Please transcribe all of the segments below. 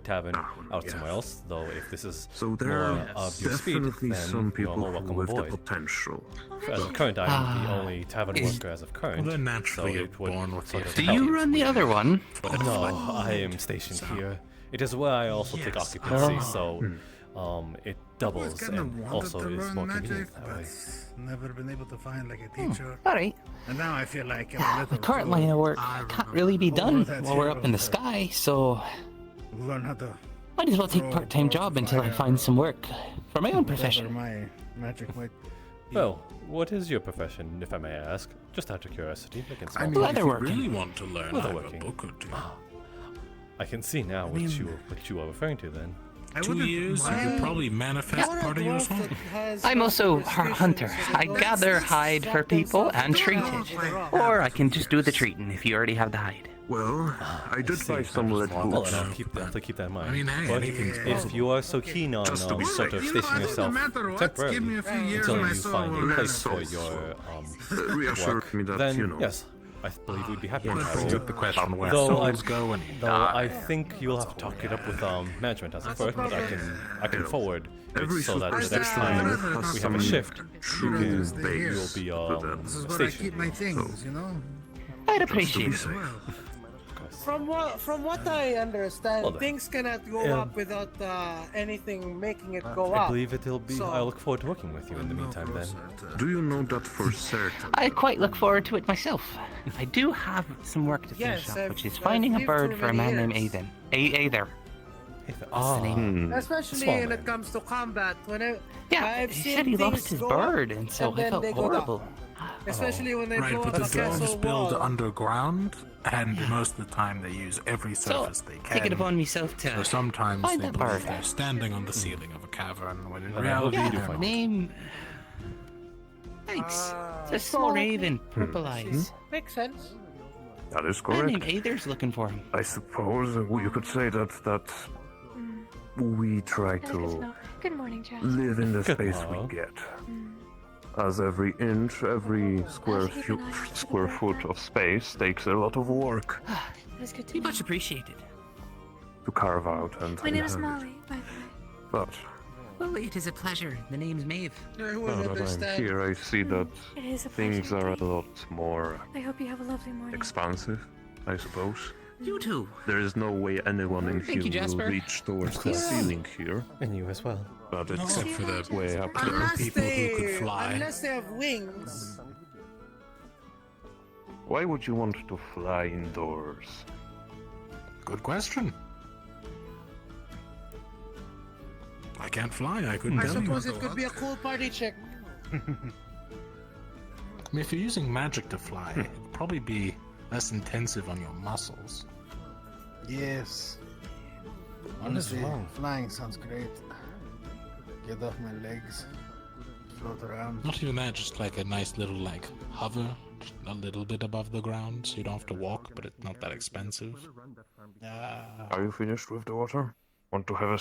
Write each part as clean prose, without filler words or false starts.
tavern out somewhere else, though if this is So there more are of your speed, definitely then some you're people more welcome with the aboard. potential. As of current, I'm the only tavern worker as of current, They're naturally so it would born with sort the of Do help. you run the other one? No, I am stationed here. It is where I also take occupancy, so it doubles and also is more convenient that way. Never been able to find like a teacher. Alright. And now I feel like I'm a little The current line of work can't really be done while we're up in the sky, so learn how to might as well take part-time job until I find some work for my own profession. my magic might Well, what is your profession, if I may ask? Just out of curiosity. I can I mean, Leather if you working. really want to learn, I have a Leatherworking. book or two. I can see now what you are referring to then. 2 years, you could probably manifest part of your soul. I'm also a hunter. I gather hide for people and treat it. Or I can just do the treating if you already have the hide. Well, I did buy some lead Well, boots. then I'll keep that in mind. I mean, hey, but anything's if possible. you are so keen on Just to be sort of safe. stationing yourself temporarily give me a few years until and my you soul find will a place for rest. your Reassured work, me that, then you know. yes, I believe we'd be happy to Once have I you. get The question where Though souls go and I think you'll have to talk it up with management as a first, but I can forward it Every so that the super next time has we have a some shift, true you'll base be to them. This is where I keep stationed. my things, you know? I'd Just to be appreciate it. safe. From what I understand, Well then. things cannot go Yeah. up without anything making it go I up. believe it'll be. So- I look forward to working with you in the meantime. Then. Do you know that for certain? I quite look forward to it myself. I do have some work to finish Yes, up, I've- which is I've finding a lived bird for for a many man named years. Aiden. Aether. Ah, Especially Small when man. it comes to combat. Yeah, I've he seen said he lost things his go up, bird, and so and I then felt they go down. horrible. Especially when they Right, blow but up the a castle drones build wall. underground, and most of the time they use every So, surface they can. take it upon myself So to sometimes find they that believe bird. they're standing on the ceiling of a cavern, when in And I hope reality you do they're find not. name. Thanks. It's a small raven, purple eyes. Makes sense. That is A man named correct. Aether's looking for him. I suppose you could say that we try to Good morning, Jasper. live in the Good space morning. we get. As every inch, every square foot of space takes a lot of work It was good to Be meet much you. appreciated. to carve out and My name is inhabit. Molly, by the way. But Well, it is a pleasure. The name's Maeve. I would now that I'm understand. here, I see that It is a things pleasure. are a lot more I hope you have a lovely morning. expansive, I suppose. You too. There is no way anyone in Thank you, here will Jasper. reach towards the ceiling here, and you as well. but it's Except for the way up there. Unless people who could they, fly. unless they have wings. Why would you want to fly indoors? Good question. I can't fly, I couldn't I tell you. suppose it could be a cool party trick. I mean, if you're using magic to fly, it'd probably be less intensive on your muscles. Yes. Honestly, flying sounds great. Get off my legs. Float around. Not even that, just like a nice little, like, hover, just a little bit above the ground, so you don't have to walk, but it's not that expensive. Are you finished with the water? Want to have a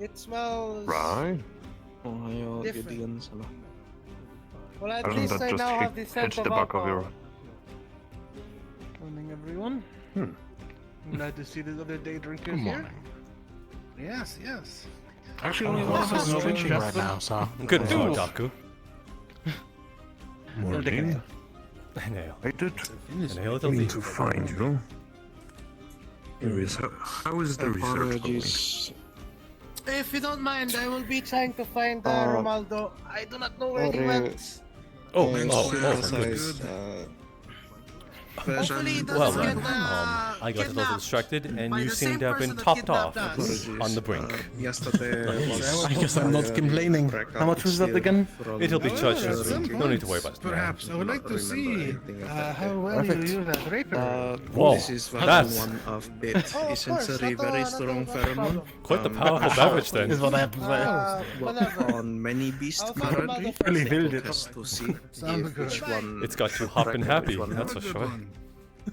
It smells right? different. Well, at Doesn't least that I just now have the hit scent the of back of your... alcohol. Morning, everyone. Hmm. Glad to see the other day drinkers Good here. morning. Yes, yes. Actually, only one of us is drinking right now, so... Good morning, Daku. Morning. Nail. I did And a little mean deep. to find you. How is the research going? If you don't mind, I will be trying to find Romaldo. I do not know where he went. Oh, for goodness. Hopefully he Well, doesn't get I got a little kidnapped distracted, and by you the seem same to have been person that topped kidnapped off us. on the brink. Yesterday was I guess I'm not complaining. How much was that again? It'll be charged. at some No need to worry about it now. Perhaps I would like to see how well you use that rapier. Whoa, This is that's one of bit essentially very strong pheromone. quite the powerful beverage then. Is what I have to say. Work on many beasts currently. Really build it. Just to see Sounds if good. which one. It's got you hot and happy, which one that's for sure.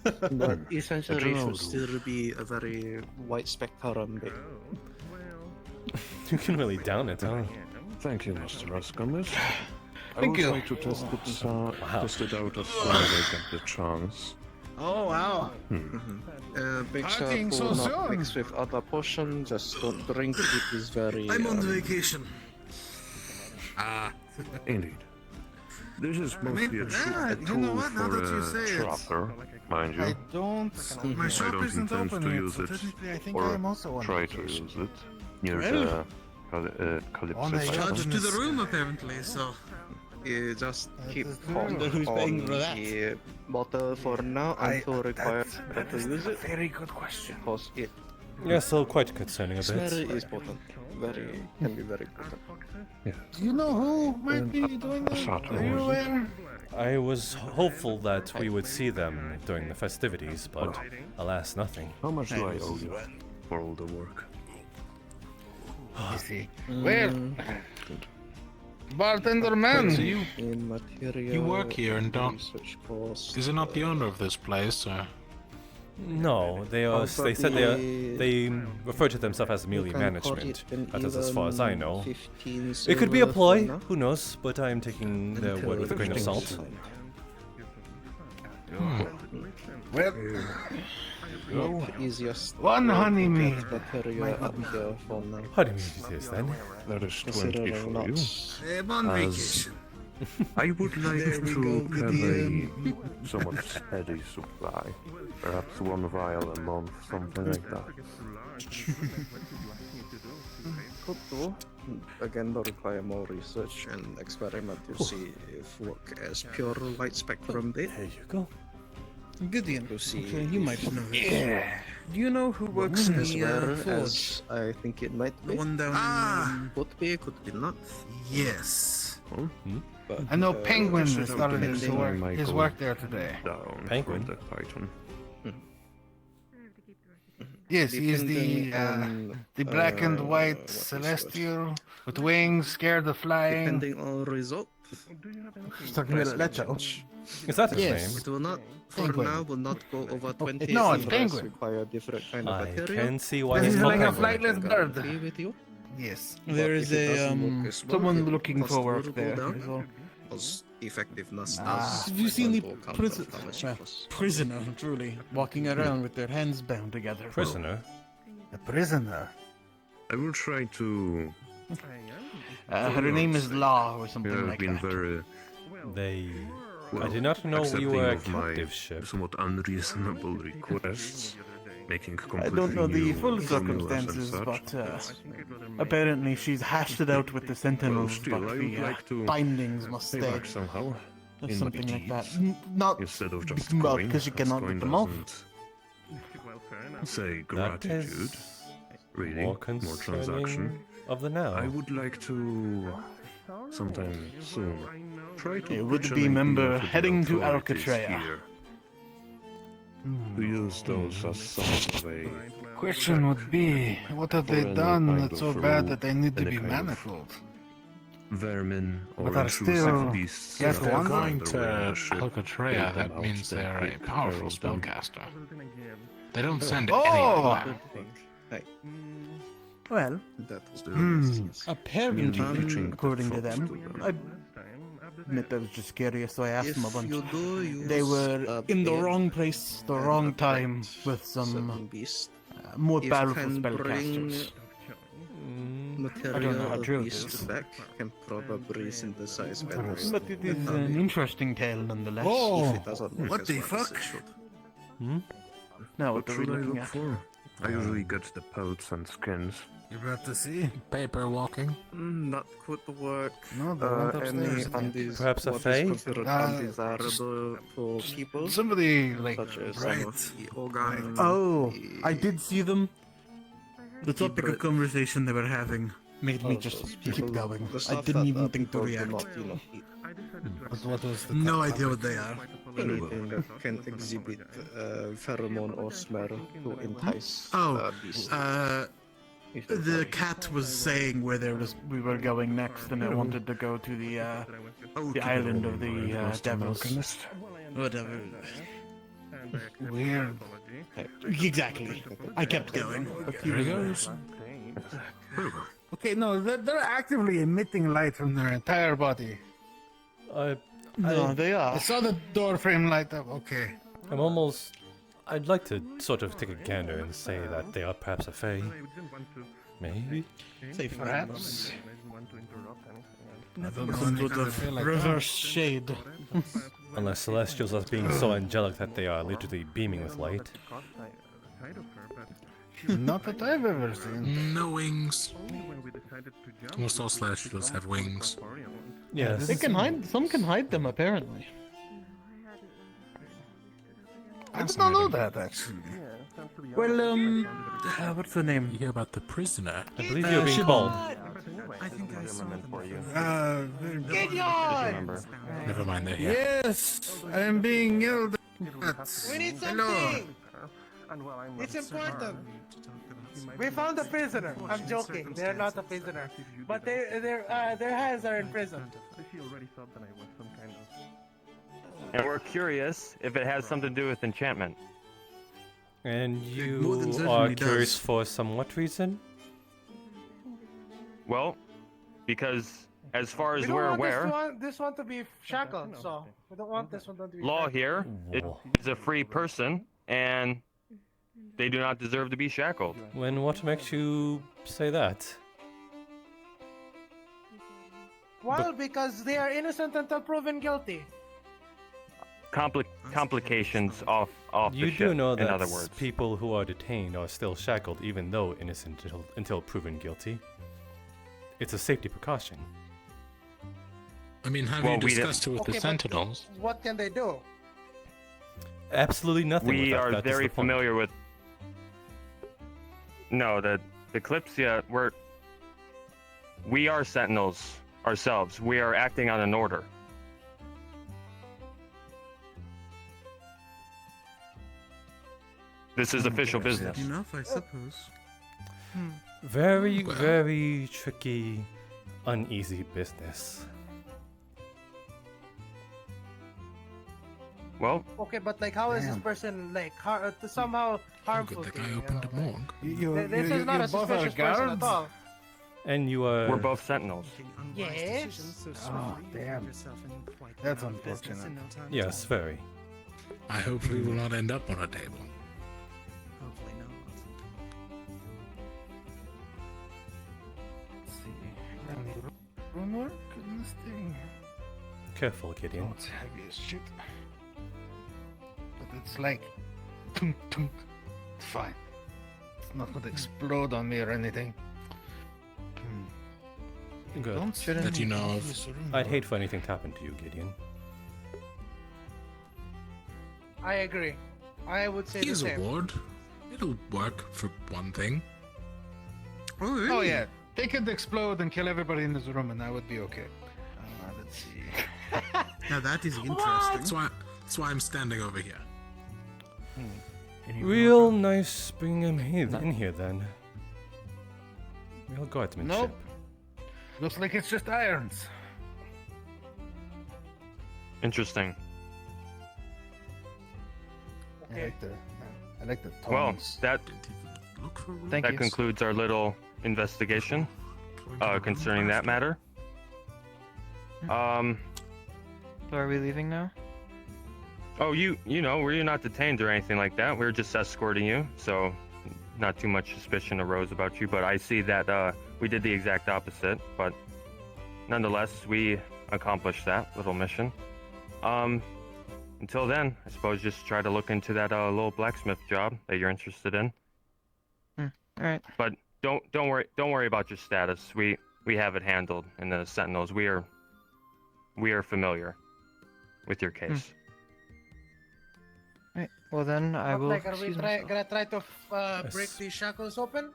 But essentially should still be a very wide spectrum bit. You can really down it, huh? Thank you, Mr. Rascamus. Thank you. I would like to test it out as soon as I get the chance. Oh wow. Big Partying shot so will not soon. mix with other potion, just don't drink it is very vacation. Indeed. This is mostly a you tool know what, now for that you a say it. trapper, mind I you. don't. My shop don't isn't intend open to yet, use so it, technically I think or I'm also on try to vacation. use it near Well, the Kalypsia on a site. yacht. Charged to the room apparently, so. You just keep is on, true. Who's paying on for that? the bottle for now until required to use it, Very good question. because it Yeah, still quite concerning a smell bit. is potent. Can be very potent. Do you know who might be doing that? shot Are you was it? aware? I was hopeful that we would see them during the festivities, but alas, nothing. How much do I owe you for all the work? I see. Well, bartender man. So you In material, You work here and don't- research cost, is it not the owner of this place, or? No, they are. They said they refer to themselves as merely you can call management. it an That is as far as I even know. 15 It could be a silver ploy. for now. Who knows? But I am taking their word with a grain of salt. Well, Not easiest one honey mead. material up here for now. How do you mean it is then? That is 20 Considering for not you. I'm on vacation. I would like There we to go, have Gideon. a somewhat steady supply. Perhaps one vial a month, something like that. Could do. Again, will require more research and experiment to see if work as pure light spectrum bit. There you go. Gideon. To see Okay, you might know. Do you know who works as the, well forge? as I think it might be? One down. Could be, could be not. Yes. But, I know Penguin should started have his been work, Michael. his work there today. Down Penguin? for the Python. Yes, he is Depending on, the black and white what is it? celestial with wings, scared of flying. Depending on result. He's talking about Lecho. Is that his Yes. It will not, for Penguin. now, will not go over 20. no, it's silvers, Penguin. require different kind name? of I material. can see why This he's is called like a Penguin. flightless bird. Agree with you. Yes. There is someone looking for work there. is all. Because effectiveness Ah. does. Have you seen the will come prison- from how much well, it costs. Prisoner, truly, walking around with their hands bound together. Prisoner. A prisoner. I will try to. Her name is Law or You something have like been that. very They. I well, did not know we accepting were a of my captive ship. somewhat unreasonable requests, making I completely don't know the new full formulas circumstances, and such. but apparently she's hashed it out with the Sentinels, still, but I the would like to bindings must pay stay. back somehow, Or in something my like that. deeds, Not instead of just well, coin. because you as cannot coin get them off. doesn't Say That gratitude, is really, more more transaction. concerning of the now. I would like to, sometime soon, try to A would-be pitch an idea member the heading to authorities Alcatraz. here, to use those as somewhat of a Question would be, what have they For any done kind that's so of bad rule, that they need to any be kind of- manacled? vermin or But are intrusive still beasts get that They're one- find going their way on to the ship. Alcatraz, Build that them means out, they're a then powerful bury them. spellcaster. They don't send Oh! anyone. Hey, Well, that was the apparently, pitching according to props them, to them. I admit I was just curious, so I asked If them a bunch. you do use They were a in the bear wrong place, the and wrong a time, pet, with some certain beast, more if powerful can bring spellcasters. material how of true it beast is. back, can probably synthesize better. But it is an interesting tale nonetheless. If it doesn't work What as the well as fuck? it should. Now, What what are we should I looking look at? for? I usually get the pelts and skins. You about to see? Paper walking. Not could work. No, they went Any upstairs. Perhaps a what is fae? considered undesirable for people, Somebody, like, such as some right. of the organ. Oh, I did see them. The topic of conversation they were having made me just keep going. I didn't even think to react. What was the no idea what they are. Anything that can exhibit pheromone or smell to entice beasts. The cat was saying where we were going next, and I wanted to go to the island of the devils. Whatever. Weird. Exactly. I kept going. Here he goes. Okay, no, they're actively emitting light from their entire body. No, they I are. saw the door frame light up. Okay. I'd like to sort of take a gander and say that they are perhaps a fae. Maybe? Say perhaps. Some sort of reverse shade. Unless celestials are being so angelic that they are literally beaming with light. Not that I've ever seen. No wings. Most all celestials have wings. Yes. They can hide. Some can hide them apparently. I did not know that, actually. Well, what's the name? You hear about the prisoner? I believe you're being called. I think I saw them for you. Gideon! Never mind, they're here. Yes, I am being yelled at. We need Hello. something! It's important. We found a prisoner. I'm joking. They're not a prisoner, but their hands are in prison. And we're curious if it has something to do with enchantment. And more than you certainly are does. curious for some what reason? Well, because as far We as don't we're want aware, this one to be shackled, so we don't want this one to be. law shackled. here is a free person, and they do not deserve to be shackled. When what makes you say that? Well, because they are innocent until proven guilty. Complications off You the do ship, know in that other words. people who are detained are still shackled even though innocent until proven guilty. It's a safety precaution. I mean, have Well, you we discussed it with Okay, the but Sentinels? What can they do? Absolutely nothing. We with that, are that is very the point. familiar with. No, the Kalypsia, we are sentinels ourselves. We are acting on an order. This is official business. Enough, I suppose. Very, very tricky, uneasy business. Well, Okay, but like, how is this person like somehow harmful Good, the to guy you? opened a morgue. This is not a both are suspicious person at guards? all. And you are. we're both sentinels. Yes. Oh, damn. That's unfortunate. Yes, very. I hope we will not end up on a table. Hopefully not. Let's see. Any rune work in this thing? Careful, Gideon. Oh, it's heavy as shit. But it's like, tunk, tunk. It's fine. It's not gonna explode on me or anything. Good. Don't That you know of. use rune I'd work. hate for anything to happen to you, Gideon. I agree. I would say the Here's a same. ward. It'll work for one thing. Oh, really? Oh, yeah. They could explode and kill everybody in this room, and I would be okay. Let's see. Now that is That's why I'm standing over here. Real nice bringing him in here then. Real guardsmanship. Nope. Looks like it's just irons. Interesting. Okay. I like the Well, tongs. that Look for Thank that you. concludes our little investigation concerning that matter. So are we leaving now? Oh, you know, we're not detained or anything like that. We're just escorting you, so not too much suspicion arose about you. But I see that we did the exact opposite. But nonetheless, we accomplished that little mission. Until then, I suppose just try to look into that little blacksmith job that you're interested in. Alright. But Don't worry about your status. We have it handled in the Sentinels. We are familiar with your case. Right. Well then, I will. Like, are we gonna try to break these shackles open?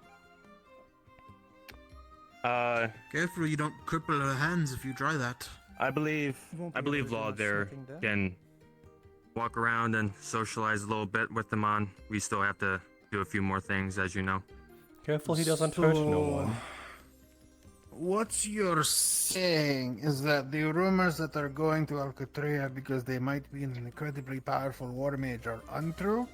Careful, you don't cripple her hands if you try that. I believe Law there can walk around and socialize a little bit with them on. We still have to do a few more things, as you know. Careful he doesn't hurt no one. What's your saying is that the rumors that are going to Alcatraz because they might be an incredibly powerful war mage are untrue?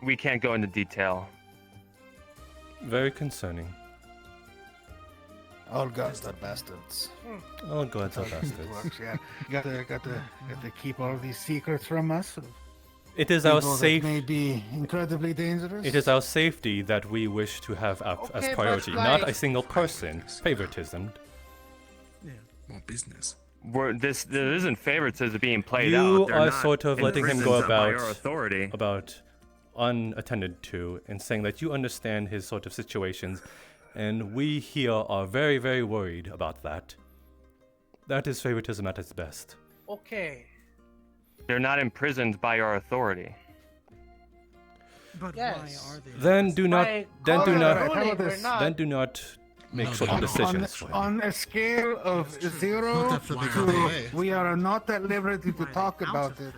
We can't go into detail. Very concerning. All gods are bastards. All gods are bastards. Yeah, got to keep all these secrets from us. It is our safety. May be incredibly dangerous. It is our safety that we wish to have up as priority, not a single person. Favoritism. Yeah, more business. There isn't favoritism being played out. You are sort of letting him go about unattended to, and saying that you understand his sort of situations, and we here are very, very worried about that. That is favoritism at its best. Okay. They're not imprisoned by our authority. But why are they? Then do not make sort of decisions. On a scale of 0 to we are not at liberty to talk about it,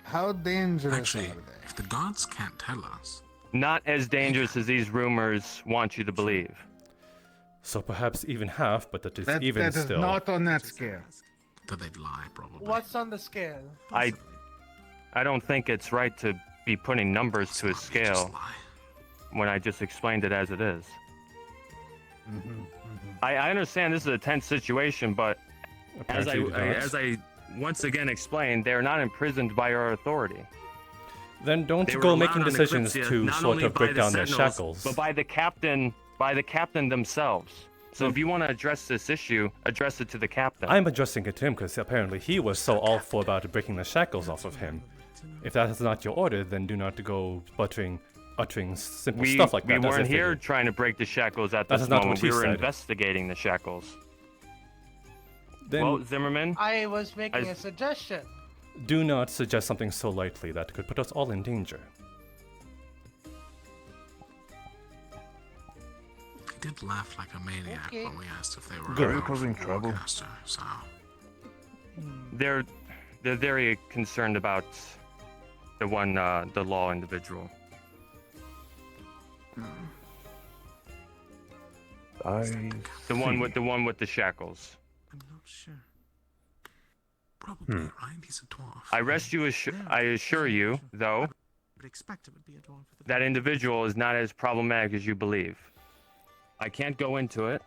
how dangerous are they? If the gods can't tell us. Not as dangerous as these rumors want you to believe. So perhaps even half, but that is that still. Is not on that scale. That they'd lie, probably. What's on the scale? I don't think it's right to be putting numbers to a scale when I just explained it as it is. I understand this is a tense situation, but as I once again explained, they're not imprisoned by our authority. Then don't go making decisions to sort of break down their shackles. But by the captain themselves. So if you want to address this issue, address it to the captain. I'm addressing it to him because apparently he was so all for about breaking the shackles off of him. If that is not your order, then do not go uttering simple stuff like that. We weren't here trying to break the shackles at this moment. We were investigating the shackles. Well, Zimmerman? I was making a suggestion. Do not suggest something so lightly that could put us all in danger. He did laugh like a maniac when we asked if they were Good. Causing trouble. So. They're very concerned about the law individual. The one with the shackles. I'm not sure. Probably right. He's a dwarf. I assure you, though, that individual is not as problematic as you believe. I can't go into it.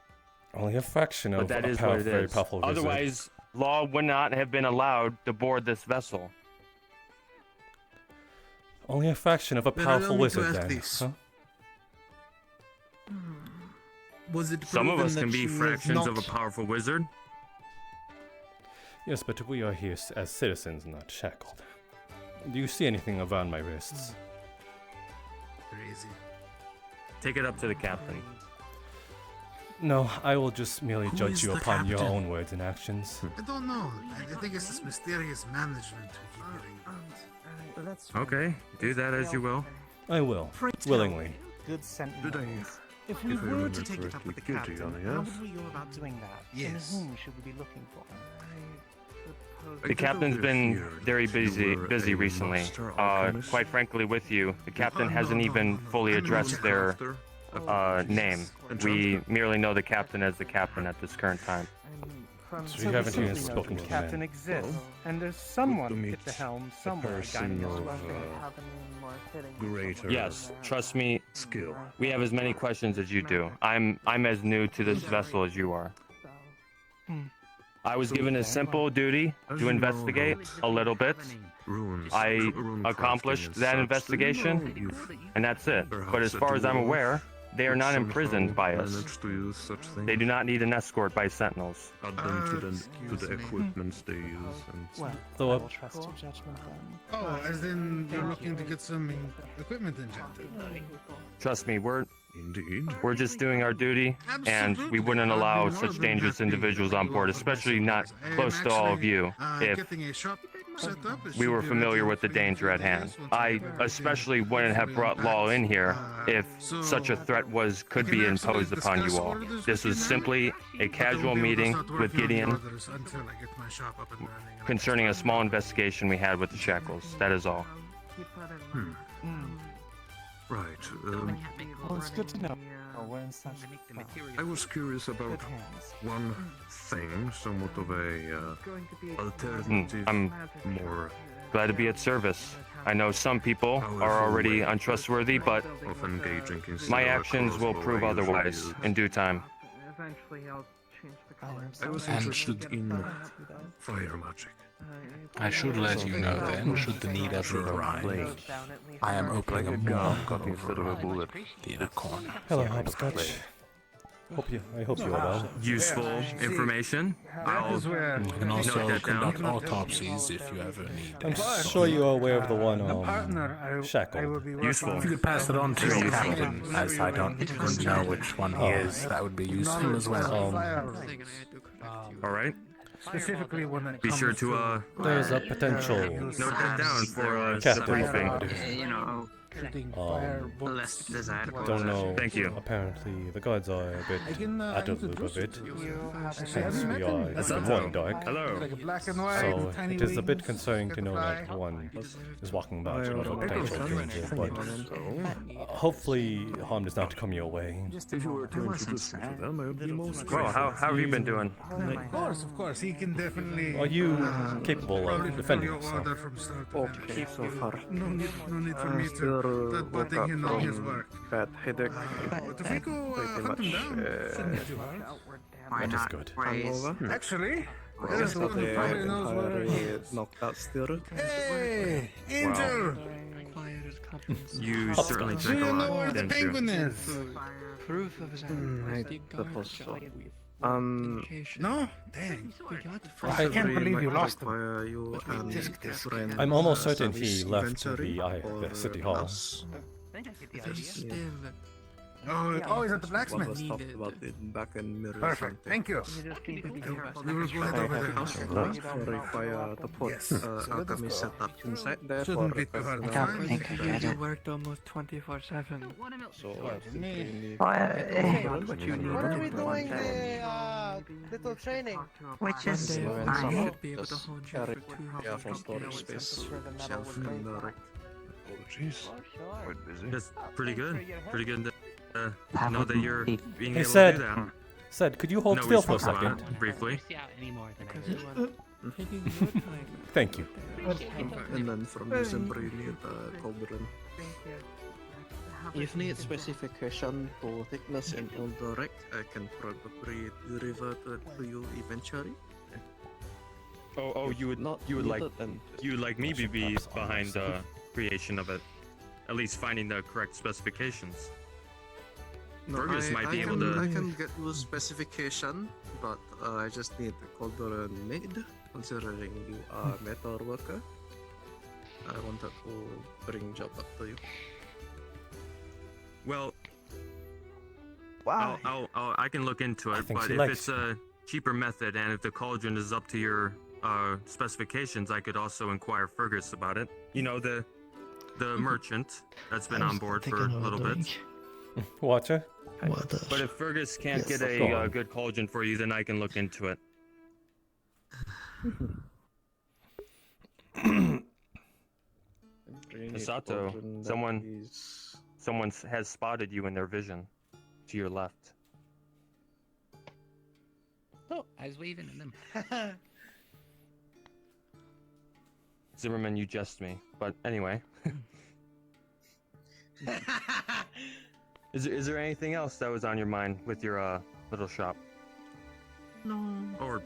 Only a fraction of that is very powerful wizard. Otherwise, Law would not have been allowed to board this vessel. Only a fraction of a powerful wizard, then. Huh? Was it Some of us can be fractions of a powerful wizard. Yes, but we are here as citizens, not shackled. Do you see anything around my wrists? Crazy. Take it up to the captain. No, I will just merely judge you upon your own words and actions. I don't know. I think it's this mysterious management we keep hearing about. Okay, do that as you will. I will, willingly. Good sentinels. If we were to take it up with the captain, how would we go about doing that? Yes. And whom should we be looking for? The captain's been very busy recently. Quite frankly with you, the captain hasn't even fully addressed their name. We merely know the captain as the captain at this current time. So you haven't even spoken to the captain man. exists, and there's someone at the helm somewhere guiding us greater. Yes, trust me. Skill. We have as many questions as you do. I'm as new to this vessel as you are. I was given a simple duty to investigate a little bit. I accomplished that investigation, and that's it. But as far as I'm aware, They are not imprisoned by us. Manage to use such things. They do not need an escort by sentinels. Add them to the equipment they use. And Well, So, I will trust your judgment then. Oh, as in you're looking to get some equipment injected. Trust me, we're indeed. just doing our duty, and we wouldn't allow such dangerous individuals on board, especially not close to all of you, if Getting a shop set up, it we should were be familiar ready with the in 3 danger at 4 hand. days once I everything especially is wouldn't have fully brought law unpacked. in here if So such a threat could we be can actually imposed upon you discuss all. orders This with was you now, simply a but I won't casual be able to meeting start with working on the Gideon orders until I get my shop up and running and concerning a small investigation we had with the shackles. That is all. Right. Well, it's good to know. We're in such I was curious about good hands. one thing, somewhat of a alternative, I'm more glad to be at service. I know some people are already untrustworthy, but of engaging in my actions will prove otherwise in due time. Eventually, I'll change the I was And interested should- in fire magic. I should let you know then, should the need ever arise. I am opening a mall instead of a bullet. the inner corner. hello, Hopscotch. I hope you are well. Useful information. I'll We can also note that down. conduct autopsies if you ever need I'm it. sure you are aware of the one partner I will shackled. be Useful. If you could pass it on to your captain, as I don't know which one he is, that would be useful as well. All right. specifically when it Be comes sure to There's a potential note that down for the captain. briefing. You know, less desirable. Don't know. Thank you. Apparently, the gods are a bit out of the loop of it. Since you we are That's in not one dark. Hello. like a black and white, So with tiny it is a bit wings, concerning to get know fly. that one is walking about of a potential danger, but So, hopefully harm does not come your way. if you were to introduce me to them, I would be most Well, grateful. how have you been doing? Of course, he can definitely. Are you capable Probably of fulfill defending your yourself? order from start to Okay, so far. No need for me to start butting in on his work. Bad headache. But if we go hunt him down, shouldn't be too hard. That is good. Actually, there's one who probably knows where. Knocked out still. Hey, Angel! You Oh, certainly Do take you a know lot, where the didn't you? penguin is? Proof of his Suppose so. No? Dang. I can't believe you lost him. You and I'm almost certain he left the city hall. Oh, he's at the blacksmith. was talked about it back in Mirror. Perfect. Thank you. We will go head over there. Require the port alchemy setup inside there. Shouldn't be too hard to find. You worked almost 24/7. So, When are we doing the little training? Which is should be able to hold you for 2 Yeah, for storage space. Shelf in the rack. Oh, jeez. Quite busy. That's pretty good. Pretty good to know that you're being Hey, able to Sed. do that. Said, could you hold No, we still for a spoke about second? it briefly. Thank you. And then from December you need the cauldron. If need specification for thickness and all the rack, I can probably deliver that to you eventually. Oh, you would Not you would like needed and you would like me to be behind the creation of it, at least finding the correct specifications. Fergus might be able to- I can get you specification, but I just need the cauldron made. Considering you are metal worker, I wanted to bring job up to you. Well, Wow. I can look into I it, think but she if likes it's a cheaper method and if the cauldron is up to your specifications, I could also inquire Fergus about it. You know, the merchant that's been on board for a little bit. Watcher? But if Fergus can't Yes, get go a on. good cauldron for you, then I can look into it. Misato, someone has spotted you in their vision, to your left. Oh, I was waving at them. Zimmerman, you jest me, but anyway. Is there anything else that was on your mind with your little shop No. or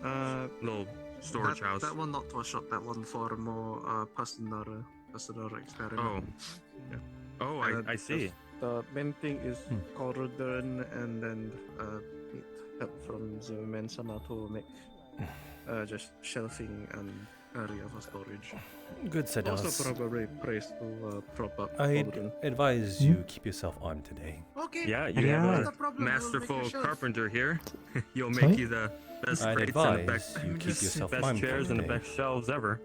little storage house? That one not for shop. That one for more personal experiment. Oh, I see. the main thing is cauldron and then need help from the Mensana to make just shelving and area for storage. Good, said Also Alice. probably place to prop up I'd cauldron. advise you keep yourself armed today. Okay. Yeah, you Yeah. have What's the a problem? We'll masterful make your shelf. carpenter here. You'll Sorry? make you the best I'd crates and the advise best, you keep yourself best armed chairs and the today. best shelves ever.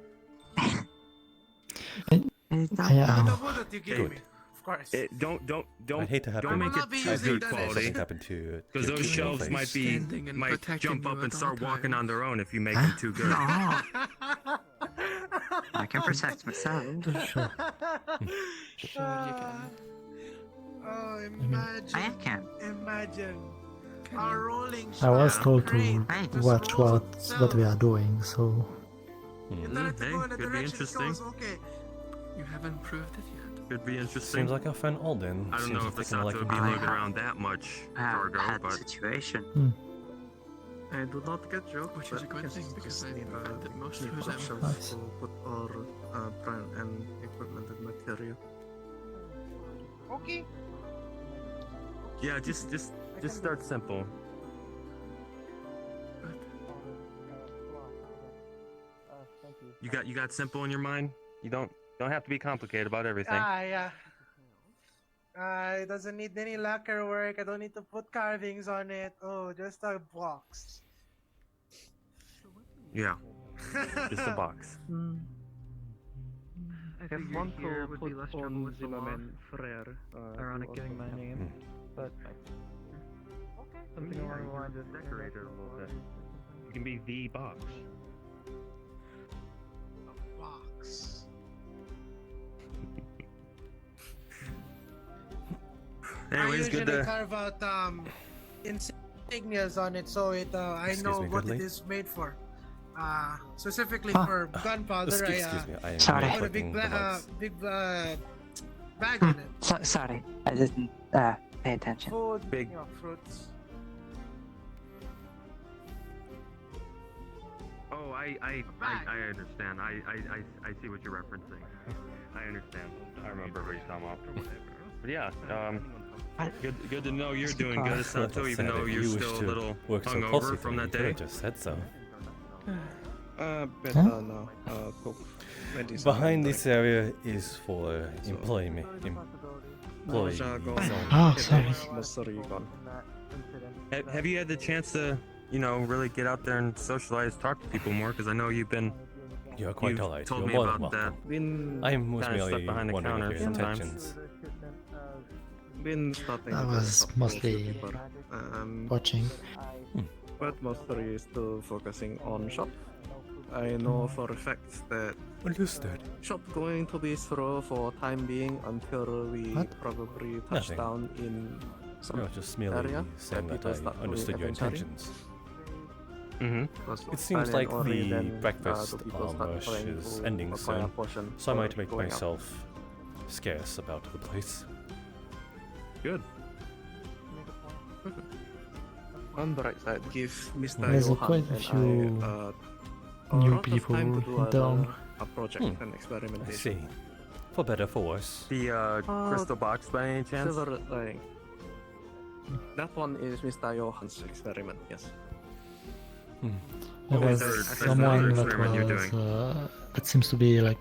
Yeah. The wood that you gave Good. me. Of course. I'd hate to happen. Don't make will it not be too using good that quality. doesn't happen to Because to those your shelves face. might be Standing and might protecting jump you up at and all start walking times. on their own if you make them too good. No. I can protect myself. Sure. Sure you can. Oh, imagine. I can. Imagine. Our rolling I was shaft told crane to Hey, just watch rolls what we are itself. doing, so You tell it to Hey, go in the could be direction it interesting. goes, okay. You haven't proved it yet. Could be interesting. Seems like our friend Alden. I don't seems know to if the take a Sato liking would be to I you. lugging have- around that much I have cargo, had but situation. I do not get joke, Which but is a good yes, thing, because just I've need, prevented most need of them. options Nice. to put our brand and equipment and material. Okay. yeah, just start simple. You got simple in your mind. You don't have to be complicated about everything. Yeah. It doesn't need any lacquer work. I don't need to put carvings on it. Oh, just a box. Yeah, just a box. I If figured want here to would be put less trouble on with the law. Zimmerman Frere, Ironic you giving also my can- name, but Something along the lines of decorator a little bit. You can be the box. Box. I Anyways, usually good to. carve out insignias on it, so it I Excuse know me, what good it lady? is made for. Specifically Ah. for gunpowder, Excuse me, I am Sorry. I put a clicking the bugs. big bag in it. Sorry, I didn't pay attention. Food, Big- you know, fruits. Oh, I understand. I see what you're referencing. I understand. I remember what you're talking about. But yeah, good to know you're doing good, Sato, even though you're still a little work so hungover closely from to me, that you could day. have just said so. Better Huh? now. Cook medicine Behind and this area is for employees. Jargon. Ah, sorry. Masarigon. Have you had the chance to, really get out there and socialize, talk to people more? Because I know you've been. You're quite You've alright. told You're me more than about welcome. that. Been I was Kinda stuck merely behind the wondering counter of your sometimes. intentions. been starting. I to was talk to mostly few people. watching. But mostly still focusing on shop. I know for a fact that Understood. shop going to be slow for time being until we What? probably touch Nothing. down in some No, just merely area saying that that people start I doing understood your inventory. intentions. Mm-hmm. Because It seems silent like only the then, breakfast the people start rush trying is to ending acquire soon, portion so I for might make going up. myself scarce about the place. Good. On the right side, give Mr. There's Johan quite a and few a new lot of people time to do in town. a project and I experimentation. see. For better, for worse. The crystal box by any chance? Silver lining. That one is Mr. Johan's experiment, yes. There Oh, was is there- is there someone another that experiment you're was doing? that seems to be like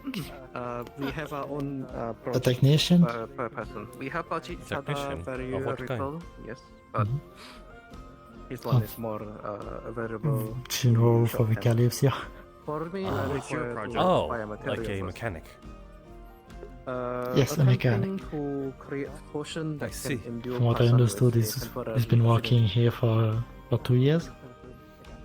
We have our own a project technician. per person. We have each other Technician? very Of what little, yes, but his one Oh. is more available. You know, for the Kalypsia. For me, Ah. I What's your require project? to Oh, buy material like a first. mechanic. Yes, a mechanic. attempting to create potion that see. can endure From what I person understood, with he's temporary been working here for about 2 years.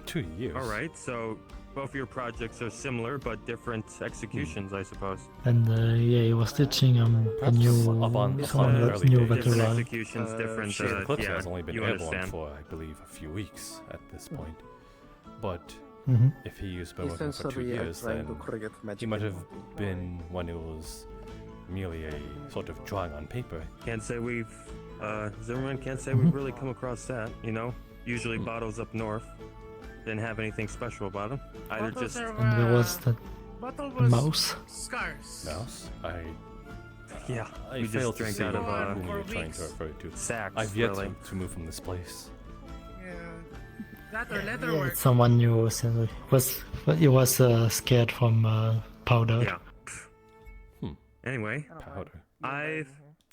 2 years. All right, so both your projects are similar but different executions, I suppose. And yeah, he was teaching a Perhaps new up on someone early that's new days. that Different arrived. executions, different. shit. Kalypsia Yeah, has only been you airborne understand. for, I believe, a few weeks at this point. But Mhm. if he's been working for 2 Essentially, years, trying then to create magic. he might have been one who was merely a sort of drawing on paper. Can't say we've, Zimmerman can't say we've really come across that, Usually bottles up north didn't have anything special about them. Either Bottles just, are, And there was that bottle was mouse. scarce. Mouse? I Yeah, I we just failed to drank see out of whom you're trying to refer to. sacks. I've yet really. to move from this place. Yeah. That or leather Yeah, work. it's someone new. So he was scared from powder. Yeah. Anyway, Powder. I've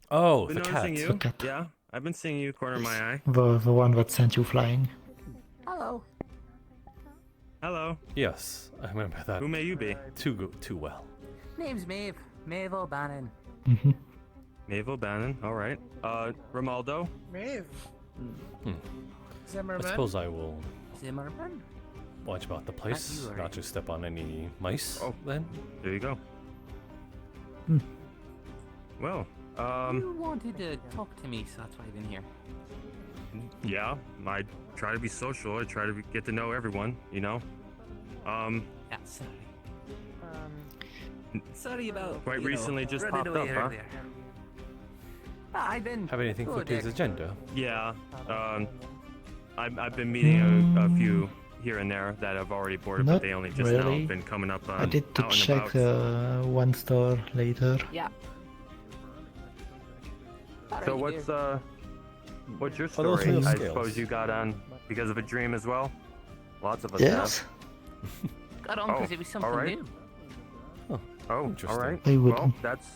Oh, been the noticing cat. you. The cat. Yeah, I've been seeing you corner of my eye. The one that sent you flying. Hello. Hello. Yes, I remember that. Who may you be? Too well. Name's Maeve. Maeve O'Bannon. Mm-hmm. Maeve O'Bannon. All right. Romaldo. Maeve. I Zimmerman. suppose I will Zimmerman. watch about the place, you, not just step on any mice. Oh. Then. There you go. Well, You wanted to talk to me, so that's why I've been here. yeah, I try to be social. I try to get to know everyone, you know. Yeah, sorry. Sorry about. Quite you know, recently just running popped away up, huh? earlier. I've been. Have anything for good today's there. agenda? Yeah. I've been meeting a few here and there that have already boarded, Not but they only just now really. have been coming up. I did to out and check about. one store later. Yeah. So what's your those story? little I scales. suppose you got on because of a dream as well. Lots of us Yes. Got on because it was something alright. new. have. Oh, Interesting. all right. I would. Well, that's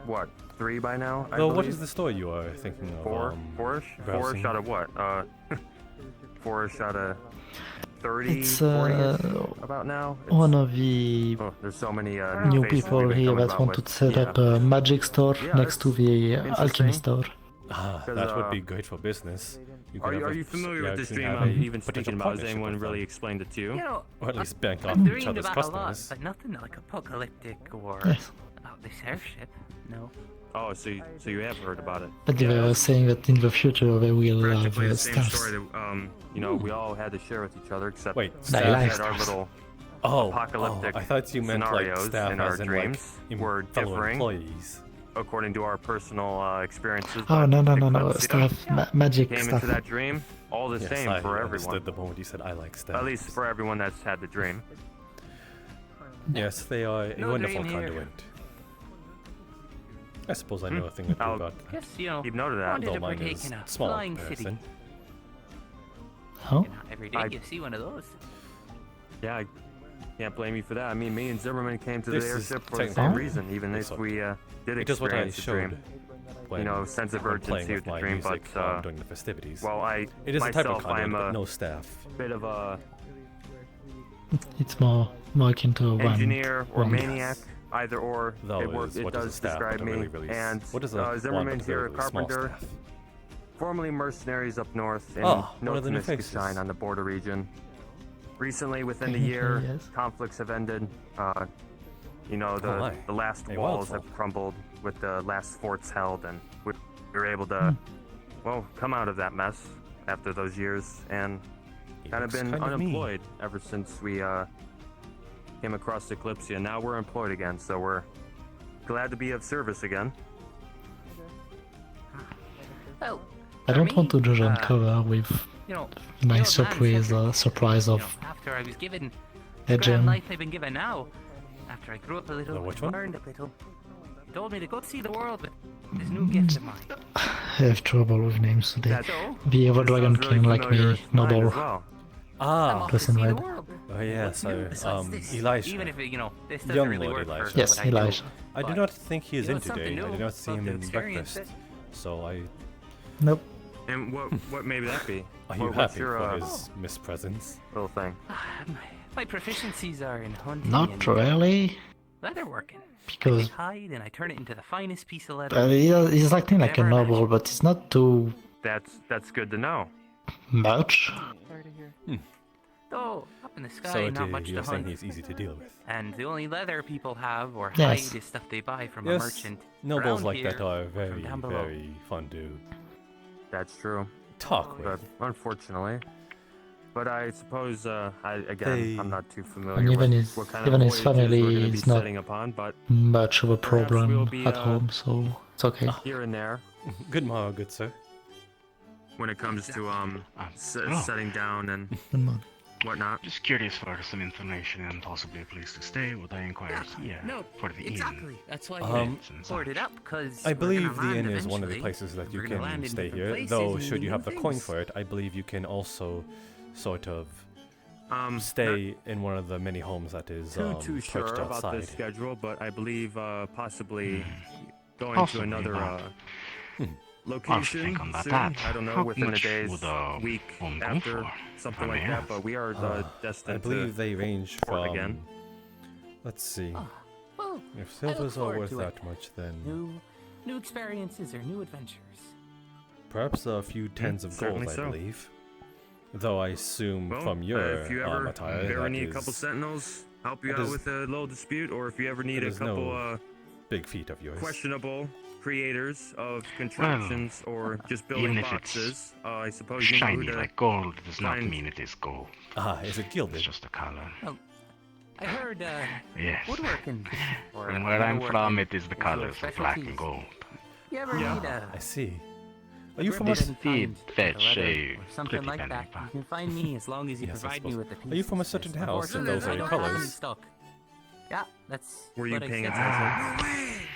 what 3 by now. I Though, what believe? is the story you are thinking of? 4-ish? 4-ish browsing? out of what? 4-ish out of 30, It's 40-ish about now. one of the Oh, there's so many new faces people we've been here coming that about wanted with. to set Yeah. up a magic store Yeah, next to it's the interesting. alchemy store. Ah, 'Cause, that would be great for business. You could have Are a- you familiar yeah, with this you can dream have I'm a even potential speaking about? Has partnership anyone with really them. explained it to you? You know, Or at least bank I've off each dreamed other's about a lot, customers. but nothing like apocalyptic or Yes. about this airship. No. Oh, so you have heard about it. But they were saying that in the future they will have Practically the same staffs. story that you know we all had to share with each other, except Wait, we staff like had our staffs. little Oh, apocalyptic I thought you meant like scenarios staff in our as in dreams like were fellow differing employees. according to our personal experiences. Oh but no the no Kalypsia staff magic came stuff. into that dream all the Yes, same I for understood everyone. the moment you said I like staff. At least for everyone that's had the dream. Yes, they are a No wonderful dream here. conduit. I suppose I know a thing or two I'll about that. Guess, you know, keep note of that. wanted Though to mine partake is in a small in flying city. comparison. Huh? Not every day I- you see one of those. Yeah, I can't blame you for that. I mean, me and Zimmerman came to This the is airship for the technically- same reason, even It's if we did It is what I experience the showed dream. when You know, sense of when playing urgency with with the my dream, music but during the festivities. well, It is a type of myself, conduit, I'm but a no staff. bit of a It's more akin to a wand. engineer or wand. maniac, either or. Though it works. is, It what is a does staff describe but a me. really, really And what is a wand Zimmerman's but a here, really, really small carpenter, staff? formerly mercenaries up north in Oh, one of the new North faces. Shine on the border region. Recently, within the Technically, year, yes. conflicts have ended. You know, Oh my. the last A walls wildfall. have crumbled with the last forts held, and we were able to, well, come out of that mess after those years, and kind of looks been kind of mean. unemployed ever since we came across Kalypsia. Now we're employed again, so we're glad to be of service again. Well, I for don't me, want to just uncover with you know, nice the old man said surprise you of know, after I was given the Legend. grand life I've been given now, after I grew up a little, The which I one? learned a little, he told me to go see the world with this new gift of mine. I have trouble with names today. That's So, The Ever Dragon sounds really King like familiar me, with mine noble. as well. I'm Ah, off to Person see the red. world. oh yes, What's new besides this? Elijah. Even if it, you know, this doesn't Young really Lord work Elijah. for Yes, what I do, Elijah. I do but, not think he is you know, in something today. I new, did not see him love to in experience breakfast. it. So I Nope. And what may that be? are you What's happy your for his mispresence? little thing? My proficiencies are in hunting Not and really, leatherworking. I because take hide and I turn it into the finest piece of leather. he's acting like a Never noble, imagined. but it's not too That's good to know. much. Though, up in the sky, So not much you're to saying hunt. he's easy to deal with. And the only leather people have or Yes. hide is stuff they buy from Yes, a merchant. nobles around like that here are or from very, down below. very fun to That's true. talk But with. unfortunately. But I suppose I'm They- not too familiar And even with his- what kind even of his voyages family we're going to be is not- setting upon, but Much of a Perhaps we'll problem be, at home, so it's okay. here and there, Good morrow, good sir. when it comes to Oh. setting down and Good morning. whatnot. Just curious for some information and possibly a place to stay. Would I inquire here for the exactly. inn? That's why Um, you poured it up, because I believe the inn is one of the places that you can stay here, though should you have the coin for it, I believe you can also sort of stay in one of the many homes that is Too sure perched about the outside. schedule, but I believe possibly going Possibly, to another but location think about soon. that. I don't know, How within a much day's would a week home go after, for? something I like may that. ask. But we are I destined believe to they range port from. again. Let's see. Well, If I look silvers are forward worth to that it. much, then New experiences or new adventures. perhaps a few tens of gold, certainly I so. believe. Though I assume Well, from your if you ever, attire, if you ever that need a couple is sentinels, help you that out is- with a little dispute, or if you ever need that a is couple no big feat of yours. questionable creators of contraptions or just even building if it's boxes, I suppose you know who Shiny to like gold does not find. mean it is gold. Is it gilded? It's just a color. I heard Yes. woodworking. From where I'm from, it is the is your colors of black and specialties. gold. You ever need I a see. Are you from ribbon a and Did find fetch leather a or something pretty like penny, that? but You can find me as long as you Yes, I provide me suppose. with the pieces. Are you from a certain because house and those are unfortunately, your I don't have colors? any stock. Yeah, that's. Were you what I paying said. attention?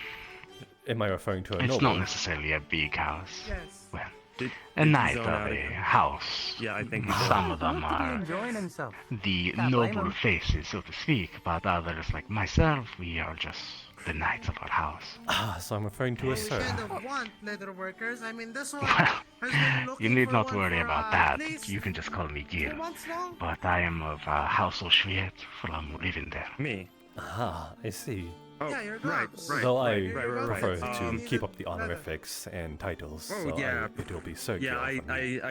Am I referring to a It's noble? not necessarily a big house. Yes. Well, Did a you night zone of out a again? house. Yeah, I think you Some did. of them Looked to be are enjoying himself. the Can't blame noble him. faces, so to speak, but others like myself, we are just the knights of our house. So I'm referring to a We sir. kind of want leather workers. I mean, this one Well, has been you looking need for not one worry for, about at that. least You can just call me 2 Gil. months now. But I am of House O'Schwiet from Rivendell. Me. I see. Oh, Yeah, you're right, gods. right. Though I right. prefer to Um, keep up the honorifics and titles, Oh, so yeah. it will be Sir Yeah, Gil for me.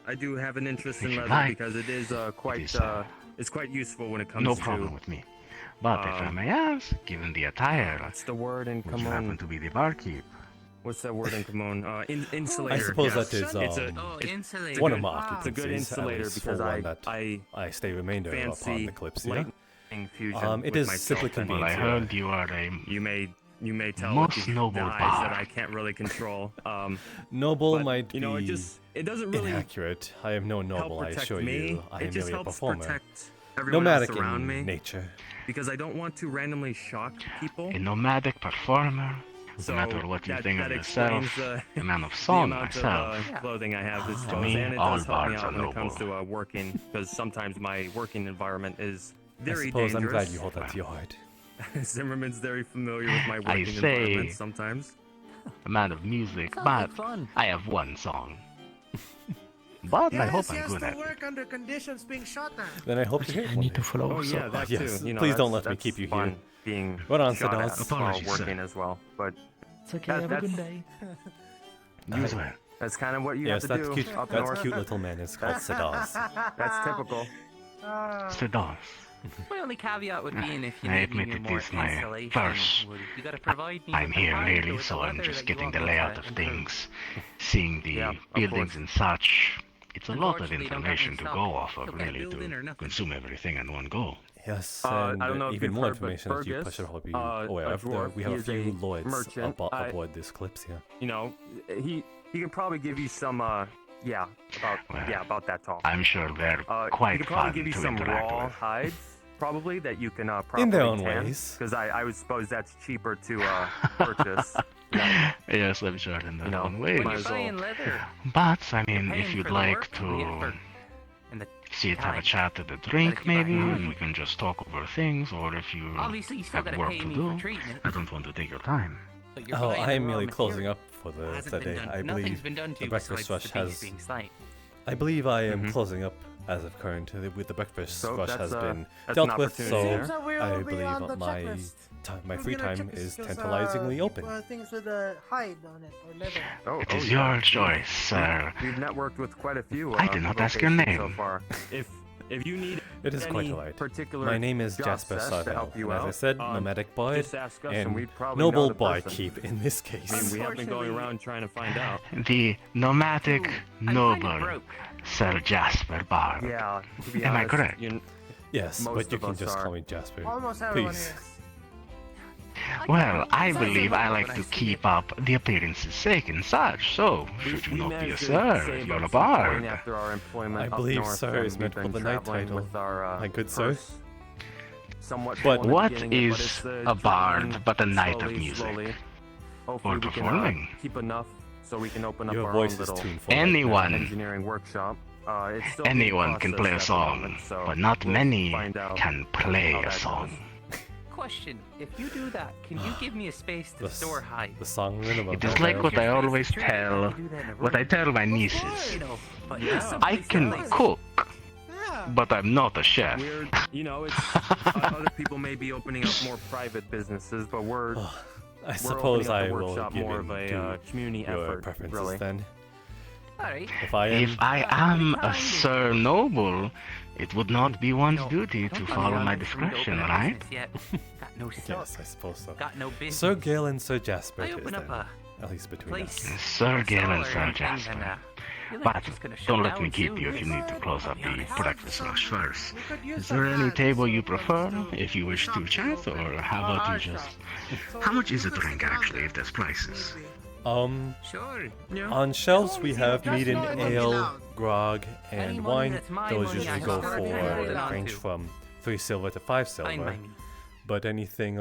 I do have an interest If in you leather like, because it is quite is, it's quite useful when it comes No to problem with me. But if I may ask, given the attire, what's the word in would you happen common? to be the barkeep? What's that word in common? Insulator. I suppose yes. that is It's insulator. one of good- my It's a good occupancies, at insulator least because for one that I stay remainder upon fancy the Kalypsia. lightning fusion. It with is myself simply and convenient. Well, I Yeah. heard you are a You may tell Most with the noble eyes bar. that I can't really control. Noble but, might you know, be it doesn't really inaccurate. I am no help noble, I protect assure me. you. I It am just merely a helps performer. protect everyone Nomadic else around in me nature. because I don't want to randomly shock people. a nomadic performer. So No matter what you that, think that of yourself, explains, a man of the song amount myself. of clothing I have, I To suppose, me, and it all does help me bards out are when it comes noble. to working, because sometimes my working environment is I very suppose I'm dangerous. glad you hold that to your heart. Zimmerman's very familiar with my I working say- environment sometimes. A man of music, Sounds but like fun. I have one song. But I hope Yes, I'm he has good to at it. work under conditions being shot at. Then I hope to hear I from need to you. follow. Oh so- yeah, that yes, too. You know, please don't that's- let me that's keep you fun here. Being Right on, shot at Sedas. while Apologies, sir. working as well, but It's okay. Have a that's- good day. You as well. that's kind of what you Yes, have to that do cute, up that north. cute little man is called Sedas. That's typical. Sedas. My only caveat would be, if you I need admit me it more is my insulation, first- you gotta provide me I'm with the here hide really, or with so the I'm leather just that you getting want the me to layout of improve. things, seeing the Yeah, of buildings course. and such. It's a lot of Unfortunately, don't have information any to stock. go off of, Don't get really, building or to nothing. consume everything in one go. Yes, I and don't know if even you've more heard, but information that you Fergus, should all be a aware of. dwarf, We have he a is few a lloyds merchant. aboard this Kalypsia. You know, he can probably give you some about that talk. I'm sure they're He quite could fun probably give you to some interact raw with. hides, probably that you can properly In their own tan, ways. because I would suppose that's cheaper to purchase. Yeah. Yes, I'm sure in their You know, own ways. When Might you're as well. buying leather, But, I you're mean, paying if you'd for the like work and the to effort and the sit, have a time. chat at a drink, keep an eye maybe, on and it. we can just talk over things, or if you Obviously, you still have gotta work pay to me do, for treatment. I don't want to take your time. But you're Oh, buying I the am raw merely closing material. up for Hasn't the been day. done. I Nothing's believe been done to the you breakfast besides rush the pigs has. being slain. I believe I am Mhm. closing up as of current. With the breakfast So rush that's, has been that's dealt an with, opportunity so there. Seems that we're I all beyond the believe my checklist. my We're free gonna time check is those, tantalizingly open. Things with a hide on it or leather. Oh, It is yeah. your choice, sir. We've networked with quite a few. I did not ask your locations name. so far. If you need It is quite any alright. particular My name is job Jasper sets to Sarvel, help you and as I out, said, nomadic bard just ask us and and we'd probably know noble the person. barkeep in this case. I mean, we have been going around trying to find out. The nomadic I'm kinda noble, broke. Sir Jasper Bard. Yeah, to be Am I honest, correct? you- Yes, most but you of can us just are. call me Jasper. Almost everyone Please. is. Well, I believe I like to keep up the appearance's sake and such, so should you not be a sir, you're a bard. After our employment I up believe north, sir and is we've meant for been the knight traveling title. with our, My good sir. purse somewhat But full in the What beginning, but is it's, a bard draining but a knight of slowly, music? slowly. Hopefully Or we can, performing? keep enough so we can open up Your our voice own is little tuneful. Anyone. engineering workshop. It's still being Anyone can play a processed at the song, moment, so but not we'll many find out can play how a that song. goes. Question: if you do that, can you give me a space to store hide? The song minimum. It is like what I always tell, my nieces. I can cook, but I'm not a chef. We're, you know, it's other people may be opening up more private businesses, but we're I we're suppose opening up I the will workshop give more in of a to community your effort, preferences really. then. Alright. If I am a Sir Noble, it would not be one's duty to follow my discretion, right? Got no stock. Yes, I suppose so. Got no business. Sir Gale and Sir Jasper I it is open up then. a At least between us. place. Sir Gale and Sir And, Jasper. you're But just gonna shut don't let down me keep soon. you if you need to close up the breakfast rush first. use Is there some any hands. table you prefer if you wish to chat, or how about you just... How much is a drink actually, if there's prices? Sure. On shelves we have Just mead and not money ale, allowed. grog, Any and money wine. that's my Those money, usually I go start for paying it range on from 3 silver to 5 Fine silver. by me. But anything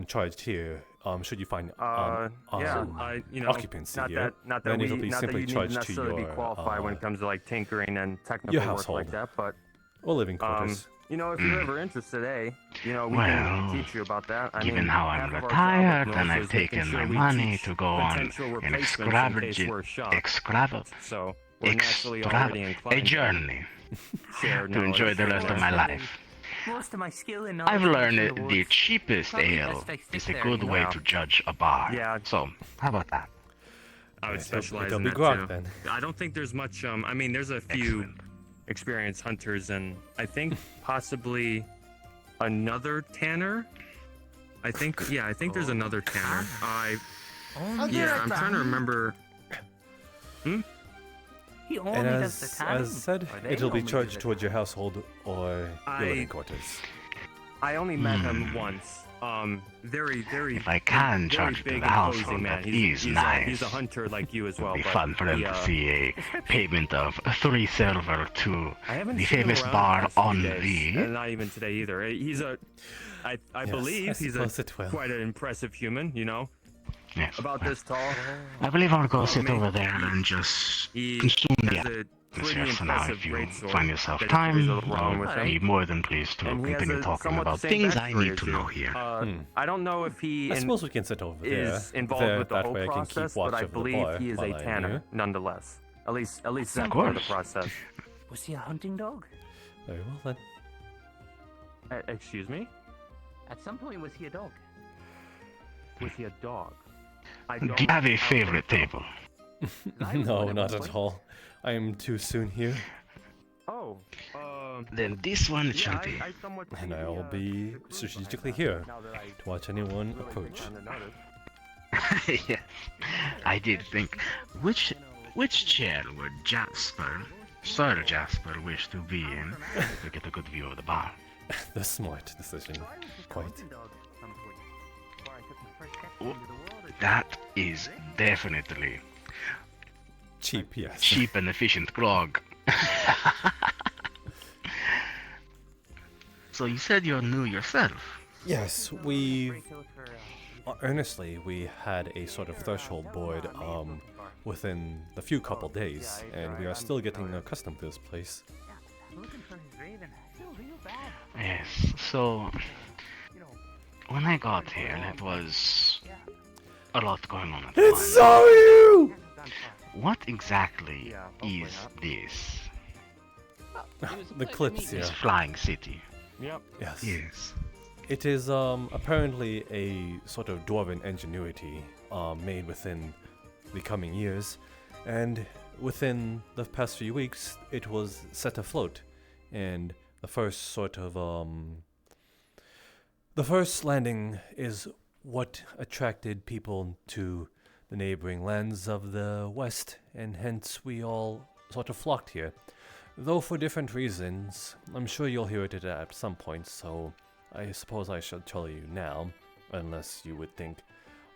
charged here, should you find occupancy here, not that then we, it'll be not simply that you need to charged to necessarily your be qualified when it comes to like tinkering and technical your work household. like that, but or living quarters. you know, if you're ever interested, we Well, can teach you about that. I Given mean, how half I'm of our job retired at and North I've is making taken sure my we money teach to go on potential an replacements in case we're shot. So we're naturally already a inclined to journey share to enjoy the rest of my life. Most of my skill and I've knowledge learned comes from the woods. cheapest Probably ale best I stick is a there, good you way know? to judge a bar. Yeah. So, how about that? I would specialize it'll in be that grog too. then. I don't think there's much. I mean, there's a few experienced hunters, and I think possibly another tanner. I think there's another tanner. I'm trying to remember. He only And does the time. as said, Or they it'll be only do charged the towards your household or your living I- quarters. I only met him once. Very. If I can very charge it to big the and household, imposing man. that He's is nice. He's a hunter like you as well. It'll be but fun for them he, to see a payment of 3 silver to I haven't the seen him famous around bar the past few on days, the... and not even today either. He's a, I Yes, believe I he's suppose it will. quite an impressive human. You know, Yes, about this tall. I believe I'll go I sit mean, over there and just He consume the has a pretty atmosphere for now. impressive If you greatsword find yourself that time, carries around with I'll him. be more than pleased to And he has continue a talking somewhat the about same things I backstory need as to you. know here. I don't know if he I suppose we can sit over there. is involved There, with the that whole way I can keep process, watch but I of the believe bar he is while a I'm tanner here. nonetheless. At least that Of part of the course. process. Was he a hunting dog? Very well then. Excuse me? At some point, was he a dog? Was he a dog? Do you have a favorite table? No, not at all. I am too soon here, Oh, Then this one it shall be. I somewhat and see I the, will be strategically here to watch anyone approach. Yes, I did think. Which chair would Jasper, Sir Jasper, wish to be in to get a good view of the bar? The smart decision, quite. That is definitely Cheap, yes. cheap and efficient grog. So you said you're new yourself. Yes, earnestly we had a sort of threshold board within the few couple days, and we are still getting accustomed to this place. Yes, so when I got here, it was a lot going on at once. It's so you! What exactly is this? The Kalypsia. This flying city. Yep. Yes. Yes. It is apparently a sort of dwarven ingenuity made within the coming years, and within the past few weeks it was set afloat, and the first landing is what attracted people to the neighboring lands of the west, and hence we all sort of flocked here. Though for different reasons, I'm sure you'll hear it at some point, so I suppose I should tell you now, unless you would think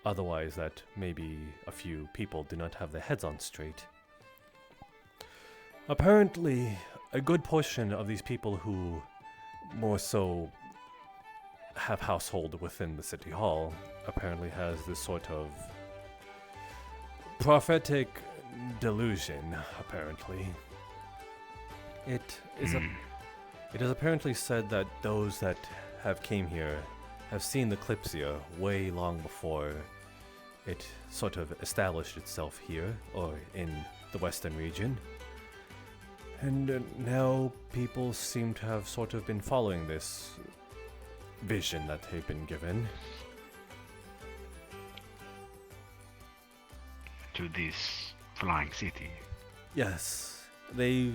otherwise that maybe a few people do not have their heads on straight. Apparently, a good portion of these people who more so have household within the city hall apparently has this sort of prophetic delusion, apparently. It is apparently said that those that have came here have seen the Kalypsia way long before it sort of established itself here, or in the western region. And now people seem to have sort of been following this vision that they've been given. To this flying city. Yes, they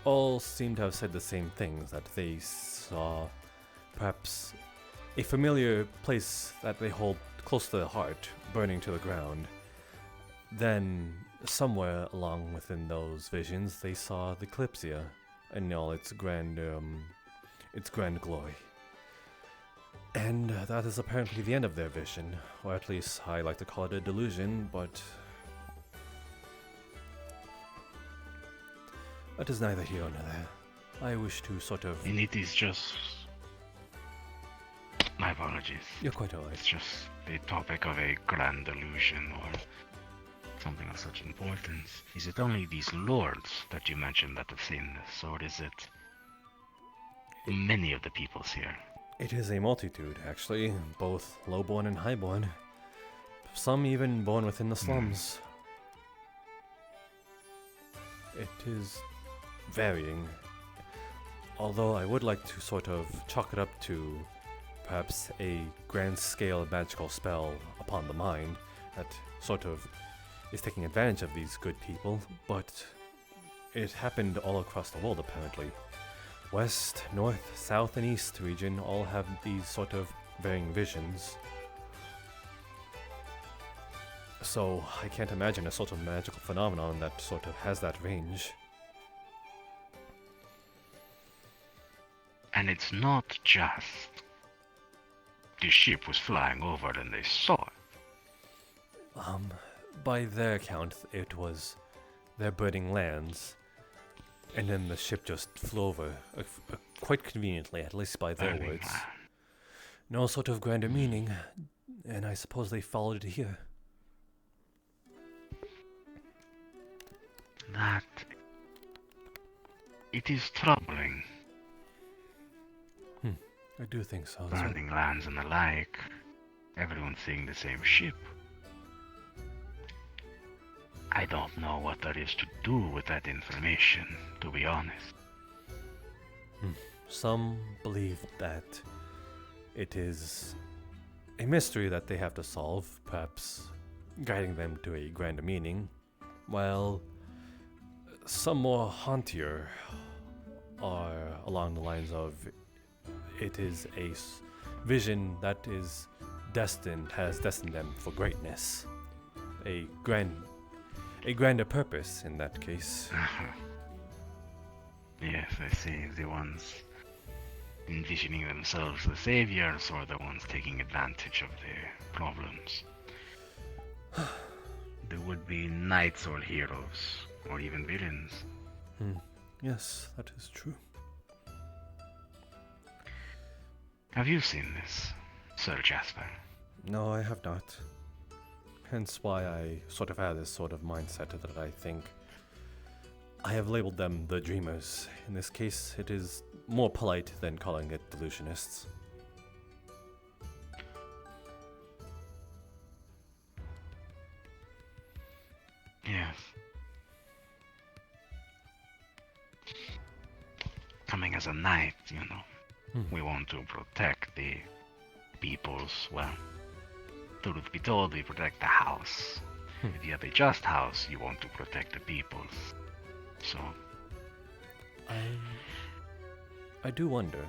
all seem to have said the same things, that they saw perhaps a familiar place that they hold close to their heart burning to the ground. Then, somewhere along within those visions, they saw the Kalypsia in all its grand glory. And that is apparently the end of their vision, or at least I like to call it a delusion, but that is neither here nor there. I wish to sort of... And it is just... My apologies. You're quite alright. It's just the topic of a grand delusion or something of such importance. Is it only these lords that you mentioned that have seen this, or is it many of the peoples here? It is a multitude, actually, both lowborn and highborn. Some even born within the slums. It is varying. Although I would like to sort of chalk it up to perhaps a grand-scale magical spell upon the mind that sort of is taking advantage of these good people, but it happened all across the world apparently. West, north, south, and east region all have these sort of varying visions. So I can't imagine a sort of magical phenomenon that sort of has that range. And it's not just the ship was flying over and they saw it. By their account, it was their burning lands, and then the ship just flew over, quite conveniently, at least by their words. No sort of grander meaning, and I suppose they followed it here. That... It is troubling. I do think so. Burning lands and the like. Everyone seeing the same ship. I don't know what there is to do with that information, to be honest. Some believe that it is a mystery that they have to solve, perhaps guiding them to a grander meaning, while some more hauntier are along the lines of it is a vision that is has destined them for greatness. A grander purpose in that case. Yes, I see. The ones envisioning themselves the saviors, or the ones taking advantage of their problems. There would be knights or heroes, or even villains. Yes, that is true. Have you seen this, Sir Jasper? No, I have not. Hence why I sort of had this sort of mindset that I think I have labeled them the dreamers. In this case, it is more polite than calling it delusionists. Yes. Coming as a knight, you know, we want to protect the peoples, well, truth be told, we protect the house. If you have a just house, you want to protect the peoples. So... I do wonder.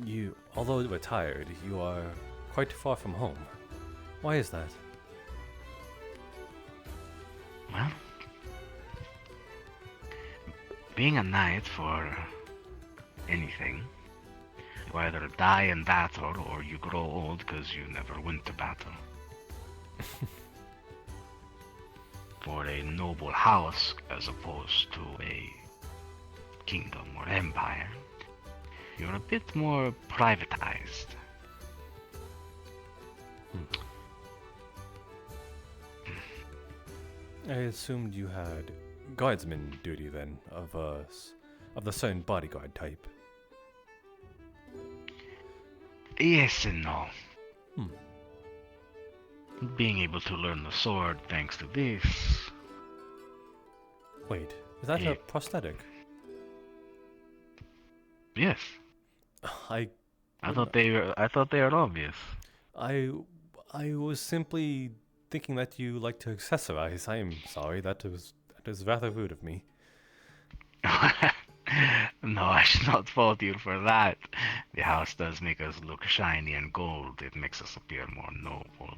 You, although retired, you are quite far from home. Why is that? Well, being a knight for anything, You either die in battle or you grow old because you never went to battle. For a noble house as opposed to a kingdom or empire, you're a bit more privatized. I assumed you had guardsman duty then, of the certain bodyguard type. Yes and no. Being able to learn the sword thanks to this. Wait, is that a prosthetic? Yes. I thought they were obvious. I was simply thinking that you like to accessorize. I am sorry, that is rather rude of me. No, I should not fault you for that. The house does make us look shiny and gold. It makes us appear more noble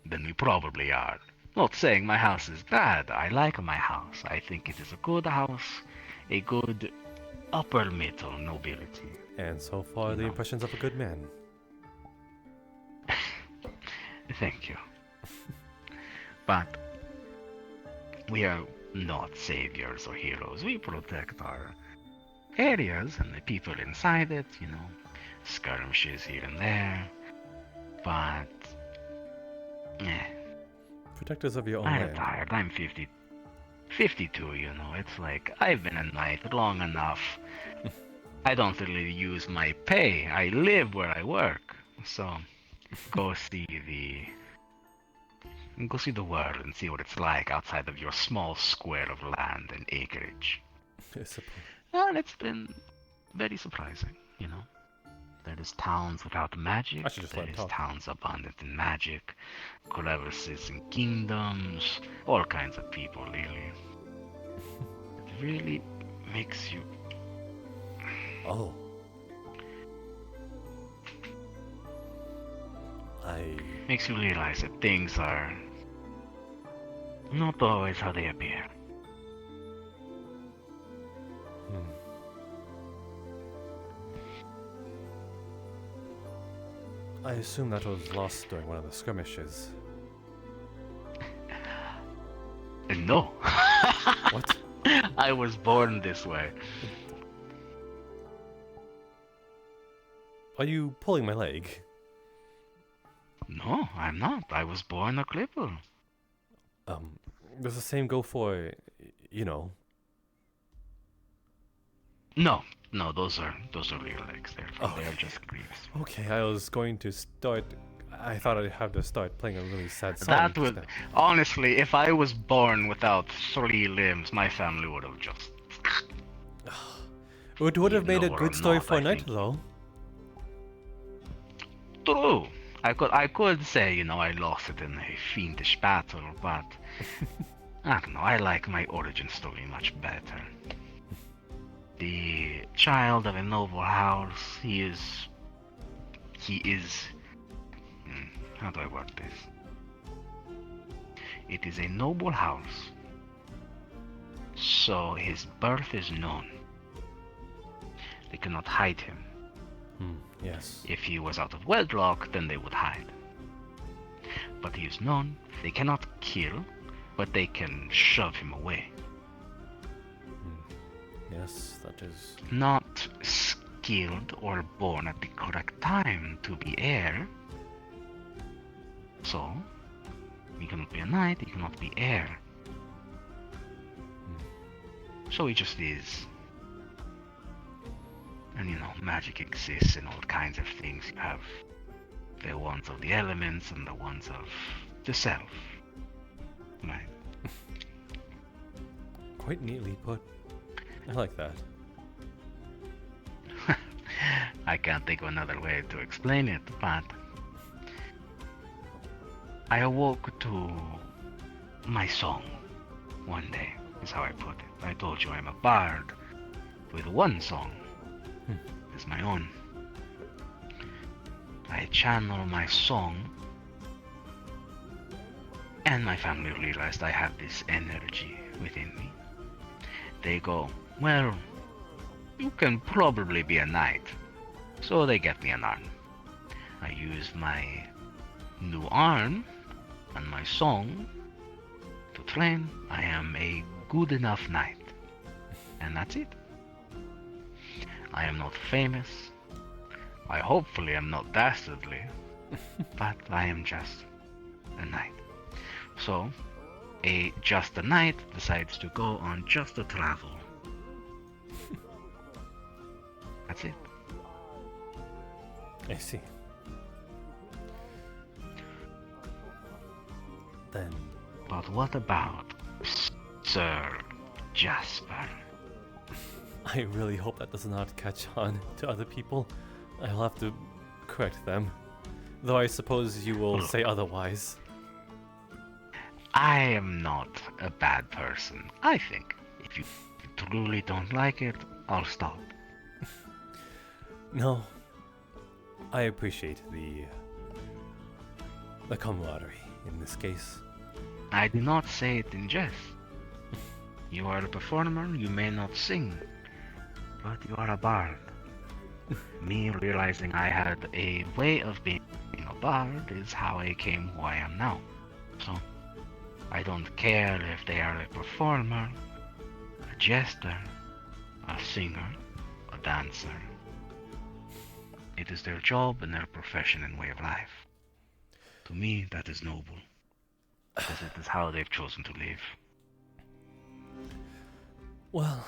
than we probably are. Not saying my house is bad. I like my house. I think it is a good house, a good upper middle nobility. And so far, the impressions of a good man. Thank you. But we are not saviors or heroes. We protect our areas and the people inside it, skirmishes here and there. But, protectors of your own I'm land. tired. I'm 52, It's like, I've been a knight long enough. I don't really use my pay. I live where I work. So, go see the world and see what it's like outside of your small square of land and acreage. And it's been very surprising, There is towns without magic. There is towns abundant in magic. Crevices and kingdoms. All kinds of people, really. It really makes you... Oh. Makes you realize that things are not always how they appear. I assume that was lost during one of the skirmishes. No. What? I was born this way. Are you pulling my leg? No, I'm not. I was born a cripple. Does the same go for, No, those are real legs. They're just greaves. Okay, I was going to start. I thought I'd have to start playing a really sad song. That would, honestly, if I was born without 3 limbs, my family would have just. It would have made a good story for a night, though. True. I could say, I lost it in a fiendish battle, but I don't know. I like my origin story much better. The child of a noble house. He is. How do I word this? It is a noble house, so his birth is known. They cannot hide him. Yes. If he was out of wedlock, then they would hide. But he is known. They cannot kill, but they can shove him away. Yes, that is... Not skilled or born at the correct time to be heir. So, he cannot be a knight, he cannot be heir. So he just is. And magic exists in all kinds of things. You have the ones of the elements and the ones of the self. Right. Quite neatly put. I like that. I can't think of another way to explain it, but I awoke to my song one day, is how I put it. I told you I'm a bard with one song. It's my own. I channel my song, and my family realized I have this energy within me. They go, well, you can probably be a knight. So they get me an arm. I use my new arm and my song to train. I am a good enough knight. And that's it. I am not famous. I hopefully am not dastardly. But I am just a knight. So, just a knight decides to go on just a travel. That's it. I see. Then... But what about Sir Jasper? I really hope that does not catch on to other people. I'll have to correct them. Though I suppose you will say otherwise. I am not a bad person. I think if you truly don't like it, I'll stop. No. I appreciate the camaraderie in this case. I do not say it in jest. You are a performer, you may not sing, but you are a bard. Me realizing I had a way of being a bard is how I came who I am now. So, I don't care if they are a performer, a jester, a singer, a dancer. It is their job and their profession and way of life. To me, that is noble, because it is how they've chosen to live. Well,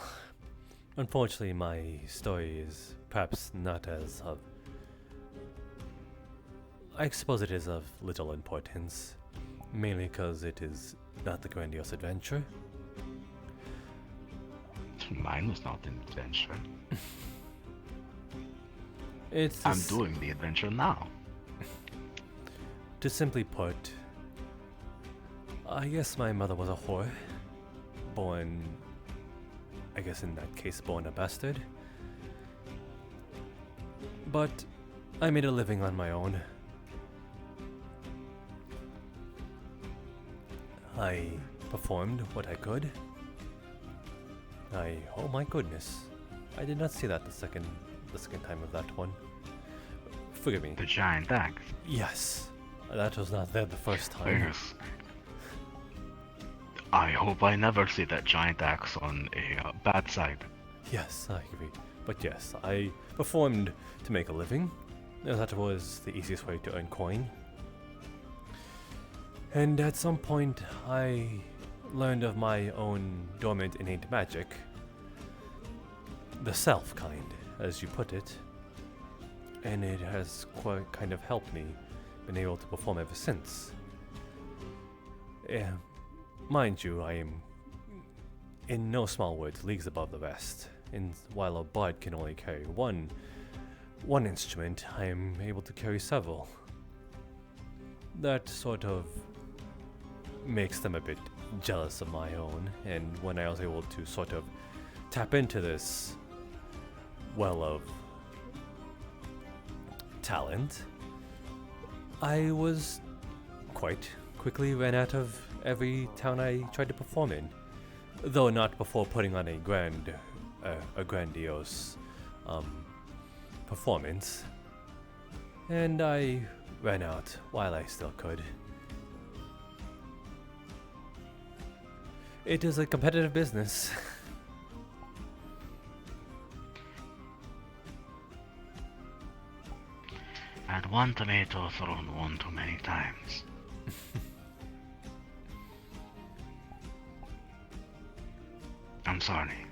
unfortunately my story is perhaps not as of... I suppose it is of little importance, mainly because it is not the grandiose adventure. Mine was not an adventure. It's I'm doing the adventure now. To simply put, I guess my mother was a whore. Born, I guess in that case, born a bastard. But I made a living on my own. I performed what I could. Oh my goodness. I did not see that the second time of that one. Forgive me. The giant axe. Yes. That was not there the first time. Yes. I hope I never see that giant axe on a bad side. Yes, I agree. But yes, I performed to make a living. That was the easiest way to earn coin. And at some point, I learned of my own dormant innate magic. The self kind, as you put it. And it has quite kind of helped me, been able to perform ever since. Mind you, I am, in no small words, leagues above the rest. And while a bard can only carry one instrument, I am able to carry several. That sort of makes them a bit jealous of my own, and when I was able to sort of tap into this well of talent, I was quite quickly ran out of every town I tried to perform in, though not before putting on a grandiose performance, and I ran out while I still could. It is a competitive business. And one tomato thrown one too many times. I'm sorry.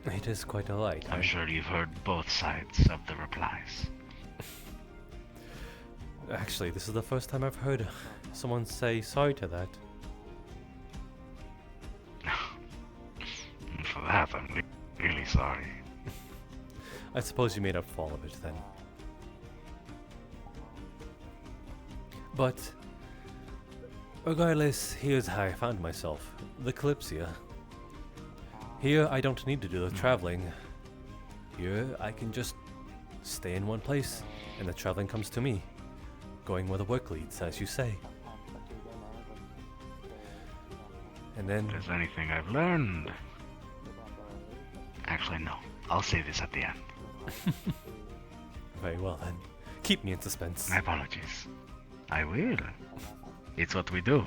It is quite alright. I'm sure you've heard both sides of the replies. Actually, this is the first time I've heard someone say sorry to that. For that, I'm really sorry. I suppose you made up for all of it then. But regardless, here's how I found myself. The Kalypsia. Here I don't need to do the traveling. Here I can just stay in one place and the traveling comes to me. Going where the work leads, as you say. And then... If there's anything I've learned... Actually, no. I'll say this at the end. Very well then. Keep me in suspense. My apologies. I will. It's what we do.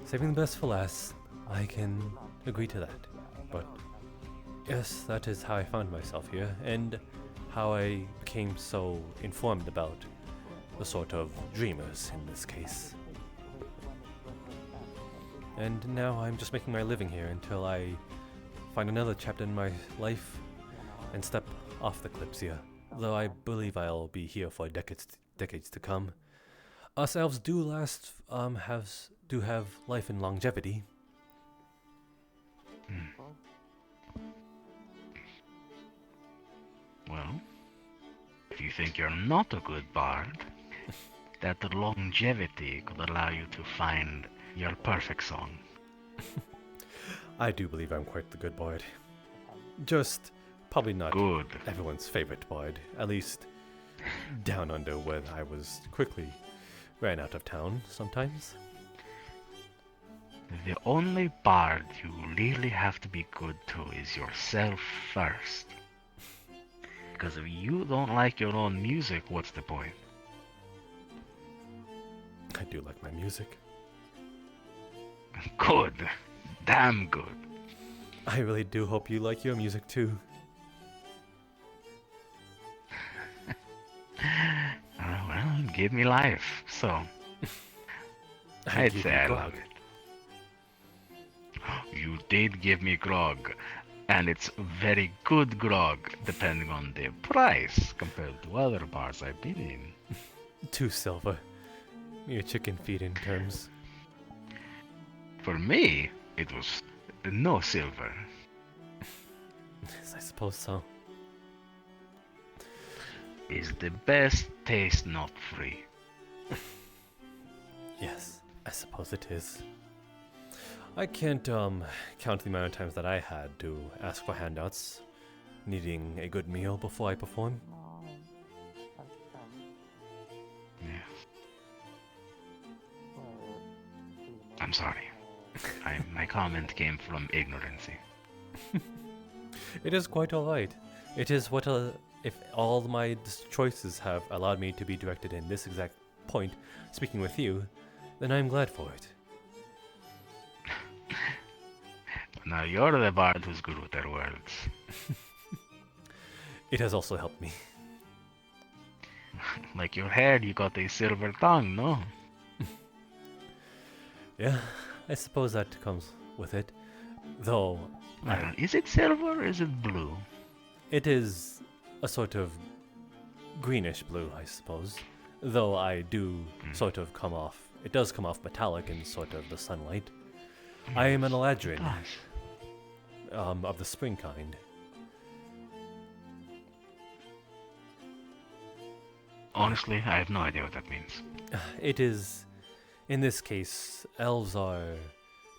Saving the best for last, I can agree to that. But yes, that is how I found myself here, and how I became so informed about the sort of dreamers in this case. And now I'm just making my living here until I find another chapter in my life and step off the Kalypsia. Though I believe I'll be here for decades to come. Us elves do have life and longevity. Well, if you think you're not a good bard, that longevity could allow you to find your perfect song. I do believe I'm quite the good bard. Just probably not everyone's favorite bard. At least down under, where I was quickly ran out of town sometimes. The only bard you really have to be good to is yourself first. Because if you don't like your own music, what's the point? I do like my music. Good. Damn good. I really do hope you like your music too. Well, it gave me life, so I'd say I love it. You did give me grog, and it's very good grog, depending on the price compared to other bars I've been in. 2 silver. Mere chicken feed in terms. For me, it was no silver. Yes, I suppose so. Is the best taste not free? Yes, I suppose it is. I can't count the amount of times that I had to ask for handouts, needing a good meal before I perform. Yes. I'm sorry. My comment came from ignorancy. It is quite alright. It is what if all my choices have allowed me to be directed in this exact point, speaking with you, then I'm glad for it. Now you're the bard who's good with their words. It has also helped me. Like your hair, you got a silver tongue, no? Yeah, I suppose that comes with it. Though... is it silver or is it blue? It is a sort of greenish blue, I suppose. Though I do sort of come off... It does come off metallic in sort of the sunlight. I am an Eladrin. Of the spring kind. Honestly, I have no idea what that means. It is... In this case, elves are...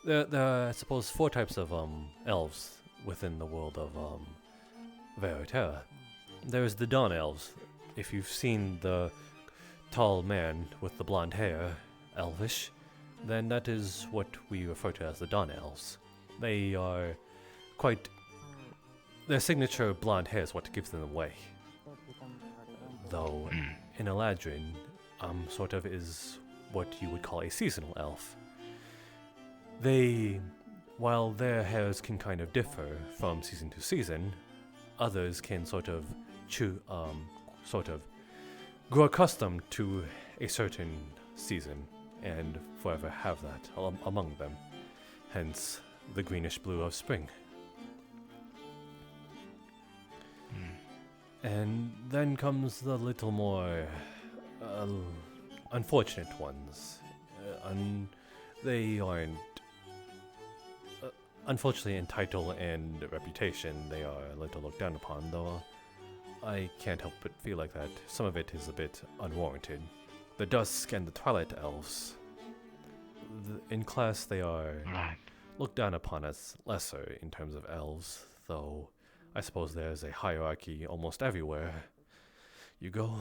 There are, I suppose, 4 types of elves within the world of Verterra. There's the Dawn Elves. If you've seen the tall man with the blonde hair, elvish, then that is what we refer to as the Dawn Elves. They are quite... Their signature blonde hair is what gives them away. Though, in Eladrin, sort of is what you would call a seasonal elf. They, while their hairs can kind of differ from season to season, others can sort of grow accustomed to a certain season and forever have that among them. Hence, the greenish blue of spring. And then comes the little more unfortunate ones. They aren't... unfortunately, in title and reputation, they are a little looked down upon, though I can't help but feel like that. Some of it is a bit unwarranted. The Dusk and the Twilight Elves. In class, they are looked down upon as lesser in terms of elves, though I suppose there's a hierarchy almost everywhere you go.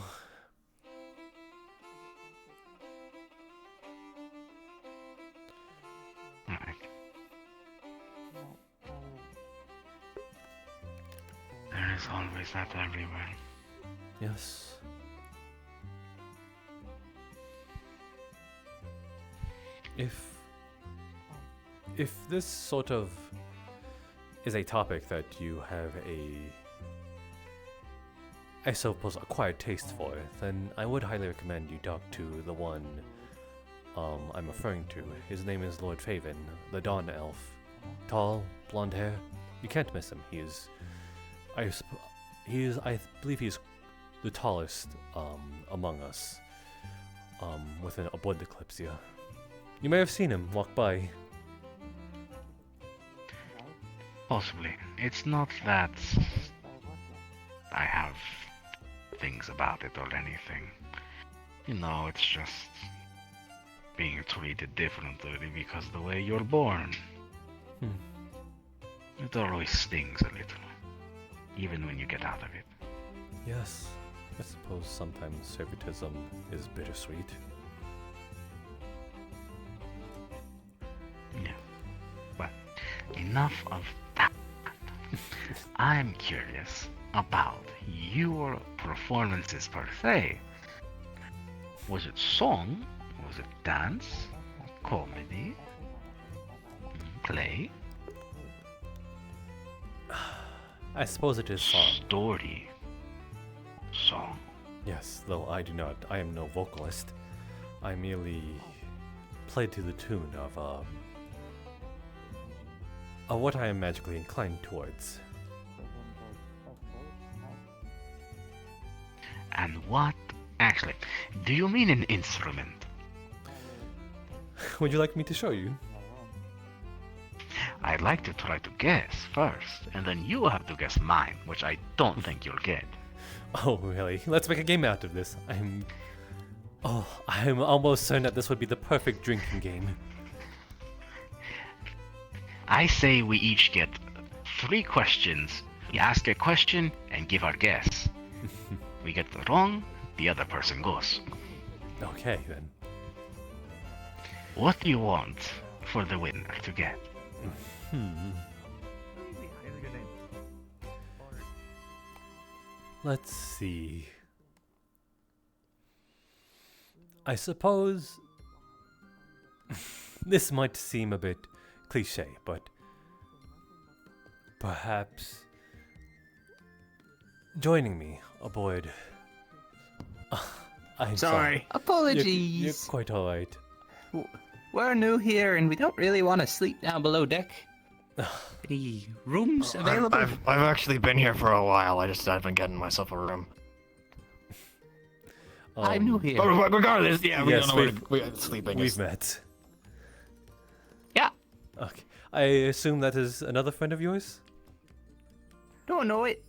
There's always that everywhere. Yes. If this sort of is a topic that you have I suppose, acquired taste for, then I would highly recommend you talk to the one I'm referring to. His name is Lord Faven, the Dawn Elf. Tall, blonde hair. You can't miss him. I believe he's the tallest among us within aboard the Kalypsia. You may have seen him walk by. Possibly. It's not that I have things about it or anything. You know, it's just being treated differently because the way you're born. It always stings a little, even when you get out of it. Yes, I suppose sometimes servitism is bittersweet. Yeah, but enough of that. I'm curious about your performances per se. Was it song? Was it dance? Comedy? Play? I suppose it is song. Story. Song. Yes, though I am no vocalist. I merely played to the tune of what I am magically inclined towards. And what, actually, do you mean an instrument? Would you like me to show you? I'd like to try to guess first, and then you have to guess mine, which I don't think you'll get. Oh, really? Let's make a game out of this. I'm almost certain that this would be the perfect drinking game. I say we each get 3 questions. We ask a question and give our guess. We get it wrong, the other person goes. Okay, then. What do you want for the winner to get? Let's see. I suppose this might seem a bit cliche, but perhaps joining me aboard. I'm sorry. Apologies. You're quite alright. We're new here and we don't really want to sleep down below deck. Any rooms available? I've actually been here for a while. I just haven't getting myself a room. I'm new here. But regardless, yeah, we yes, don't know where we're sleeping. We've met. Yeah. Okay. I assume that is another friend of yours? Don't know it.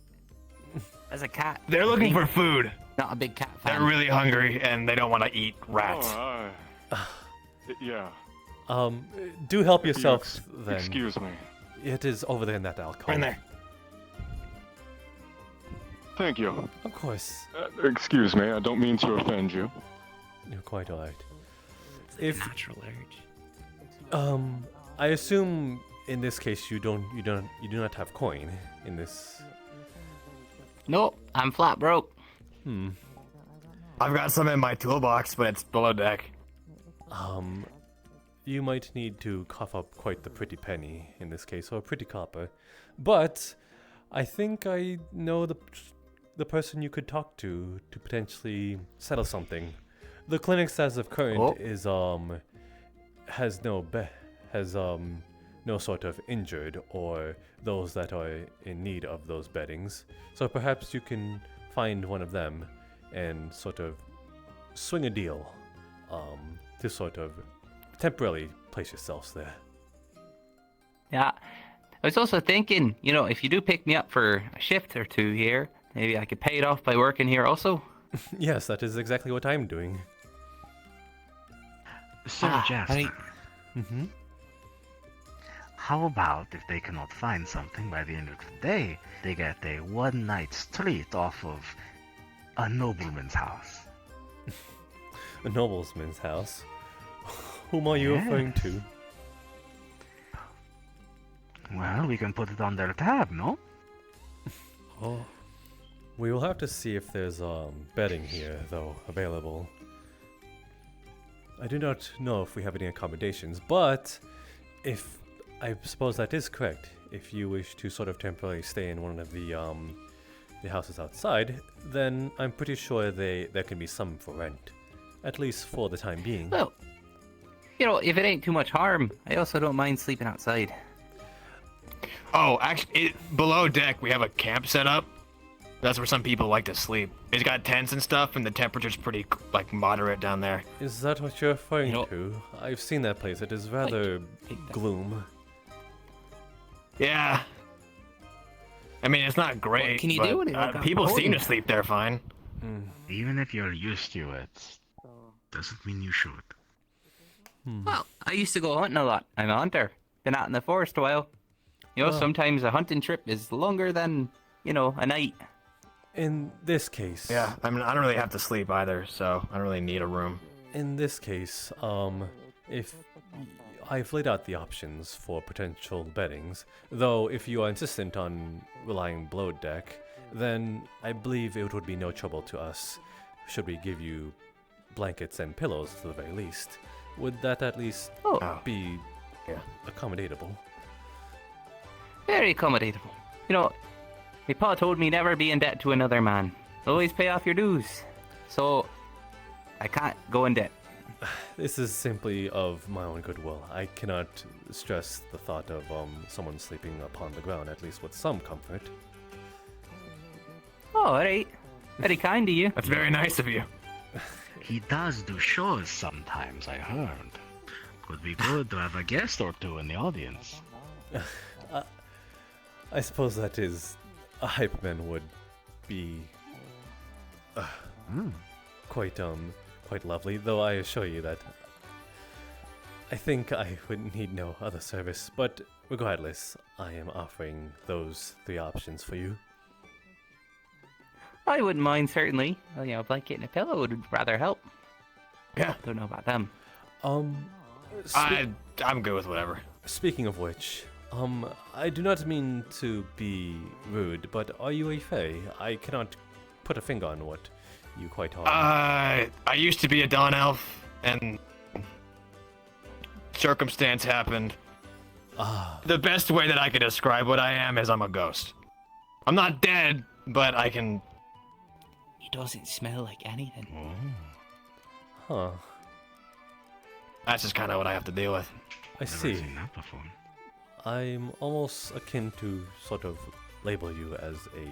As a cat. They're looking for food. Not a big cat fan. They're really hungry and they don't want to eat rats. Yeah. Do help yourself then. Excuse me. It is over there in that alcove. In there. Thank you. Of course. Excuse me, I don't mean to offend you. You're quite alright. It's a natural urge. I assume in this case you do not have coin in this. Nope, I'm flat broke. I've got some in my toolbox, but it's below deck. You might need to cough up quite the pretty penny in this case, or a pretty copper. But I think I know the person you could talk to potentially settle something. The clinics as of current is has no sort of injured or those that are in need of those beddings. So perhaps you can find one of them and sort of swing a deal to sort of temporarily place yourselves there. Yeah. I was also thinking, if you do pick me up for a shift or 2 here, maybe I could pay it off by working here also. Yes, that is exactly what I'm doing. Sir Jasper. Mm-hmm. How about if they cannot find something by the end of the day, they get a one-night treat off of a nobleman's house? A nobleman's house? Whom are you referring to? Well, we can put it on their tab, no? We will have to see if there's bedding here, though, available. I do not know if we have any accommodations, but if I suppose that is correct, if you wish to sort of temporarily stay in one of the houses outside, then I'm pretty sure there can be some for rent, at least for the time being. Well, you know, if it ain't too much harm, I also don't mind sleeping outside. Oh, actually, below deck we have a camp set up. That's where some people like to sleep. It's got tents and stuff, and the temperature's pretty like moderate down there. Is that what you're referring to? I've seen that place. It is rather gloom. Yeah. I mean, it's not great. What can you but, do when it got people cold? seem to sleep there fine. Even if you're used to it, doesn't mean you should. Well, I used to go hunting a lot. I'm a hunter. Been out in the forest a while. You know, sometimes a hunting trip is longer than, you know, a night. In this case... Yeah, I mean, I don't really have to sleep either, so I don't really need a room. In this case, if I've laid out the options for potential beddings, though if you are insistent on relying below deck, then I believe it would be no trouble to us should we give you blankets and pillows to the very least. Would that at least be accommodatable? Very accommodatable. You know, my pa told me never be in debt to another man. Always pay off your dues. So, I can't go in debt. This is simply of my own goodwill. I cannot stress the thought of someone sleeping upon the ground, at least with some comfort. Oh, alright. Very kind of you. That's very nice of you. He does do shows sometimes, I heard. Could be good to have a guest or two in the audience. I suppose that is... A hype man would be... quite lovely, though I assure you that... I think I would need no other service, but regardless, I am offering those 3 options for you. I wouldn't mind, certainly. Well, you know, a blanket and a pillow would rather help. Yeah. Don't know about them. I'm good with whatever. Speaking of which, I do not mean to be rude, but are you a fae? I cannot put a finger on what you quite are. I used to be a Dawn Elf, and circumstance happened. The best way that I could describe what I am is I'm a ghost. I'm not dead, but I can... He doesn't smell like anything. Huh. That's just kind of what I have to deal with. I see. I'm almost akin to sort of label you as a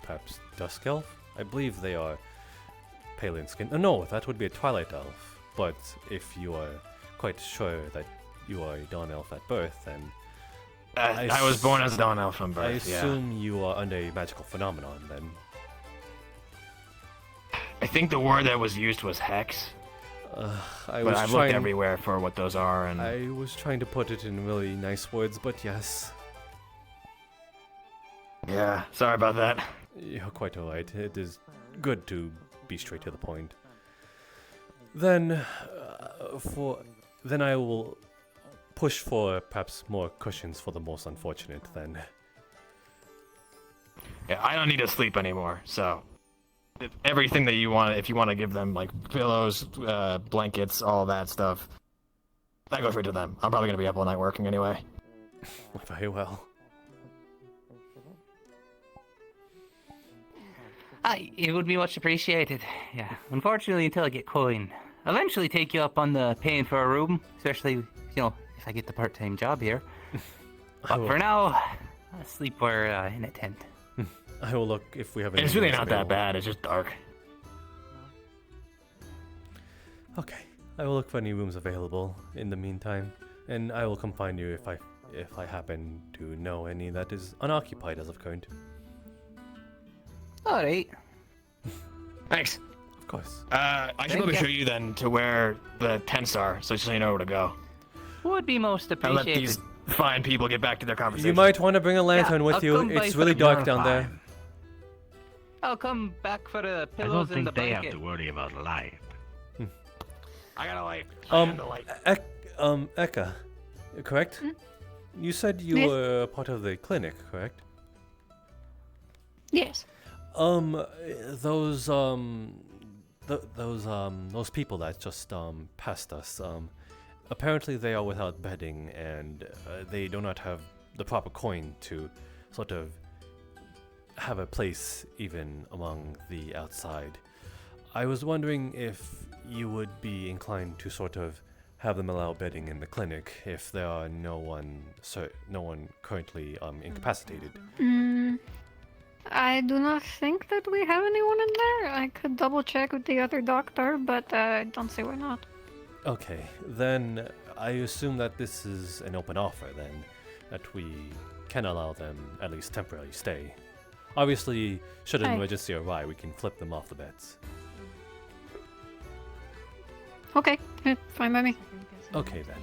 perhaps dusk elf. I believe they are pale in skin. No, that would be a twilight elf. But if you are quite sure that you are a dawn elf at birth, then I was born as a dawn elf from birth. I assume you are under a magical phenomenon. Then I think the word that was used was hex. I've looked everywhere for what those are, and I was trying to put it in really nice words, but yes. Yeah, sorry about that. You're quite alright. It is good to be straight to the point. Then, I will push for perhaps more cushions for the most unfortunate. Then. Yeah, I don't need to sleep anymore, so. Everything that you want, if you want to give them, like, pillows, blankets, all that stuff, that goes right to them. I'm probably going to be up all night working anyway. Very well. It would be much appreciated. Yeah, unfortunately, until I get coin. I'll eventually take you up on the paying for a room, especially, you know, if I get the part-time job here. But for now, I'll sleep where in a tent. I will look if we have any. It's really not that bad. It's just dark. Okay, I will look for any rooms available in the meantime, and I will come find you if I happen to know any that is unoccupied as of current. All right. Thanks. Of course. I should probably show you then to where the tents are, so you know where to go. Would be most appreciated. And let these fine people get back to their conversation. You might want to bring a lantern with you. It's really dark down there. I'll come back for the I don't pillows and the think they blanket. have to worry about light. I got a light. Eka, correct? You said you were part of the clinic, correct? Yes. Those those people that just passed us. Apparently they are without bedding, and they do not have the proper coin to sort of have a place even among the outside. I was wondering if you would be inclined to sort of have them allow bedding in the clinic if there are no one currently incapacitated. I do not think that we have anyone in there. I could double check with the other doctor, but I don't see why not. Okay, then I assume that this is an open offer then, that we can allow them at least temporarily stay. Obviously, should an emergency arrive, we can flip them off the beds. Okay, fine by me. Okay then.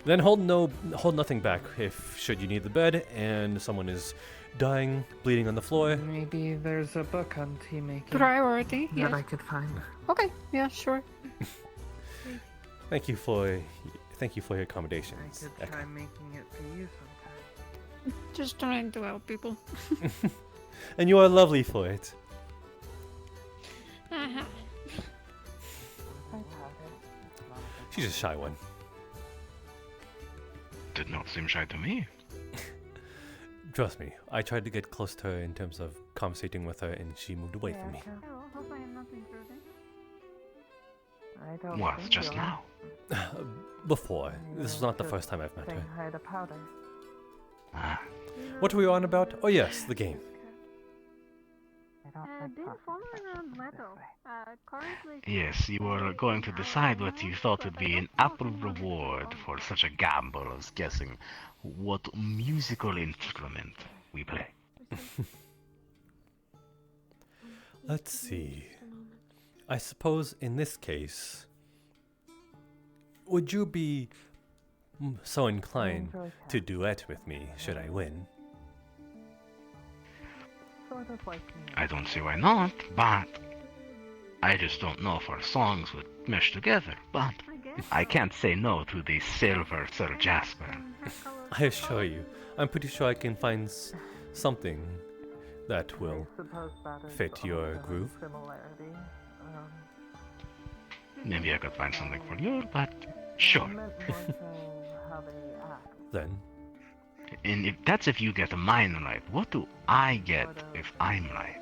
Then hold nothing back if should you need the bed and someone is dying, bleeding on the floor. Maybe there's a book on tea making. Priority, yes. That I could find. Okay, yeah, sure. Thank you for your accommodations. I could try making it for you sometime. Just trying to help people. And you are lovely for it. Uh-huh. She's a shy one. Did not seem shy to me. Trust me, I tried to get close to her in terms of conversating with her, and she moved away from me. What, just now? Before. This is not the first time I've met her. Hide a powder. What were we on about? Oh yes, the game. Yes, you were going to decide what you thought would be an ample reward for such a gamble as guessing what musical instrument we play. Let's see. I suppose in this case, would you be so inclined to duet with me should I win? I don't see why not, but I just don't know if our songs would mesh together, but I can't say no to the silver Sir Jasper. I assure you, I'm pretty sure I can find something that will fit your groove. Maybe I could find something for you, but sure. Then? And if that's if you get mine right, what do I get if I'm right?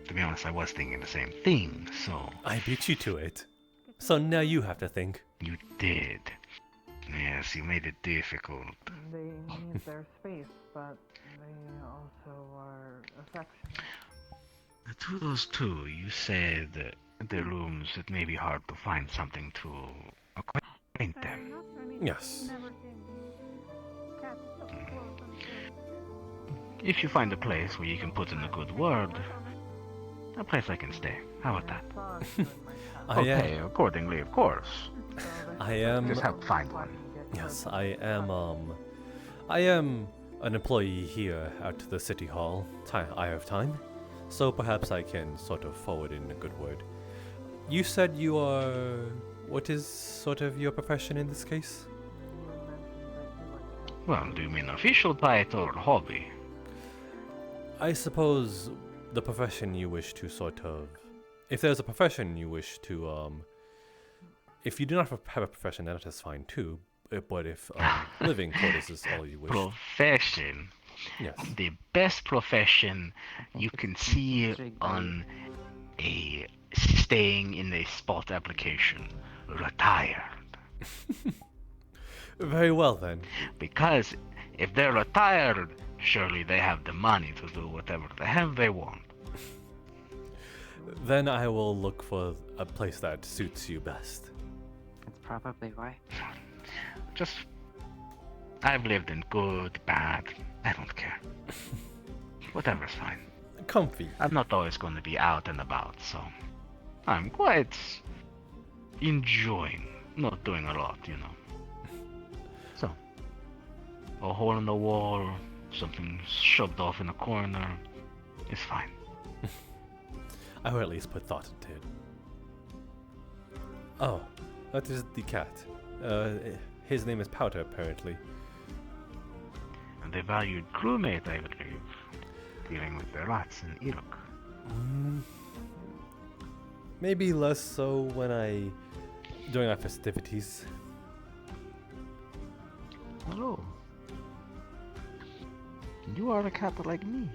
To be honest, I was thinking the same thing, so... I beat you to it. So now you have to think. You did. Yes, you made it difficult. They need their space, but they also are affectionate. To those two, you said their rooms, it may be hard to find something to acquaint them. Yes. If you find a place where you can put in a good word, a place I can stay. How about that? Okay, accordingly, of course. I am... Just help find one. Yes, I am an employee here at the City Hall. I have time, so perhaps I can sort of forward in a good word. You said you are... What is sort of your profession in this case? Well, do you mean official title or hobby? I suppose the profession you wish to sort of... If there's a profession you wish to... If you do not have a profession, that is fine too. But if living quarters is all you wish... Profession? Yes. The best profession you can see on a staying in a spot application. Retired. Very well then. Because if they're retired, surely they have the money to do whatever the hell they want. Then I will look for a place that suits you best. That's probably why. Just... I've lived in good, bad, I don't care. Whatever's fine. Comfy. I'm not always going to be out and about, so... I'm quite... enjoying not doing a lot, you know. So... A hole in the wall, something shoved off in a corner, is fine. I will at least put thought into it. Oh, that is the cat. His name is Powder, apparently. And a valued crewmate, I believe. dealing with the rats in Irok. Maybe less so during our festivities. Hello. You are a cat like me.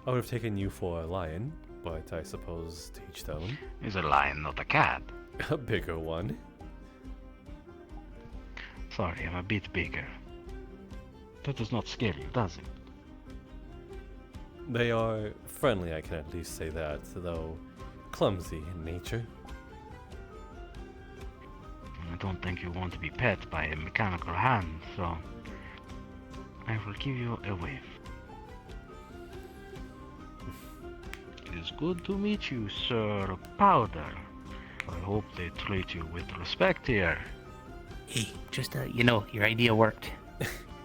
I would have taken you for a lion, but I suppose to each their own. Is a lion not a cat? A bigger one. Sorry, I'm a bit bigger. That does not scare you, does it? They are friendly, I can at least say that, though clumsy in nature. I don't think you want to be pet by a mechanical hand, so I will give you a wave. It is good to meet you, Sir Powder. I hope they treat you with respect here. Hey, just your idea worked.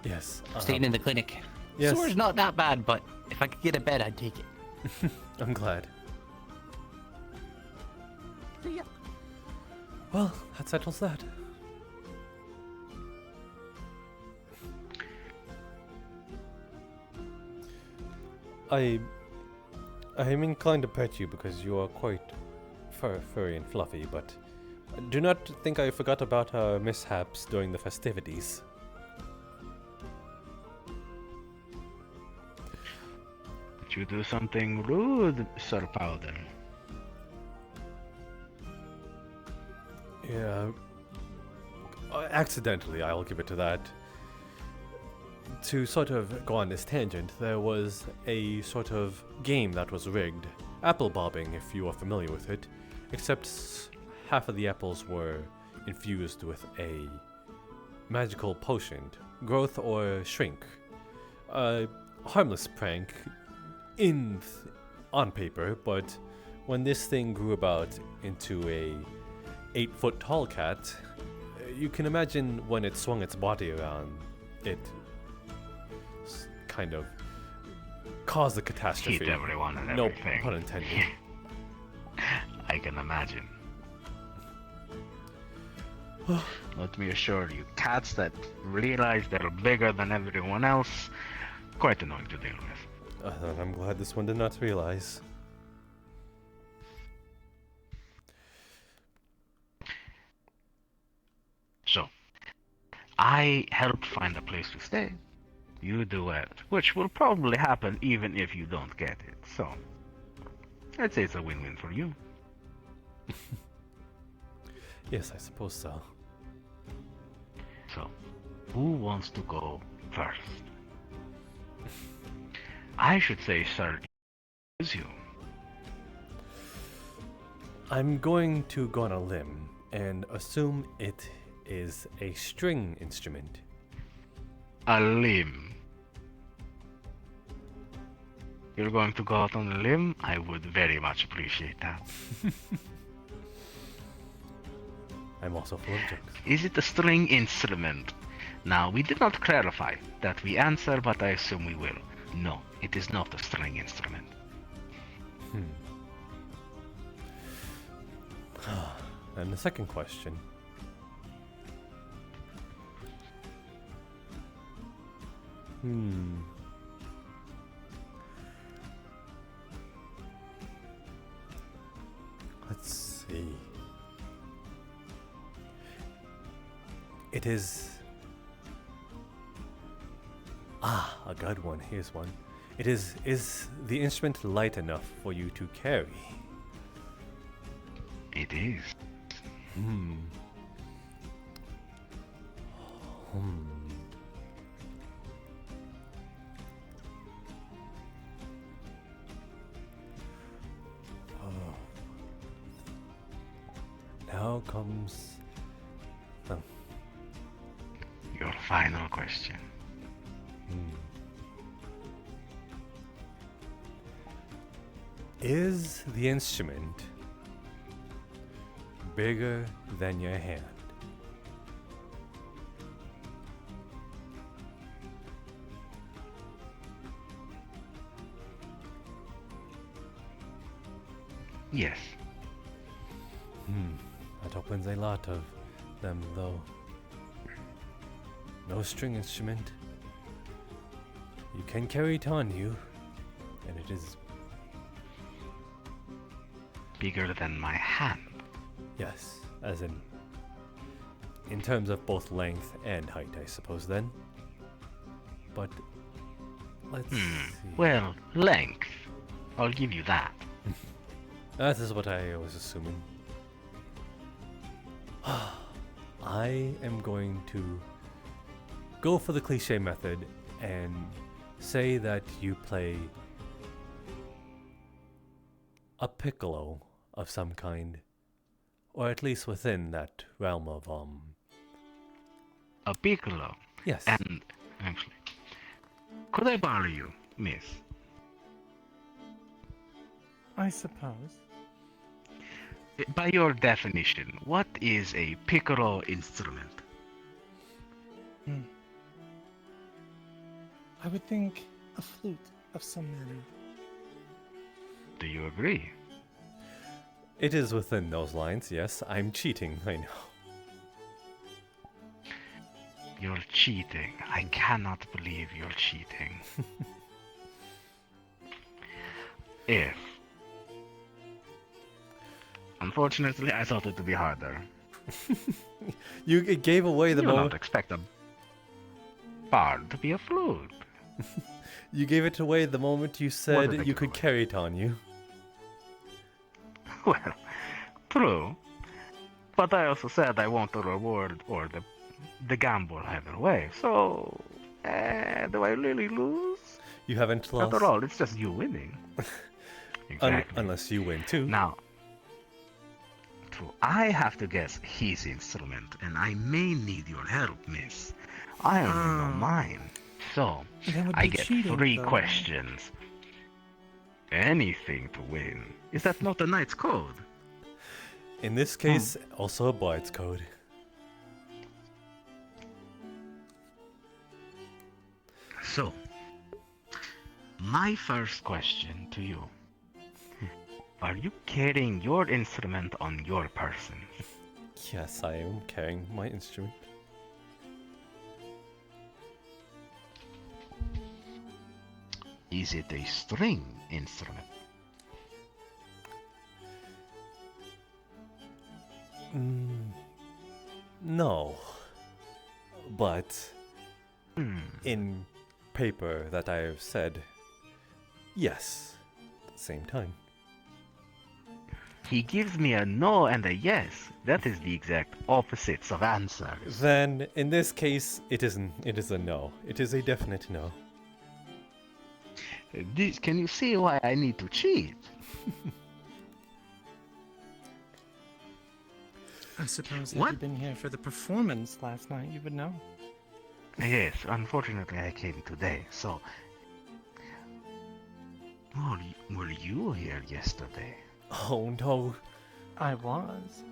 Yes. Staying in the clinic. Yes. Sore's not that bad, but if I could get a bed, I'd take it. I'm glad. See ya. Well, that settles that. I'm inclined to pet you because you are quite furry and fluffy, but do not think I forgot about our mishaps during the festivities. Did you do something rude, Sir Powder? Yeah. Accidentally, I'll give it to that. To sort of go on this tangent, there was a sort of game that was rigged. Apple bobbing, if you are familiar with it. Except half of the apples were infused with a magical potion. Growth or shrink. A harmless prank on paper, but when this thing grew about into a 8-foot tall cat, you can imagine when it swung its body around, it kind of caused a catastrophe. Hit everyone and no everything. pun intended. I can imagine. Let me assure you, cats that realize they're bigger than everyone else, quite annoying to deal with. I'm glad this one did not realize. So, I helped find a place to stay. You do it, which will probably happen even if you don't get it. So, I'd say it's a win-win for you. Yes, I suppose so. So, who wants to go first? I should say, sir, is you. I'm going to go on a limb and assume it is a string instrument. A limb. You're going to go out on a limb? I would very much appreciate that. I'm also full of jokes. Is it a string instrument? Now, we did not clarify that we answer, but I assume we will. No, it is not a string instrument. And the second question. Let's see. It is... a good one. Here's one. It is the instrument light enough for you to carry? It is. Now comes... your final question. Is the instrument bigger than your hand? Yes. That opens a lot of them, though. No string instrument. You can carry it on you, and it is bigger than my hand. yes, as in terms of both length and height, I suppose. Then, but let's see. Well, length. I'll give you that. That is what I was assuming. I am going to go for the cliche method and say that you play a piccolo of some kind, or at least within that realm of A piccolo? Yes. And, actually, could I borrow you, miss? I suppose. By your definition, what is a piccolo instrument? I would think a flute of some manner. Do you agree? It is within those lines, yes. I'm cheating, I know. You're cheating. I cannot believe you're cheating. If. Unfortunately, I thought it would be harder. You gave away the You moment. don't expect a bard to be a flute. You gave it away the moment you did said I you give could carry it on you. Well, true. But I also said I want the reward or the gamble either way. So, do I really lose? You haven't lost. After all, it's just you winning. Exactly. Unless you win too. Now, I have to guess his instrument, and I may need your help, miss. I only know mine. So, I get cheating, 3 though. questions. Anything to win. Is that not a knight's code? In this case, also a bard's code. So, my first question to you. Are you carrying your instrument on your person? Yes, I am carrying my instrument. Is it a string instrument? No. But in paper that I have said, yes, at the same time. He gives me a no and a yes. That is the exact opposites of answers. Then, in this case, it isn't. It is a no. It is a definite no. Can you see why I need to cheat? I suppose if What? you'd been here for the performance last night, you would know. Yes, unfortunately I came today, so... Were you here yesterday? Oh no. I was.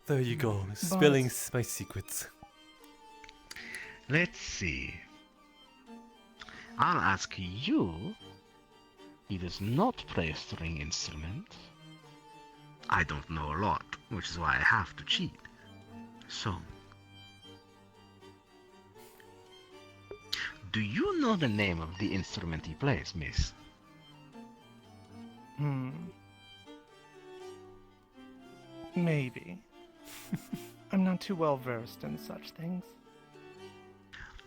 There you go, spilling my secrets. Let's see. I'll ask you. He does not play a string instrument. I don't know a lot, which is why I have to cheat. So, do you know the name of the instrument he plays, miss? Maybe. I'm not too well versed in such things.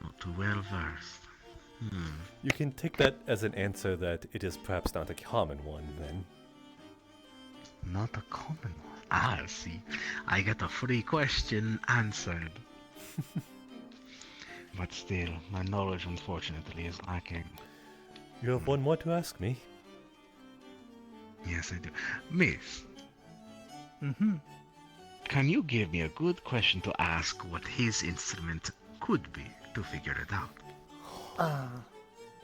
Not too well versed. You can take that as an answer that it is perhaps not a common one, then. Not a common one. Ah, see. I get a free question answered. But still, my knowledge unfortunately is lacking. You have one more to ask me. Yes, I do. Miss, Mm-hmm. can you give me a good question to ask what his instrument could be to figure it out?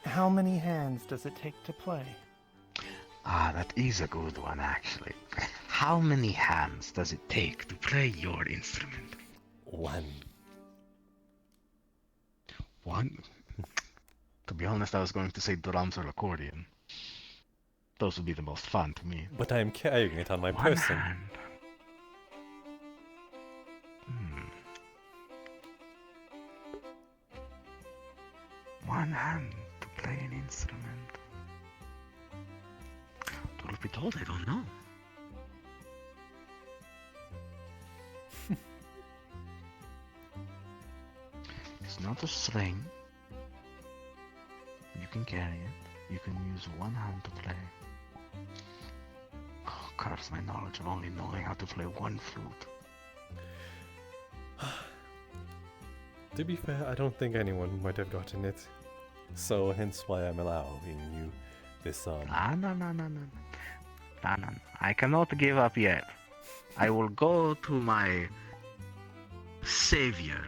How many hands does it take to play? Ah, that is a good one, actually. How many hands does it take to play your instrument? One. One? To be honest, I was going to say drums or accordion. Those would be the most fun to me. But I am carrying it on my One person. hand. one hand to play an instrument. Truth be told, I don't know. It's not a string. You can carry it. You can use one hand to play. Oh, curse my knowledge of only knowing how to play one flute. To be fair, I don't think anyone might have gotten it. So hence why I'm allowing you this No. I cannot give up yet. I will go to my savior.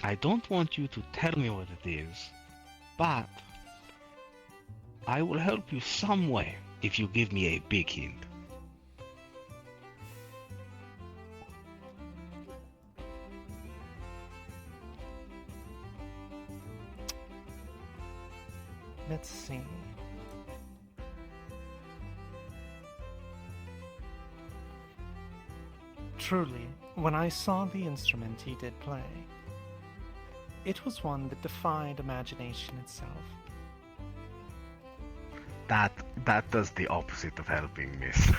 I don't want you to tell me what it is, but I will help you some way if you give me a big hint. Let's see. Truly, when I saw the instrument he did play, it was one that defied imagination itself. That does the opposite of helping, miss.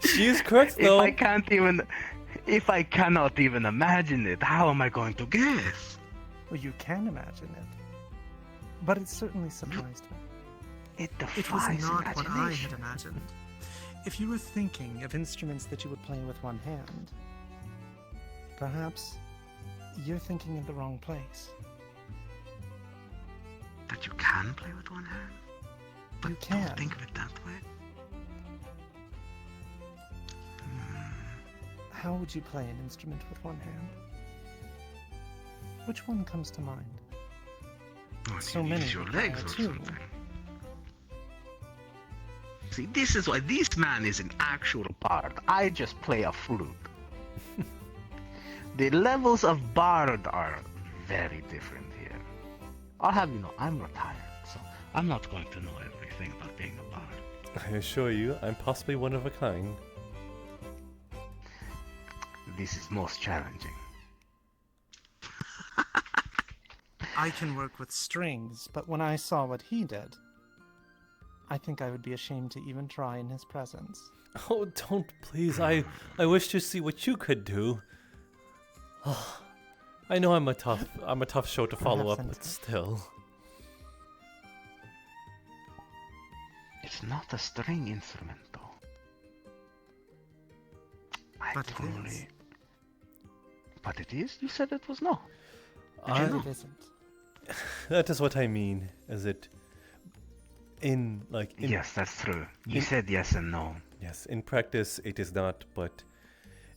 She is correct, though. If I cannot even imagine it, how am I going to guess? Well, you can imagine it, but it certainly surprised me. It It was defies not what I had imagination. imagined. If you were thinking of instruments that you would play with one hand, perhaps you're thinking in the wrong place. That you can play with one hand? But you can. Don't think of it that way. How would you play an instrument with one hand? Which one comes to mind? Well, So you many. use your legs or too. something. See, this is why this man is an actual bard. I just play a flute. The levels of bard are very different here. I'll have you know, I'm retired, so I'm not going to know everything about being a bard. I assure you, I'm possibly one of a kind. This is most challenging. I can work with strings, but when I saw what he did, I think I would be ashamed to even try in his presence. Oh, don't please. I wish to see what you could do. I know I'm a tough show to follow up, but still. It's not a string instrument, though. But it is. But it is? You said it was not. It isn't. That is what I mean. Is it Yes, that's true. You said yes and no. Yes, in practice it is not, but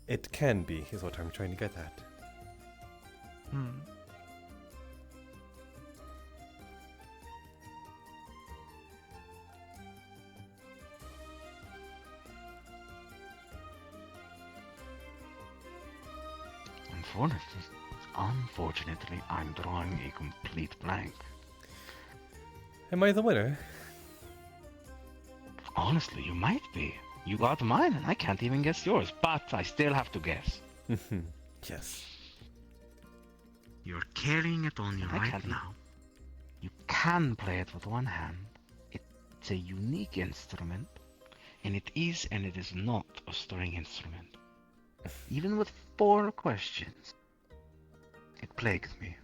it can be, is what I'm trying to get at. Unfortunately, I'm drawing a complete blank. Am I the winner? Honestly, you might be. You got mine and I can't even guess yours, but I still have to guess. Yes. You're carrying it on you right now. You can play it with one hand. It's a unique instrument, and it is and it is not a string instrument. Even with 4 questions, it plagues me.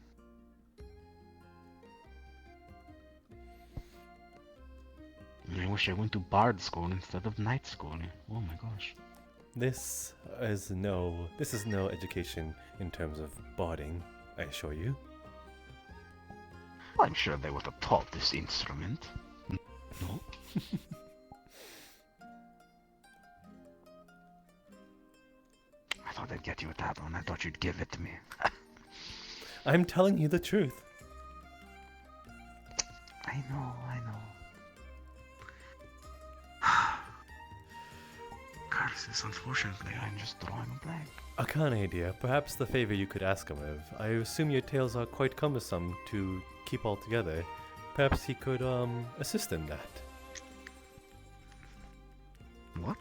I wish I went to bard school instead of night school. Oh my gosh. This is no education in terms of barding, I assure you. I'm sure they would have taught this instrument. No? I thought I'd get you with that one. I thought you'd give it to me. I'm telling you the truth. I know. Curses, unfortunately, I'm just drawing a blank. A kind idea. Perhaps the favor you could ask him of. I assume your tales are quite cumbersome to keep all together. Perhaps he could assist in that. What?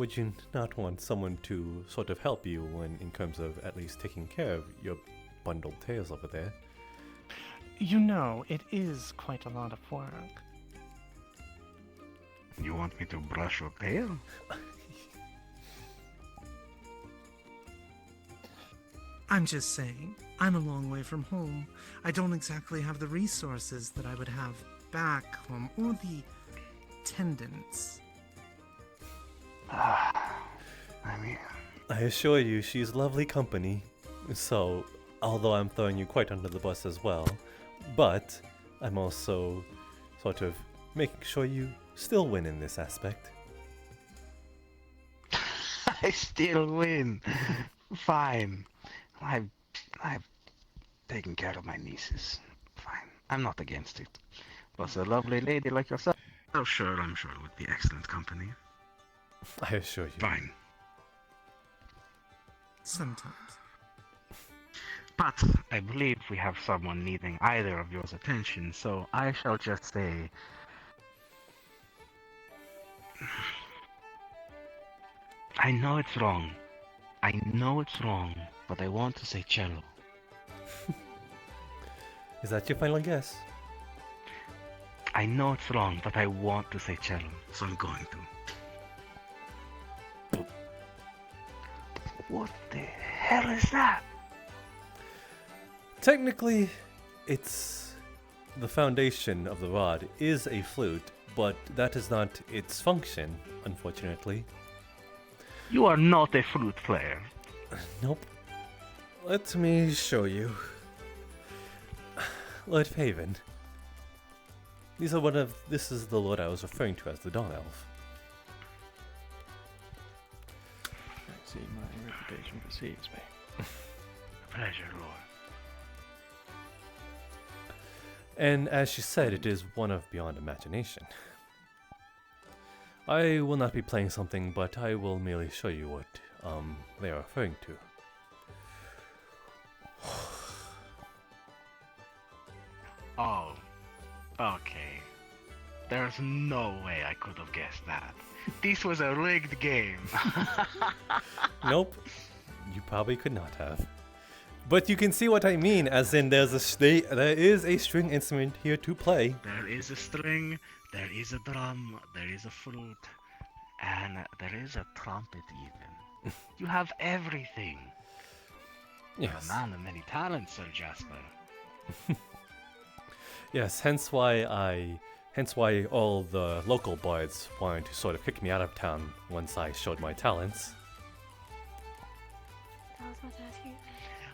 would you not want someone to sort of help you in terms of at least taking care of your bundled tails over there? You know, it is quite a lot of work. You want me to brush your tail? I'm just saying, I'm a long way from home. I don't exactly have the resources that I would have back home, or the tendons. I assure you, she's lovely company. So, although I'm throwing you quite under the bus as well, but I'm also sort of making sure you still win in this aspect. I still win. Fine. I've taken care of my nieces. Fine. I'm not against it. Plus a lovely lady like yourself. I'm sure it would be excellent company. I assure you. Fine. Sometimes. But I believe we have someone needing either of yours attention, so I shall just say... I know it's wrong. But I want to say cello. Is that your final guess? I know it's wrong, but I want to say cello, so I'm going to. What the hell is that? Technically, it's the foundation of the rod is a flute, but that is not its function, unfortunately. You are not a flute player. Nope. Let me show you. Lord Faven. This is the lord I was referring to as the Dawn Elf. I see my reputation precedes me. Pleasure, Lord. And as she said, it is one of beyond imagination. I will not be playing something, but I will merely show you what they are referring to. Oh, okay. There's no way I could have guessed that. This was a rigged game. Nope, you probably could not have. But you can see what I mean, as in there is a string instrument here to play. There is a string, there is a drum, there is a flute, and there is a trumpet even. You have everything. Yes. You're a man of many talents, Sir Jasper. Yes, hence why all the local bards wanted to sort of kick me out of town once I showed my talents.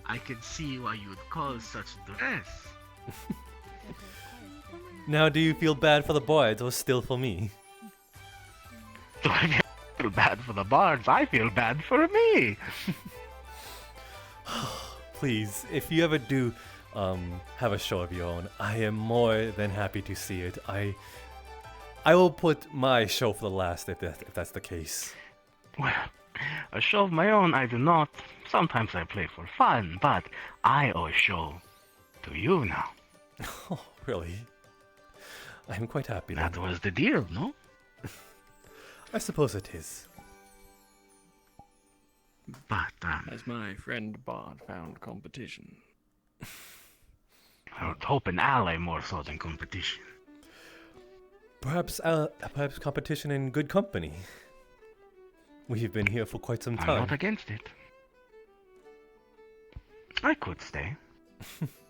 I can see why you would cause such duress. Now, do you feel bad for the bards or still for me? Do I feel bad for the bards? I feel bad for me. Please, if you ever do have a show of your own, I am more than happy to see it. I will put my show for the last if that's the case. Well, a show of my own I do not. Sometimes I play for fun, but I owe a show to you now. Oh, really? I'm quite happy that then. was the deal, no? I suppose it is. But, as my friend Bard found competition. I would hope an ally more so than competition. Perhaps competition in good company. We've been here for quite some time. I'm not against it. I could stay.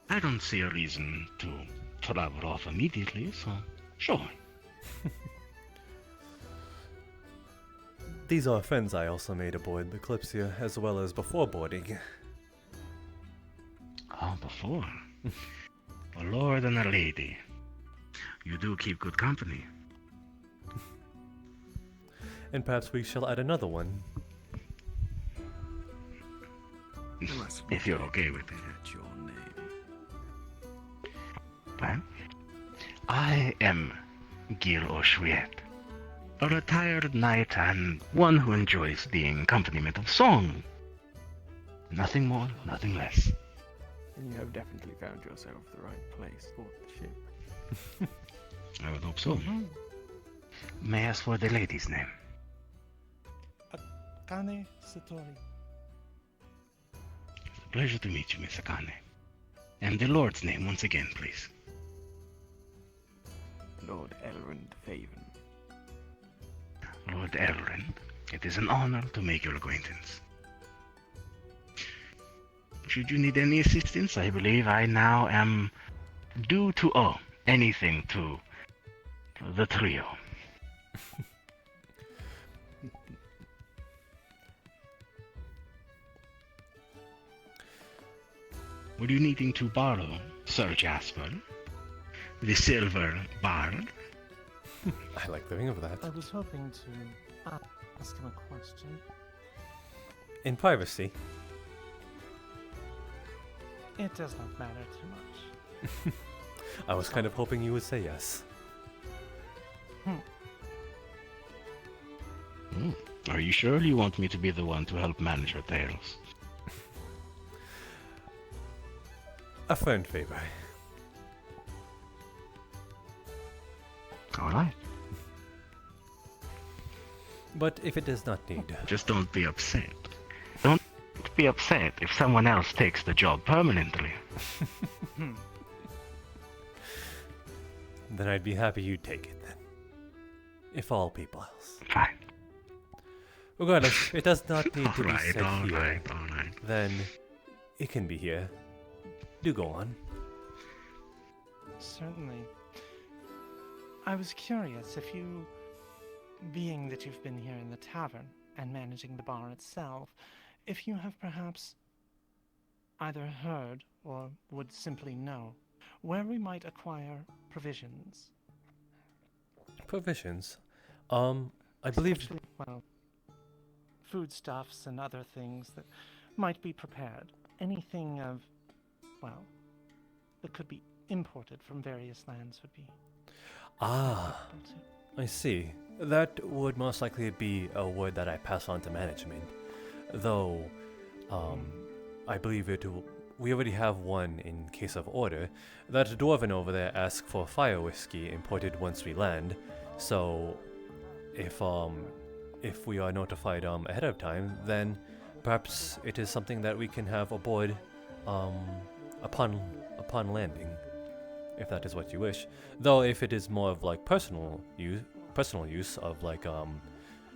I don't see a reason to travel off immediately, so sure. These are friends I also made aboard the Kalypsia, as well as before boarding. Oh, before? A lord and a lady. You do keep good company. And perhaps we shall add another one. If you're okay with it. Your name. Well, I am Gil O'Shwiet, a retired knight and one who enjoys the accompaniment of song. Nothing more, nothing less. And you have definitely found yourself the right place for the ship. I would hope so. May I ask for the lady's name? Akane Satori. It's a pleasure to meet you, Miss Akane. And the Lord's name once again, please. Lord Elrond Faven. Lord Elrond, it is an honor to make your acquaintance. Should you need any assistance, I believe I now am due to owe anything to the trio. Were you needing to borrow, Sir Jasper, the silver bard? I like the ring of that. I was hoping to ask him a question. In privacy. It does not matter too much. I was kind of hoping you would say yes. Are you sure you want me to be the one to help manage your tales? A friend favor. Alright. But if it does not need... Just don't be upset. Don't be upset if someone else takes the job permanently. Then I'd be happy you'd take it then. If all people else. Fine. Regardless, it does not need to be said all here. right. Then it can be here. Do go on. Certainly. I was curious if you, being that you've been here in the tavern and managing the bar itself, if you have perhaps either heard or would simply know where we might acquire provisions. Provisions? I believe... Especially, well, foodstuffs and other things that might be prepared. Anything of, well, that could be imported from various lands would be... Ah, I see. That would most likely be a word that I pass on to management. Though, I believe we already have one in case of order. That dwarven over there asked for fire whiskey imported once we land. So, if we are notified ahead of time, then perhaps it is something that we can have aboard upon landing, if that is what you wish. Though if it is more of like personal use of like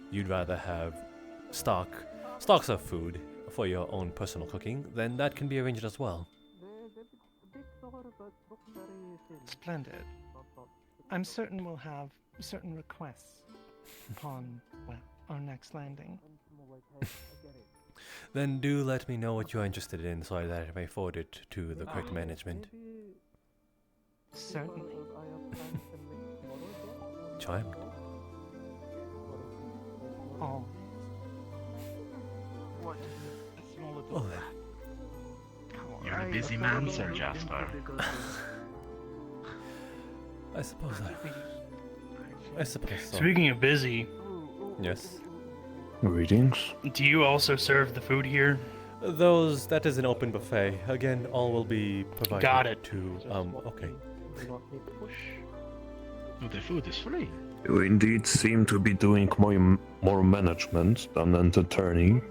you'd rather have stocks of food for your own personal cooking, then that can be arranged as well. Splendid. I'm certain we'll have certain requests upon, well, our next landing. Then do let me know what you're interested in so that I may forward it to the correct management. Certainly. Charmed. Oh. Oh. You're a busy man, Sir Jasper. I suppose so. Speaking of busy, yes. Greetings. Do you also serve the food here? That is an open buffet. Again, all will be provided. Got it. To okay. Oh, the food is free. You indeed seem to be doing more management than entertaining.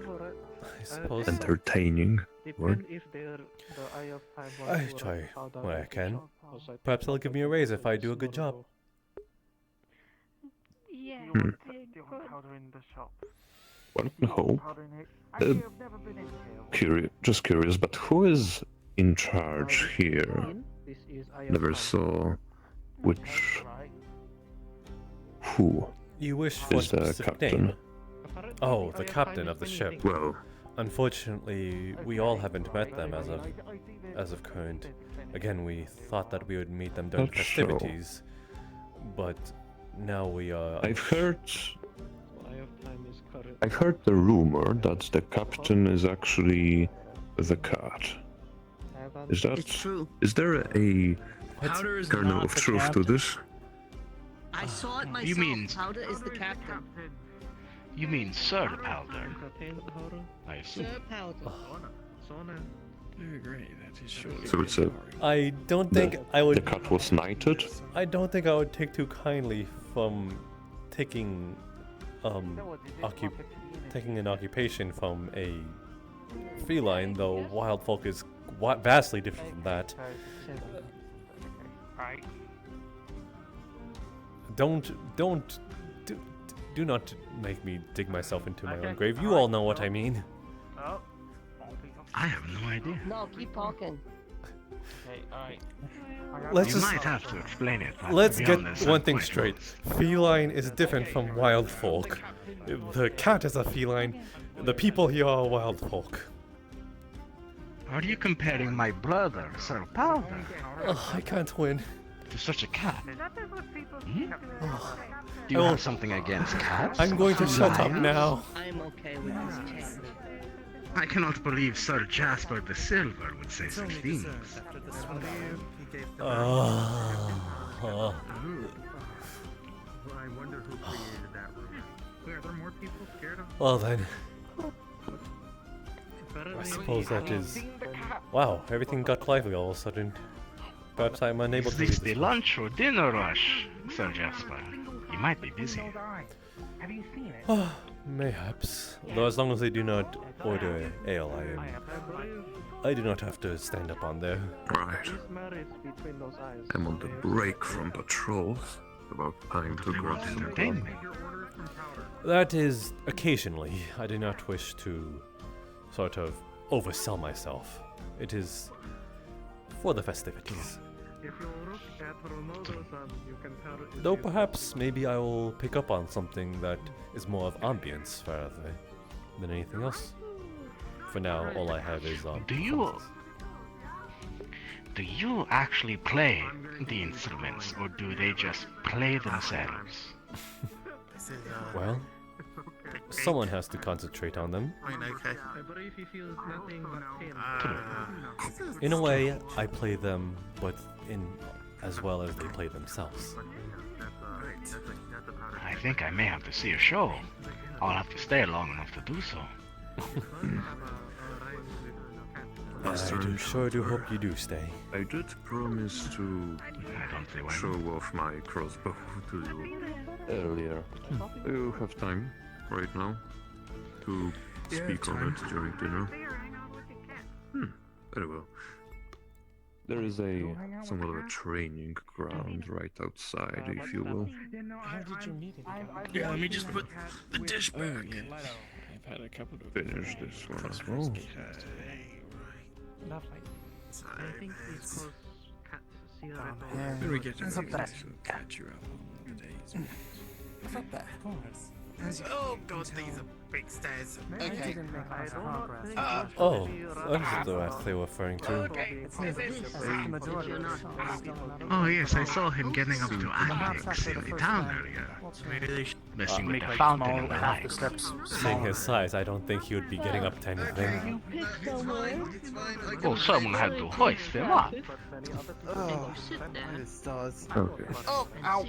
I suppose. Entertaining. Word. I try what I can. Perhaps they'll give me a raise if I do a good job. Yeah. Well, no. Just curious, but who is in charge here? Never saw which. Who? You wish for is the specific captain? name? Oh, the captain of the ship. Well, unfortunately, we all haven't met them as of current. Again, we thought that we would meet them during Not sure. festivities, but now we are. I've heard the rumor that the captain is actually the cat. Is that? It's true. Is there a Powder is kernel not of the truth to this? I saw it myself. You mean- Powder is the captain. You mean Sir Powder? I assume. Sir Powder. Very great. That is short. So it's a. I don't think I would. The cat was knighted. I don't think I would take too kindly from taking taking an occupation from a feline, though wild folk is vastly different from that. Do not make me dig myself into my own grave. You all know what I mean. I have no idea. No, keep talking. Okay, alright. Let's You just might have to explain it. but let's to be get honest, one I'm thing quite straight. lost. Feline is different from wild folk. The cat is a feline. The people here are wild folk. Are you comparing my brother, Sir Powder, Oh, I can't win. to such a cat? Hmm? Oh. Do you I will- have something against cats? I'm going to shut up Lions? now. I'm okay with this chat. I cannot believe Sir Jasper the Silver would say such things. Well then. I suppose that is... Wow, everything got lively all of a sudden. Perhaps I'm unable Is to this leave the this lunch or dinner rush, Sir Jasper? You might be busy. place. Mayhaps. Though as long as they do not order ale, I do not have to stand up on there. Right. I'm on the break from patrols. About time to grab some rum. That is occasionally. I do not wish to sort of oversell myself. It is for the festivities. Though perhaps maybe I will pick up on something that is more of ambience rather than anything else. For now, all I have is Do you actually play the instruments, or do they just play themselves? well, someone has to concentrate on them. Okay. In a way, I play them, but in as well as they play themselves. I think I may have to see a show. I'll have to stay long enough to do so. I sure do hope you do stay. I did promise to show off my crossbow to you earlier. You have time right now to speak on it during dinner. Very well. There is somewhat of a training ground right outside, if you will. How did your meeting go? Yeah, let me just put the dish back. I've had a couple of Finish this one as well. well. Lovely. I think these close cats see that. When we get to What's the up there? we'll catch you up on the days. What's up there? Oh god, these are big stairs. I Okay. didn't make much progress. Oh, that's the rat they were referring to. Oh yes, I saw him getting up to antics in the town earlier. Messing with the fountain and the lights. Seeing his size, I don't think he would be getting up to anything. Well, someone had to hoist him up. Okay. Oh, ow.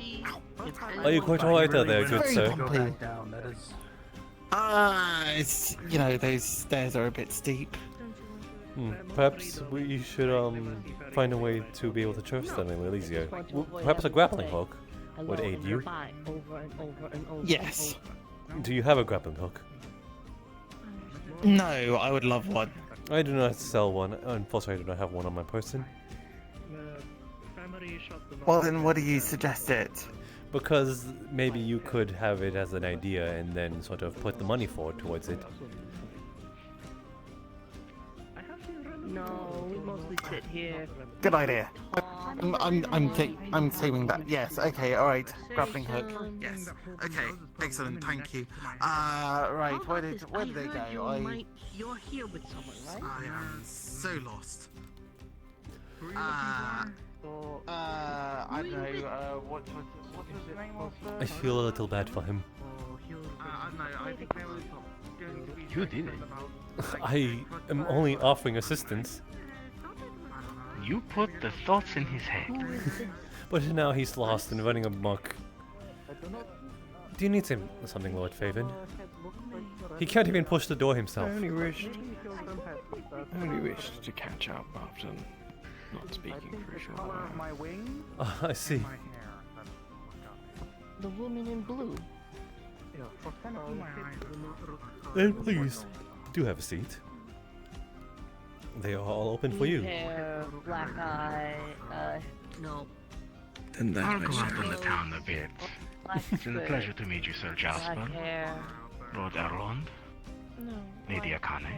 Are you quite alright out there, good sir? It's, you know, those stairs are a bit steep. Perhaps we should find a way to be able to traverse them a little easier. Perhaps a grappling hook would aid you. Yes. Do you have a grappling hook? No, I would love one. I do not sell one. Unfortunately, I do not have one on my person. Well, then what do you suggest it? Because maybe you could have it as an idea and then sort of put the money forward towards it. No, we mostly sit here. Good idea. I'm saving that. Yes. Okay. All right. Grappling hook. Yes. Okay. Excellent. Thank you. Right. Where did they go? You're here with someone, right? I am so lost. I don't know. What is his name was? I feel a little bad for him. I think they were going to be. You didn't. I am only offering assistance. You put the thoughts in his head. But now he's lost and running amok. Do you need something, Lord Faven? He can't even push the door himself. I only wished to catch up after not speaking for a short while. I see. The woman in blue. Then please, do have a seat. They are all open for you. Hair, black eye, no. Then I'll go out in the town a bit. It's been a pleasure to meet you, Sir Jasper. Black hair. Lord Elrond. No. Lady Akane.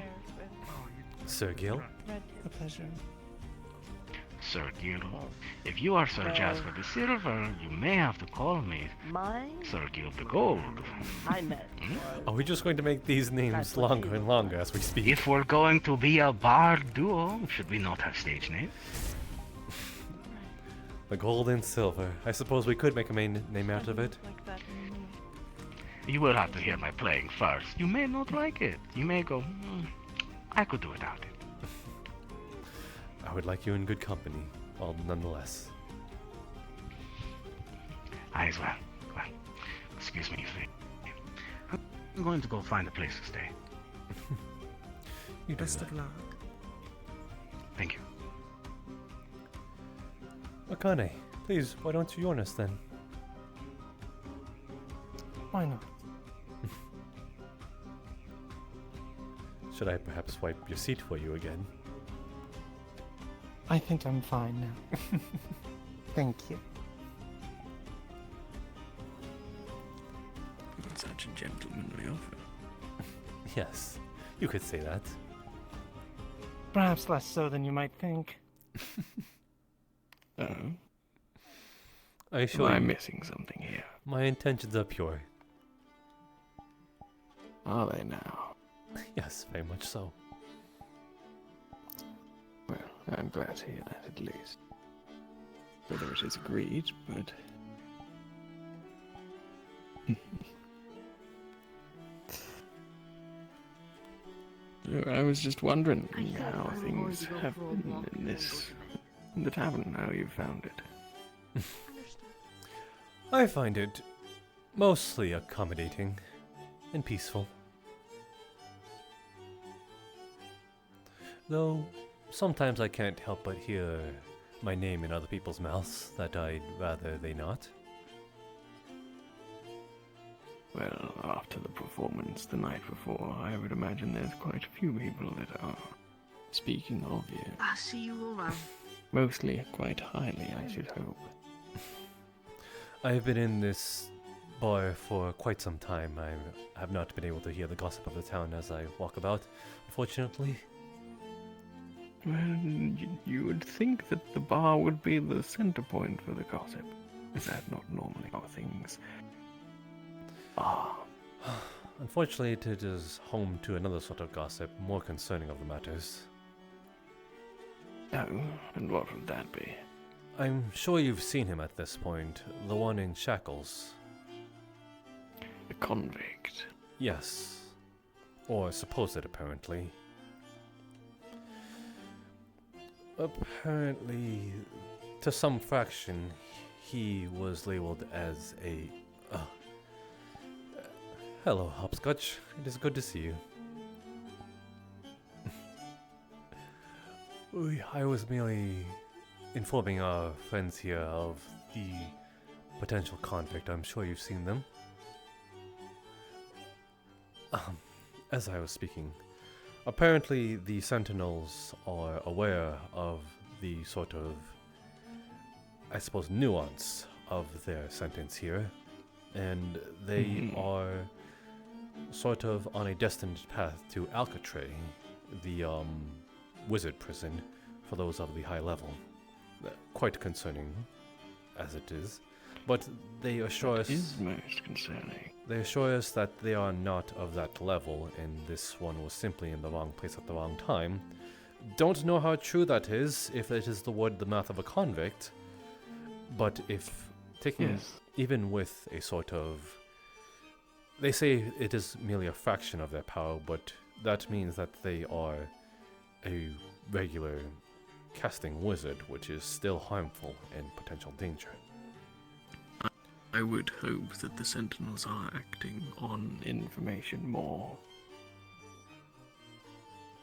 Sir Gil. A pleasure. Sir Gil. If you are Sir Jasper the Silver, you may have to call me Mine? Sir Gil the Gold. I met. Are we just going to make these names longer and longer as we speak? If we're going to be a bard duo, should we not have stage names? The gold and silver. I suppose we could make a main name out of it. You will have to hear my playing first. You may not like it. You may go, I could do without it. I would like you in good company, well, nonetheless. I as well. Well, excuse me, I'm going to go find a place to stay. Best of luck. Thank you. Akane, please, why don't you join us then? Why not? Should I perhaps wipe your seat for you again? I think I'm fine now. Thank you. Such a gentlemanly offer. Yes, you could say that. Perhaps less so than you might think. Oh? I assure Am I you, missing something here? my intentions are pure. Are they now? Yes, very much so. Well, I'm glad to hear that at least. Whether it is agreed, but... I was just wondering how things have been in the tavern, how you found it. I find it mostly accommodating and peaceful. Though sometimes I can't help but hear my name in other people's mouths that I'd rather they not. Well, after the performance the night before, I would imagine there's quite a few people that are speaking of you. I see you around. Mostly quite highly, I should hope. I've been in this bar for quite some time. I have not been able to hear the gossip of the town as I walk about, unfortunately. Well, you would think that the bar would be the center point for the gossip. Is that not normally how things are? Unfortunately, it is home to another sort of gossip, more concerning of the matters. Oh, and what would that be? I'm sure you've seen him at this point, the one in shackles. The convict? Yes. Or supposed, apparently. Apparently, to some fraction, he was labeled as a... hello, Hopscotch. It is good to see you. I was merely informing our friends here of the potential convict. I'm sure you've seen them. As I was speaking, apparently the Sentinels are aware of the sort of, I suppose, nuance of their sentence here, and they are sort of on a destined path to Alcatraz, the wizard prison for those of the high level. Quite concerning, as it is, but they assure us... It is most concerning. They assure us that they are not of that level, and this one was simply in the wrong place at the wrong time. Don't know how true that is, if it is the word of the mouth of a convict, but if taking even with a sort of... They say it is merely a fraction of their power, but that means that they are a regular casting wizard, which is still harmful and potential danger. I would hope that the Sentinels are acting on information more.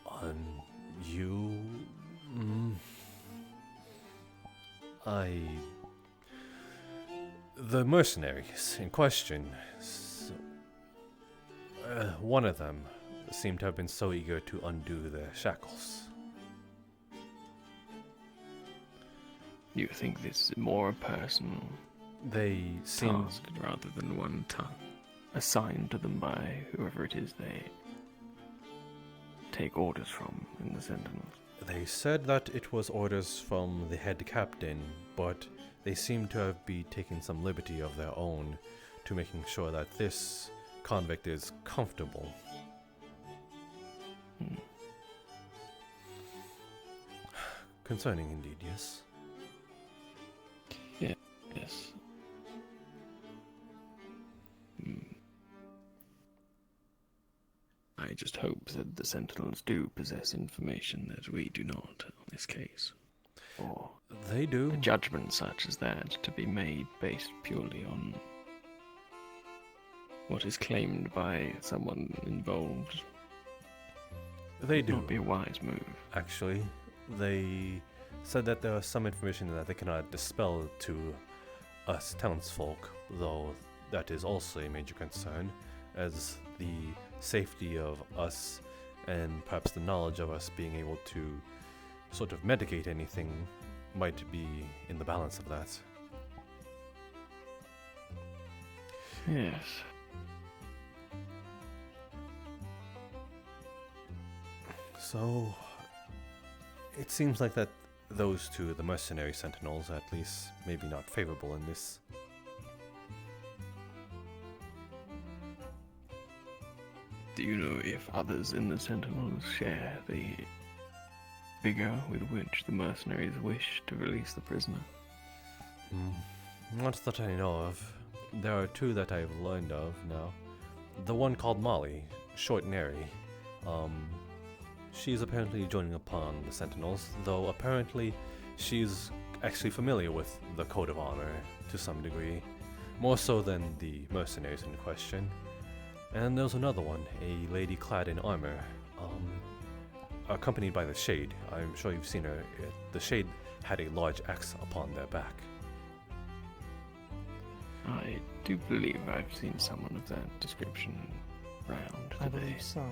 On you? The mercenaries in question One of them seemed to have been so eager to undo their shackles. You think this is more personal? They seem task rather than one assigned to them by whoever it is they take orders from in the Sentinels. They said that it was orders from the head captain, but they seem to have been taking some liberty of their own to making sure that this convict is comfortable. Concerning indeed, yes. Yes. I just hope that the Sentinels do possess information that we do not on this case. Or they do. A judgment such as that to be made based purely on what is claimed by someone involved. They do. Would not be a wise move. Actually, they said that there was some information that they cannot dispel to us townsfolk, though that is also a major concern, as the safety of us and perhaps the knowledge of us being able to sort of medicate anything might be in the balance of that. Yes. So, it seems like that those two, the mercenary sentinels, at least maybe not favorable in this. Do you know if others in the Sentinels share the vigor with which the mercenaries wish to release the prisoner? Not that I know of. There are two that I've learned of now. The one called Molly, short and airy. She's apparently joining upon the Sentinels, though apparently she's actually familiar with the Code of Honor to some degree, more so than the mercenaries in question. And there's another one, a lady clad in armor, accompanied by the Shade. I'm sure you've seen her. The Shade had a large axe upon their back. I do believe I've seen someone of that description around. I believe so.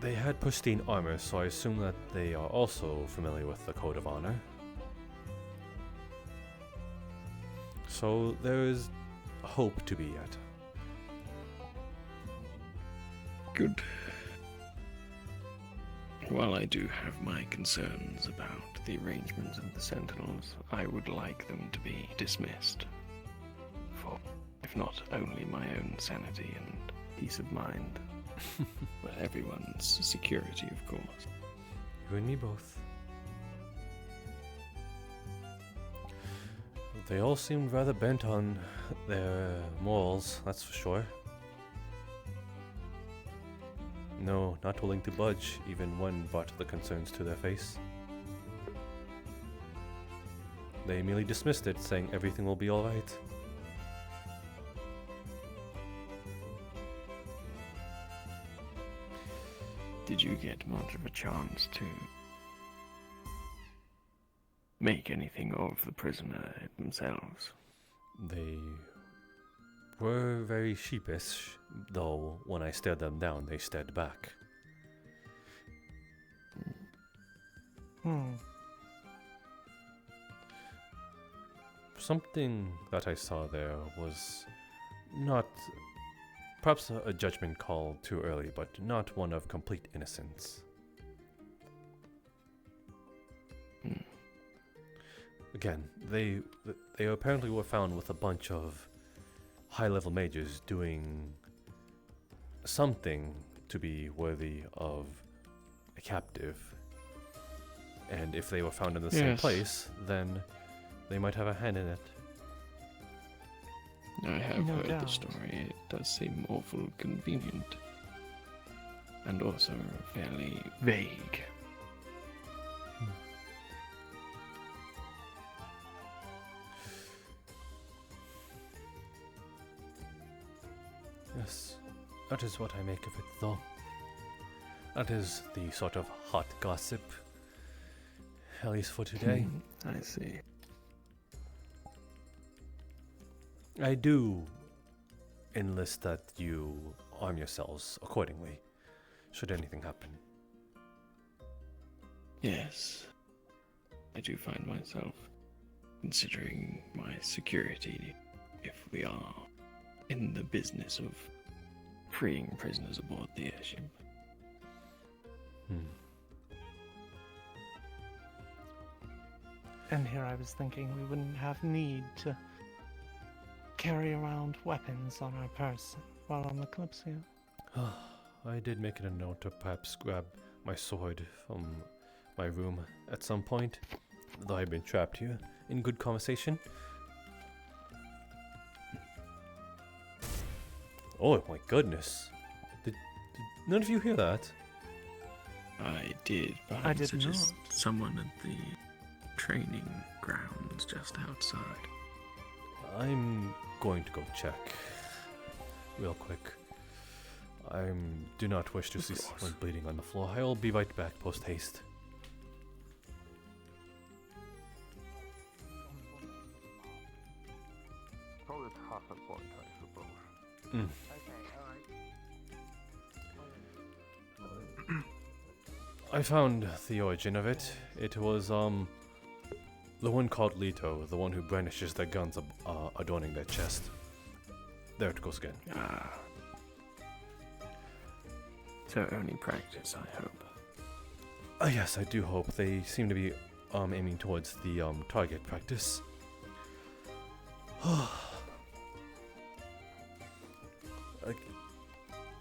They had pristine armor, so I assume that they are also familiar with the Code of Honor. So there is hope to be yet. Good. While I do have my concerns about the arrangements of the Sentinels, I would like them to be dismissed. For, if not only my own sanity and peace of mind, but everyone's security, of course. You and me both. They all seemed rather bent on their morals, that's for sure. No, not willing to budge, even when brought the concerns to their face. They merely dismissed it, saying everything will be alright. Did you get much of a chance to make anything of the prisoner themselves? They were very sheepish, though when I stared them down, they stared back. Something that I saw there was not, perhaps a judgment call too early, but not one of complete innocence. Again, they apparently were found with a bunch of high-level mages doing something to be worthy of a captive. And if they were found in the same place, then they might have a hand in it. I have heard the story. It does seem awful convenient. And also fairly vague. Yes, that is what I make of it, though. That is the sort of hot gossip, at least for today. I see. I do enlist that you arm yourselves accordingly, should anything happen. Yes. I do find myself considering my security if we are in the business of freeing prisoners aboard the airship. And here I was thinking we wouldn't have need to carry around weapons on our person while on the Kalypsia. I did make it a note to perhaps grab my sword from my room at some point, though I've been trapped here in good conversation. Oh my goodness. Did none of you hear that? I did, but I did suggest not. someone at the training grounds just outside. I'm going to go check real quick. I do not wish to see someone bleeding on the floor. I will be right back post haste. Call it half a point, I suppose. I found the origin of it. It was, the one called Leto, the one who brandishes their guns adorning their chest. There it goes again. So only practice, I hope. Yes, I do hope. They seem to be aiming towards the target practice.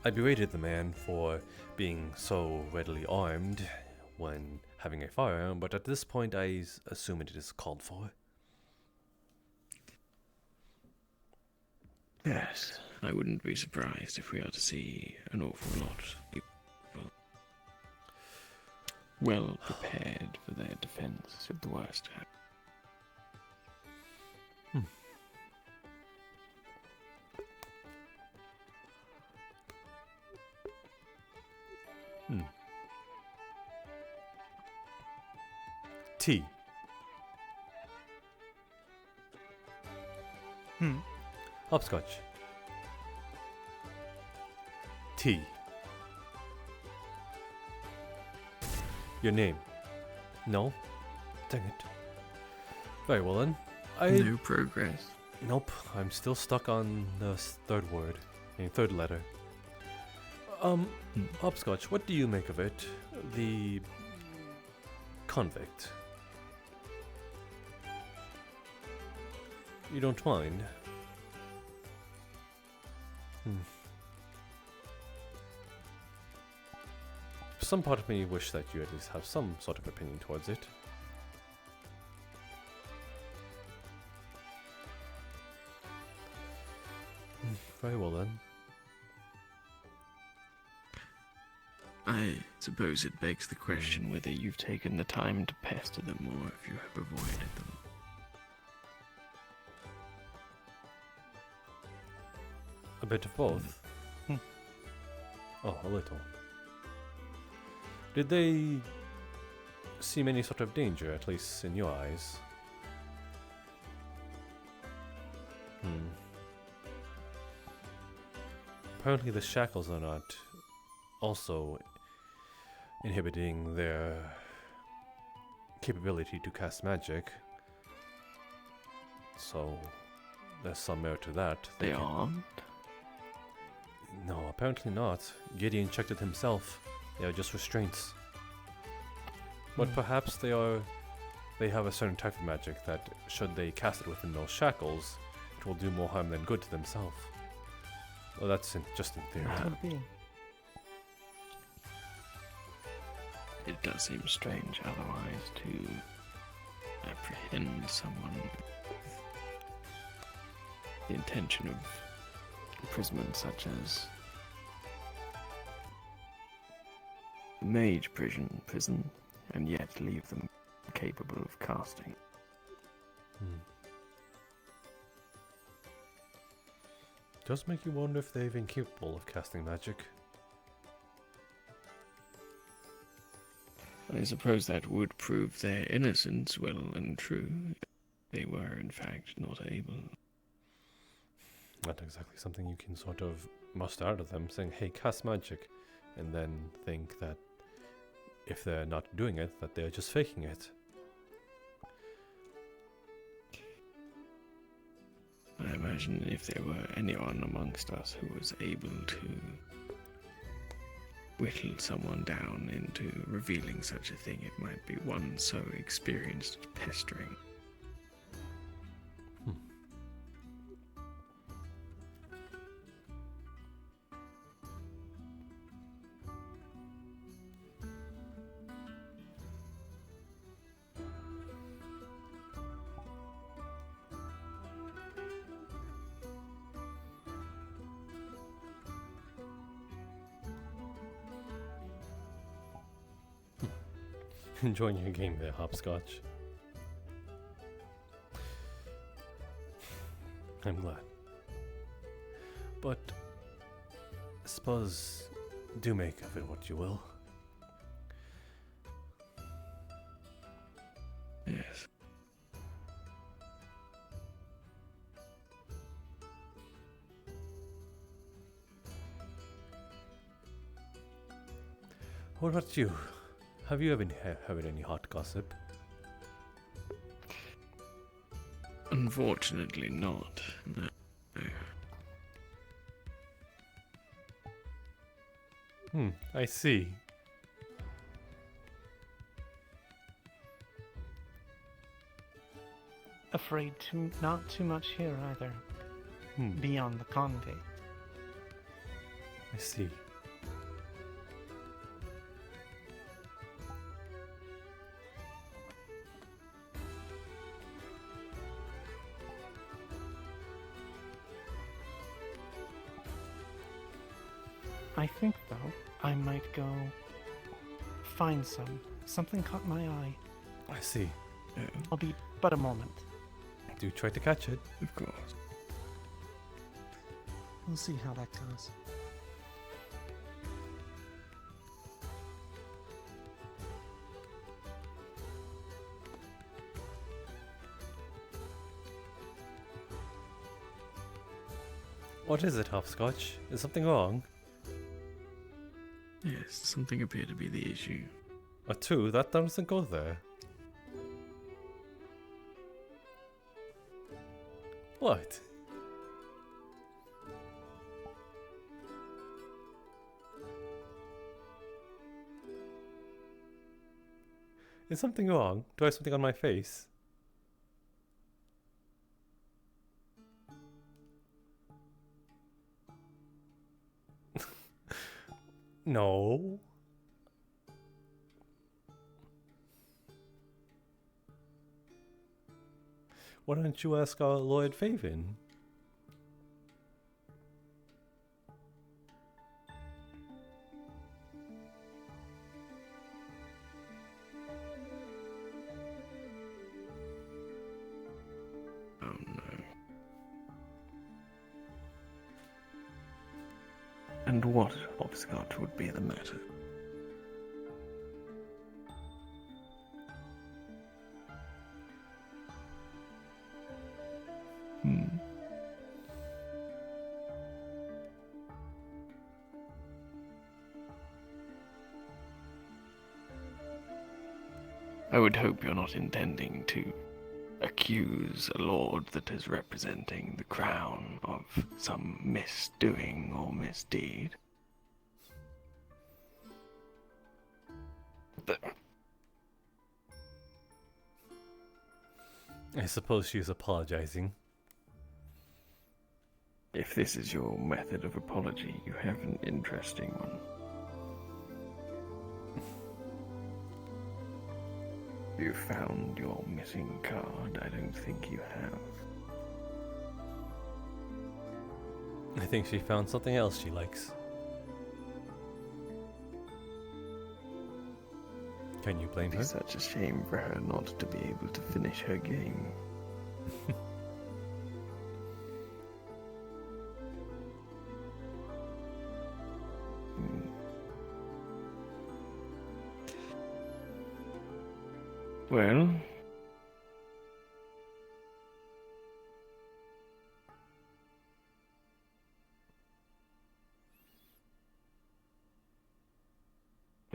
I berated the man for being so readily armed when having a firearm, but at this point I assume it is called for. Yes, I wouldn't be surprised if we are to see an awful lot of people well prepared for their defense if the worst happens. Tea. Hopscotch. Tea. Your name? No? Dang it. Very well then. No progress. Nope, I'm still stuck on the third word. Third letter. Hopscotch, what do you make of it? The convict. You don't mind? Some part of me wish that you at least have some sort of opinion towards it. Very well then. I suppose it begs the question whether you've taken the time to pester them or if you have avoided them. A bit of both. Oh, a little. Did they seem any sort of danger, at least in your eyes? Apparently the shackles are not also inhibiting their capability to cast magic. So there's some merit to that. They aren't? No, apparently not. Gideon checked it himself. They are just restraints. But perhaps they have a certain type of magic that, should they cast it within those shackles, it will do more harm than good to themselves. Well, that's just in theory. Could be. It does seem strange otherwise to apprehend someone with the intention of imprisonment such as mage prison, and yet leave them capable of casting. Does make you wonder if they've been capable of casting magic. I suppose that would prove their innocence well and true. They were, in fact, not able. Not exactly something you can sort of most out of them saying, hey, cast magic, and then think that if they're not doing it, that they're just faking it. I imagine if there were anyone amongst us who was able to whittle someone down into revealing such a thing, it might be one so experienced at pestering. Enjoying your game there, Hopscotch. I'm glad. But I suppose do make of it what you will. Yes. What about you? Have you ever heard any hot gossip? Unfortunately not. No. I see. Afraid not too much here either. Beyond the convict. I see. I think, though, I might go find some. Something caught my eye. I see. I'll be but a moment. Do try to catch it. Of course. We'll see how that goes. What is it, Hopscotch? Is something wrong? Yes, something appeared to be the issue. A 2? That doesn't go there. What? Is something wrong? Do I have something on my face? No. Why don't you ask our Lord Faven? Oh no. And what, Hopscotch, would be the matter? I would hope you're not intending to accuse a lord that is representing the crown of some misdoing or misdeed. But I suppose she's apologizing. if this is your method of apology, you have an interesting one. You found your missing card? I don't think you have. I think she found something else she likes. Can you blame her? It's such a shame for her not to be able to finish her game. Well,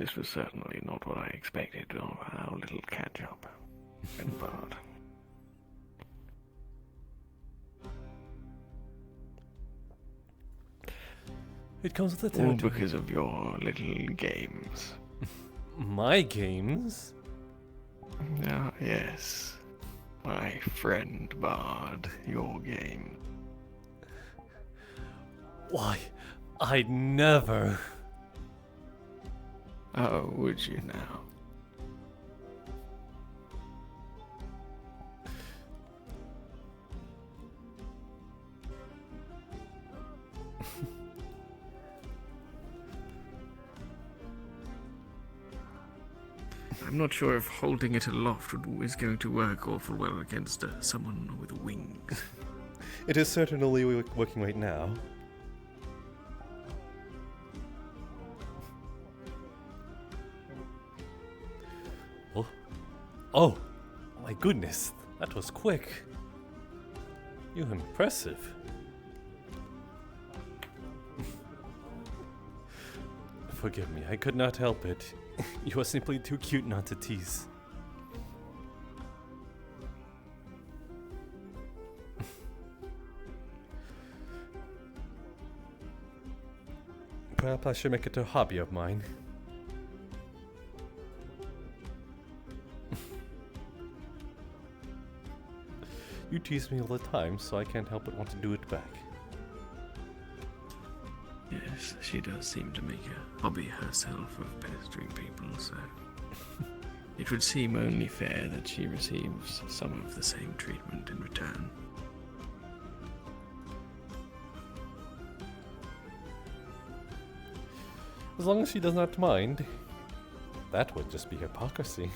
This was certainly not what I expected of our little catch-up and Bard. It comes with the All territory. because of your little games. My games? Ah, yes. My friend Bard, your game. Why, I'd never. Oh, would you now? I'm not sure if holding it aloft is going to work awful well against someone with wings. It is certainly working right now. Oh. Oh, my goodness, that was quick. You're impressive. Forgive me, I could not help it. You are simply too cute not to tease. Perhaps I should make it a hobby of mine. You tease me all the time, so I can't help but want to do it back. Yes, she does seem to make a hobby herself of pestering people, so it would seem only fair that she receives some of the same treatment in return. As long as she does not mind. That would just be hypocrisy.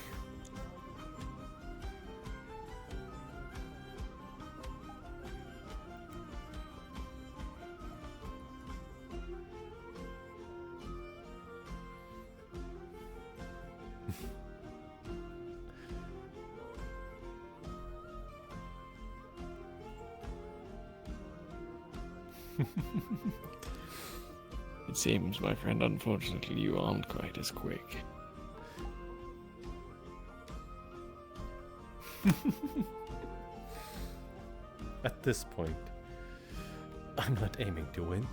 It seems, my friend, unfortunately you aren't quite as quick. At this point, I'm not aiming to win.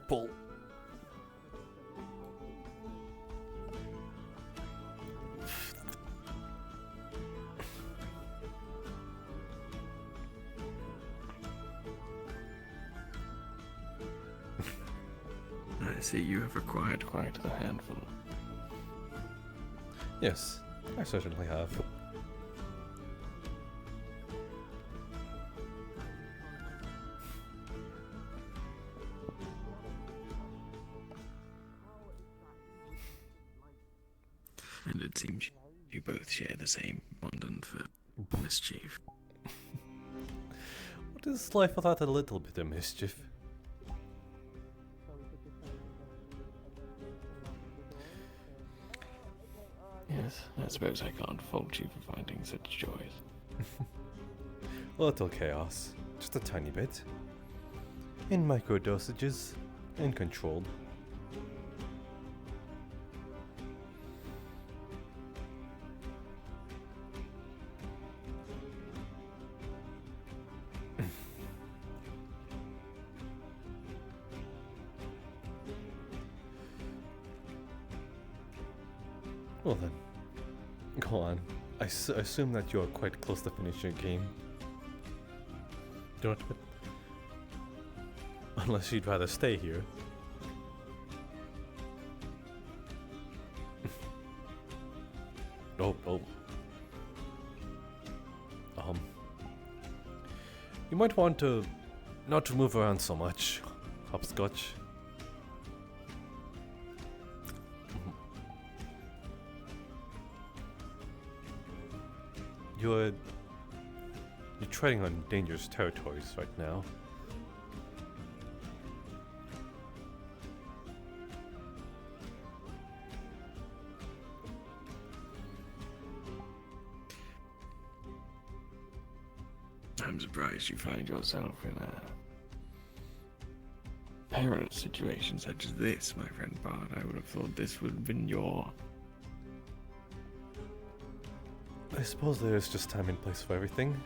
Pull. I see you have acquired quite a handful. Yes, I certainly have. And it seems you both share the same fondant for mischief. What is life without a little bit of mischief? Yes, I suppose I can't fault you for finding such joys. A little chaos, just a tiny bit. In micro dosages, and controlled. Well then, go on. I assume that you are quite close to finishing your game. Don't. Unless you'd rather stay here. Oh. You might want to not to move around so much, Hopscotch. You're treading on dangerous territories right now. I'm surprised you find yourself in a perilous situation such as this, my friend Bard. I would have thought this would have been your... I suppose there is just time and place for everything.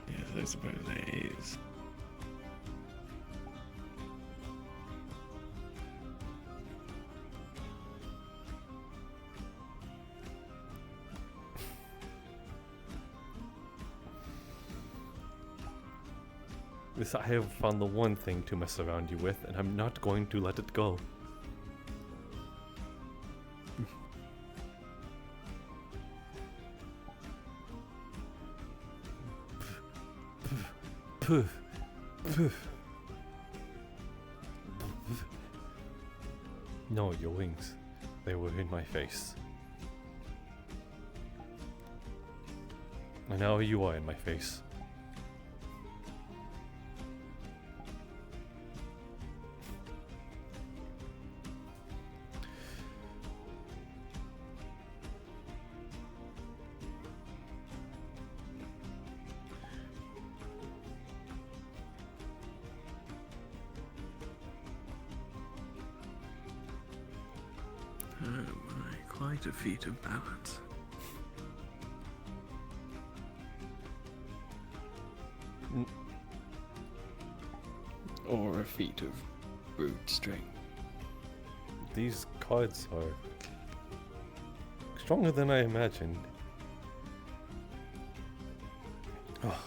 Yes, I suppose there is. I have found the one thing to mess around you with, and I'm not going to let it go. No, your wings. They were in my face. And now you are in my face. Oh my, quite a feat of balance. Or a feat of brute strength. These cards are stronger than I imagined. Oh.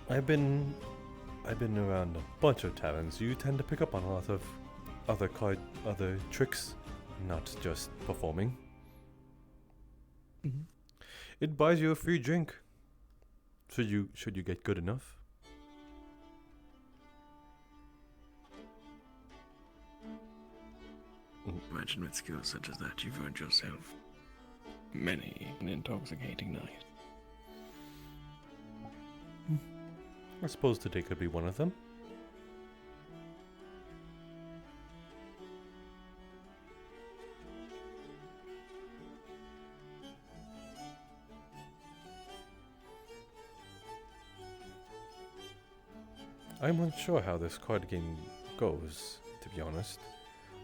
I've been around a bunch of taverns. You tend to pick up on a lot of other tricks, not just performing. It buys you a free drink. Should you get good enough? Imagine with skills such as that, you've earned yourself many an intoxicating night. I suppose today could be one of them. I'm unsure how this card game goes, to be honest.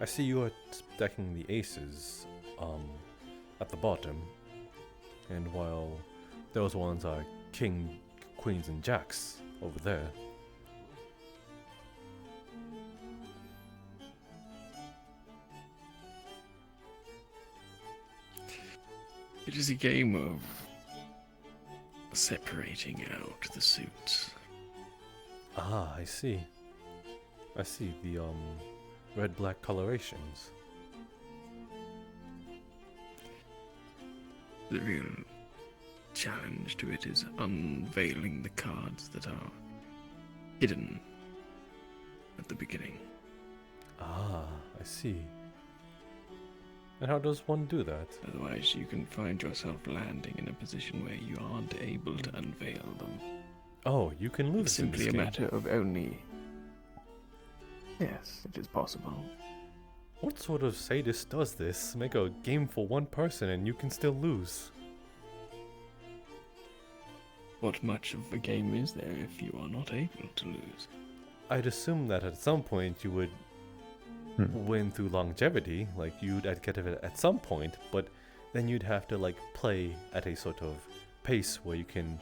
I see you are stacking the aces at the bottom, and while those ones are king, queens, and jacks over there. It is a game of separating out the suits. Ah, I see. I see the red-black colorations. The real challenge to it is unveiling the cards that are hidden at the beginning. Ah, I see. And how does one do that? Otherwise, you can find yourself landing in a position where you aren't able to unveil them. Oh, you can lose. It's simply a matter of only... Yes, it is possible. What sort of sadist does this? Make a game for one person and you can still lose. What much of a game is there if you are not able to lose? I'd assume that at some point you would win through longevity, like you'd get it at some point, but then you'd have to like play at a sort of pace where you can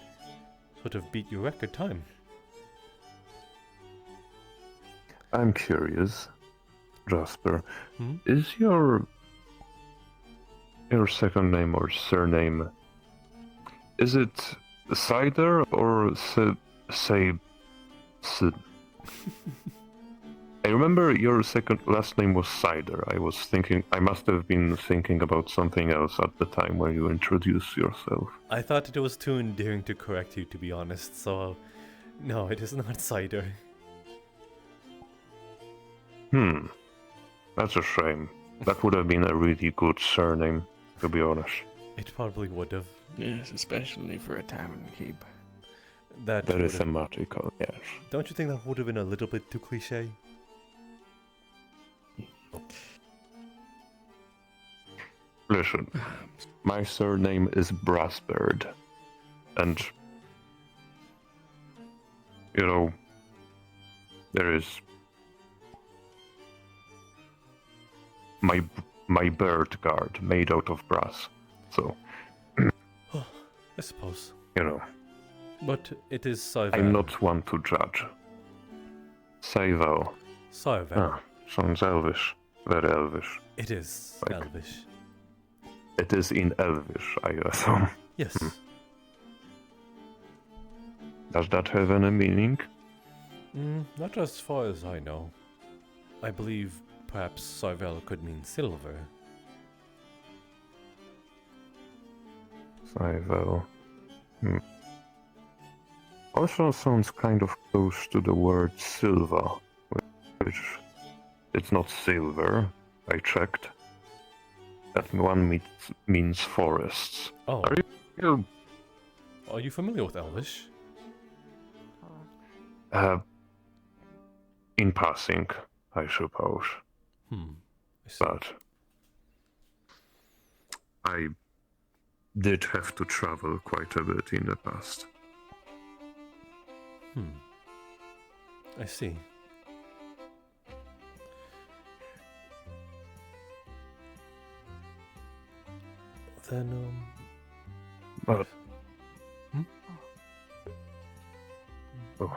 sort of beat your record time. I'm curious, Jasper, is your second name or surname, is it Cider or say Sid. I remember your last name was Cider. I must have been thinking about something else at the time when you introduced yourself. I thought it was too endearing to correct you, to be honest, so no, it is not Cider. That's a shame. That would have been a really good surname, to be honest. It probably would have. Yes, especially for a tavern keep. Very thematical, yes. Don't you think that would have been a little bit too cliche? Listen, my surname is Brassbird, and you know, there is my bird guard made out of brass, so I suppose. You know. But it is Sarvel. I'm not one to judge. Sarvel. Sarvel. Ah, sounds elvish. Very elvish. It is elvish. It is in elvish, I assume. Yes. Does that have any meaning? Not as far as I know. I believe perhaps Sarvel could mean silver. Sarvel. Also sounds kind of close to the word silver, which it's not silver. I checked. That one means forests. Oh. Are you familiar with Elvish? In passing, I suppose. But I did have to travel quite a bit in the past. I see. Then, But... Oh.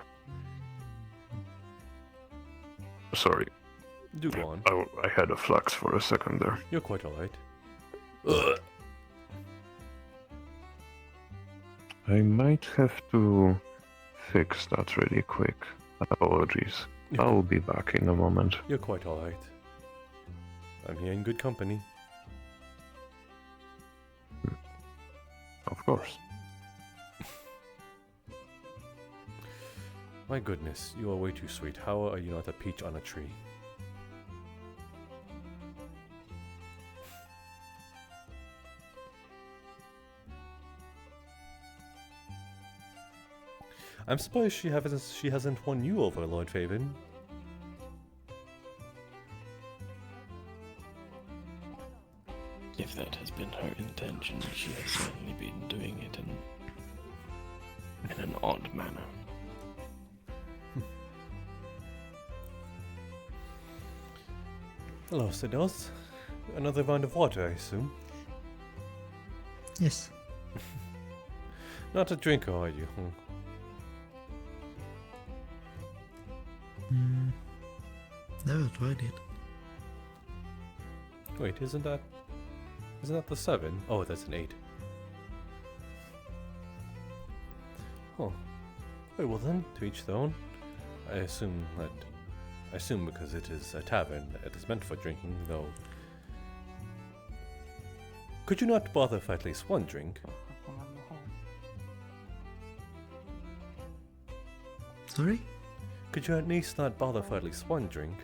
Sorry. Do go on. I had a flux for a second there. You're quite alright. I might have to fix that really quick. Apologies. I'll be back in a moment. You're quite alright. I'm here in good company. Of course. My goodness, you are way too sweet. How are you not a peach on a tree? I'm surprised she hasn't won you over, Lord Faven. If that has been her intention, she has certainly been doing it in an odd manner. Hello, Siddles. Another round of water, I assume? Yes. Not a drinker, are you? Never tried it. Wait, isn't that the 7? Oh, that's an 8. Huh. Wait, well then, to each their own. I assume because it is a tavern, it is meant for drinking, though. Could you not bother for at least one drink? Sorry? Could you at least not bother for at least one drink?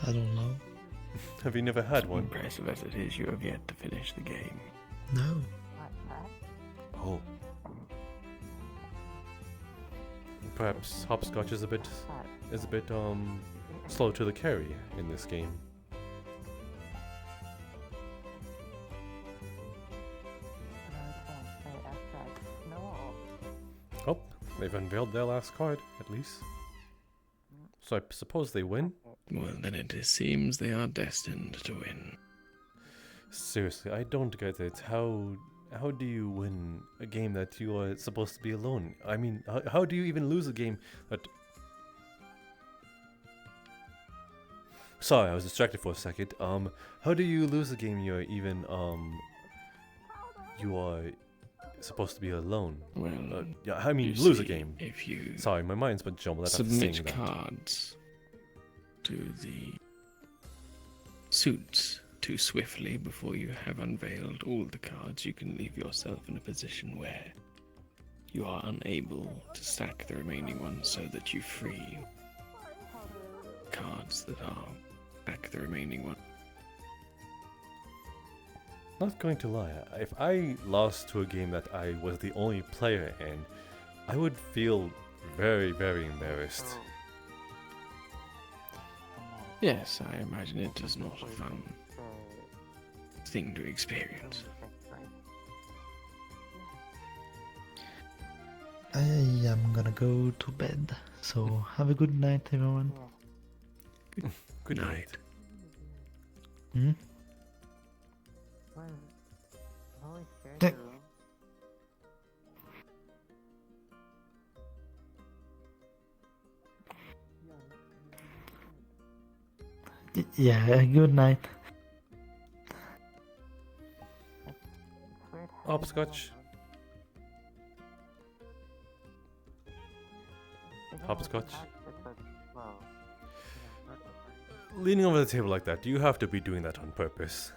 I don't know. Have you never had one? Impressive as it is, you have yet to finish the game. No. Oh. Perhaps hopscotch is a bit slow to the carry in this game. Oh, they've unveiled their last card, at least. So I suppose they win? Well, then it seems they are destined to win. Seriously, I don't get it. How do you win a game that you are supposed to be alone? I mean, how do you even lose a game that... Sorry, I was distracted for a second. How do you lose a game you're even you are supposed to be alone. Well, yeah, I mean, you lose a see, game. if you Sorry, my mind's been jumbled. After submit seeing that. cards to the suits too swiftly before you have unveiled all the cards, you can leave yourself in a position where you are unable to stack the remaining ones so that you free cards that are stack the remaining one. Not going to lie, if I lost to a game that I was the only player in, I would feel very, very embarrassed. Yes, I imagine it is not a fun thing to experience. I am gonna go to bed. So have a good night, everyone. Good night. Hmm? Yeah, good night. Hopscotch. Hopscotch. Leaning over the table like that, do you have to be doing that on purpose?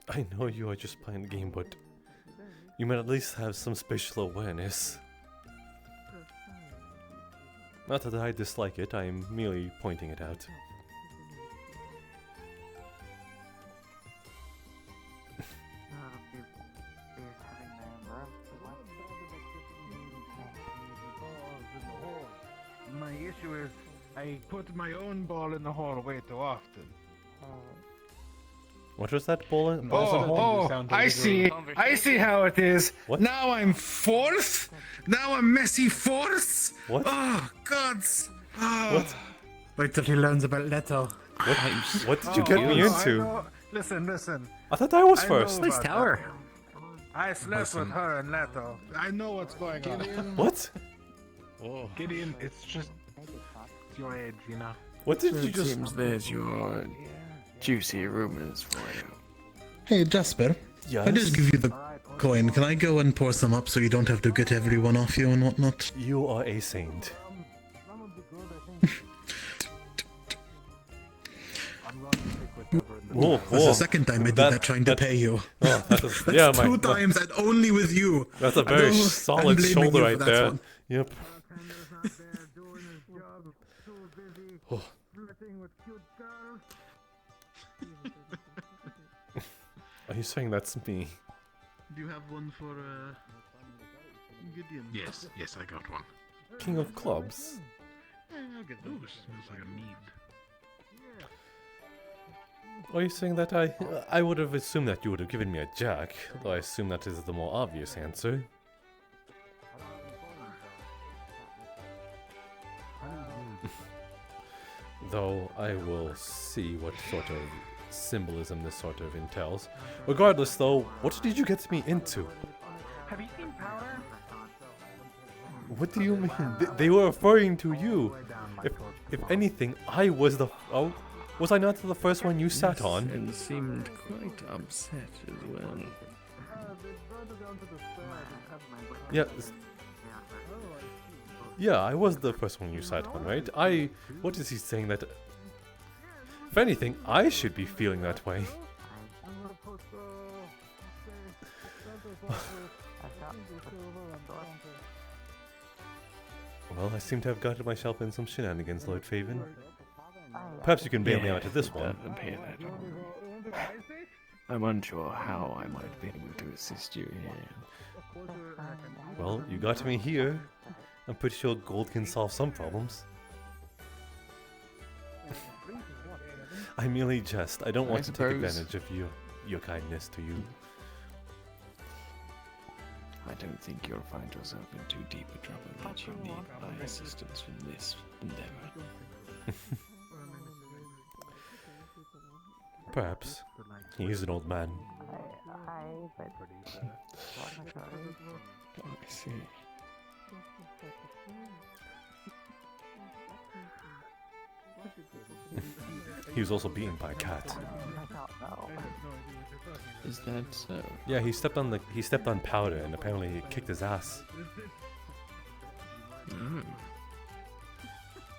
I know you are just playing the game, but you might at least have some spatial awareness. Not that I dislike it, I'm merely pointing it out. My issue is I put my own ball in the hole way too often. What was that, Ball? I see how it is. What? Now I'm fourth. Now I'm messy fourth. What? Oh, gods. Oh. What? Wait till he learns about Leto. What did you get me into? Listen. I thought I was know first. about that. I slept with her and Leto. I know what's going on. What? Oh. Gideon, it's just your age, you know. What did So you it just... seems there's your juicy rumors for you. Hey, Jasper. Yes? I just give you the coin. Can I go and pour some up so you don't have to get everyone off you and whatnot? You are a saint. Whoa, That's the second time I did that trying to pay you. Oh, That's yeah, two times and only with you. That's a I very don't- I'm solid blaming shoulder you right for that there. one. Yep. Oh. Are you saying that's me? Do you have one for Gideon? Yes, I got one. King of clubs? I'll get those. It's like a need. Are you saying that I would have assumed that you would have given me a jack, though I assume that is the more obvious answer. Though I will see what sort of symbolism this sort of entails. Regardless though, what did you get me into? Have you seen Powder? What do you mean? They were referring to you. If anything, I was the... Oh, was I not the first one you sat Yes, on? and seemed quite upset as well. Yeah. Yeah, I was the first one you sat on, right? What is he saying that... If anything, I should be feeling that way. Well, I seem to have gotten myself in some shenanigans, Lord Faven. Perhaps you can bail me out of this one. I'm unsure how I might be able to assist you here. Well, you got me here. I'm pretty sure gold can solve some problems. I merely jest. I don't want to take suppose. advantage of your kindness to you. I don't think you'll find yourself in too deep a trouble that you need my assistance in this endeavor. Perhaps. He is an old man. I see. He was also beaten by a cat. Is that so? Yeah, he stepped on powder and apparently he kicked his ass. Oh.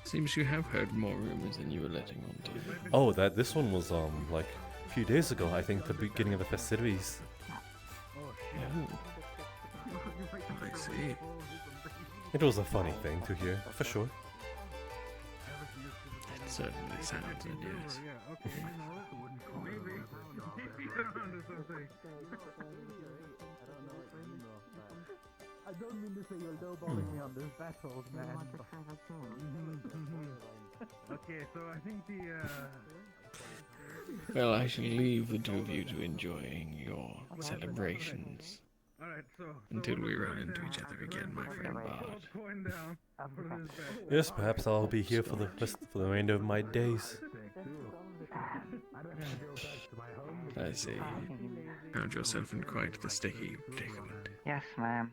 Seems you have heard more rumors than you were letting on to. Oh, this one was like a few days ago. I think the beginning of the festivities. Oh. I see. It was a funny thing to hear, for sure. It certainly sounds it, yes. I don't mean to say you're lowballing me on this battle, man. Okay, so I think Well, I shall leave the two of you to enjoying your celebrations. Until we run into each other again, my friend Bard. Yes, perhaps I'll be here for the remainder of my days. I see. Found yourself in quite the sticky predicament. Yes, ma'am.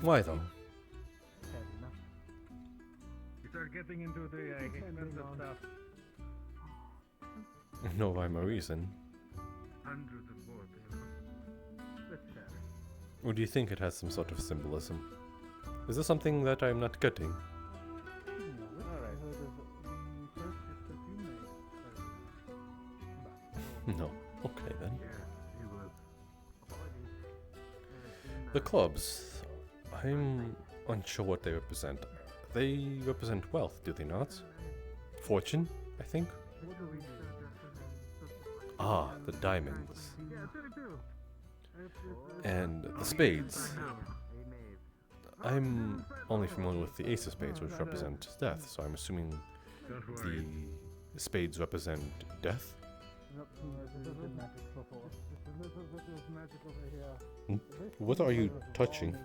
Why though? You start getting into the expensive stuff. No rhyme or reason. Hundreds of boards. That's fair. Or do you think it has some sort of symbolism? Is there something that I'm not getting? No. Okay then. The clubs. I'm unsure what they represent. They represent wealth, do they not? Fortune, I think? Ah, the diamonds. And the spades. I'm only familiar with the ace of spades, which represent death, so I'm assuming the spades represent death? What are you touching?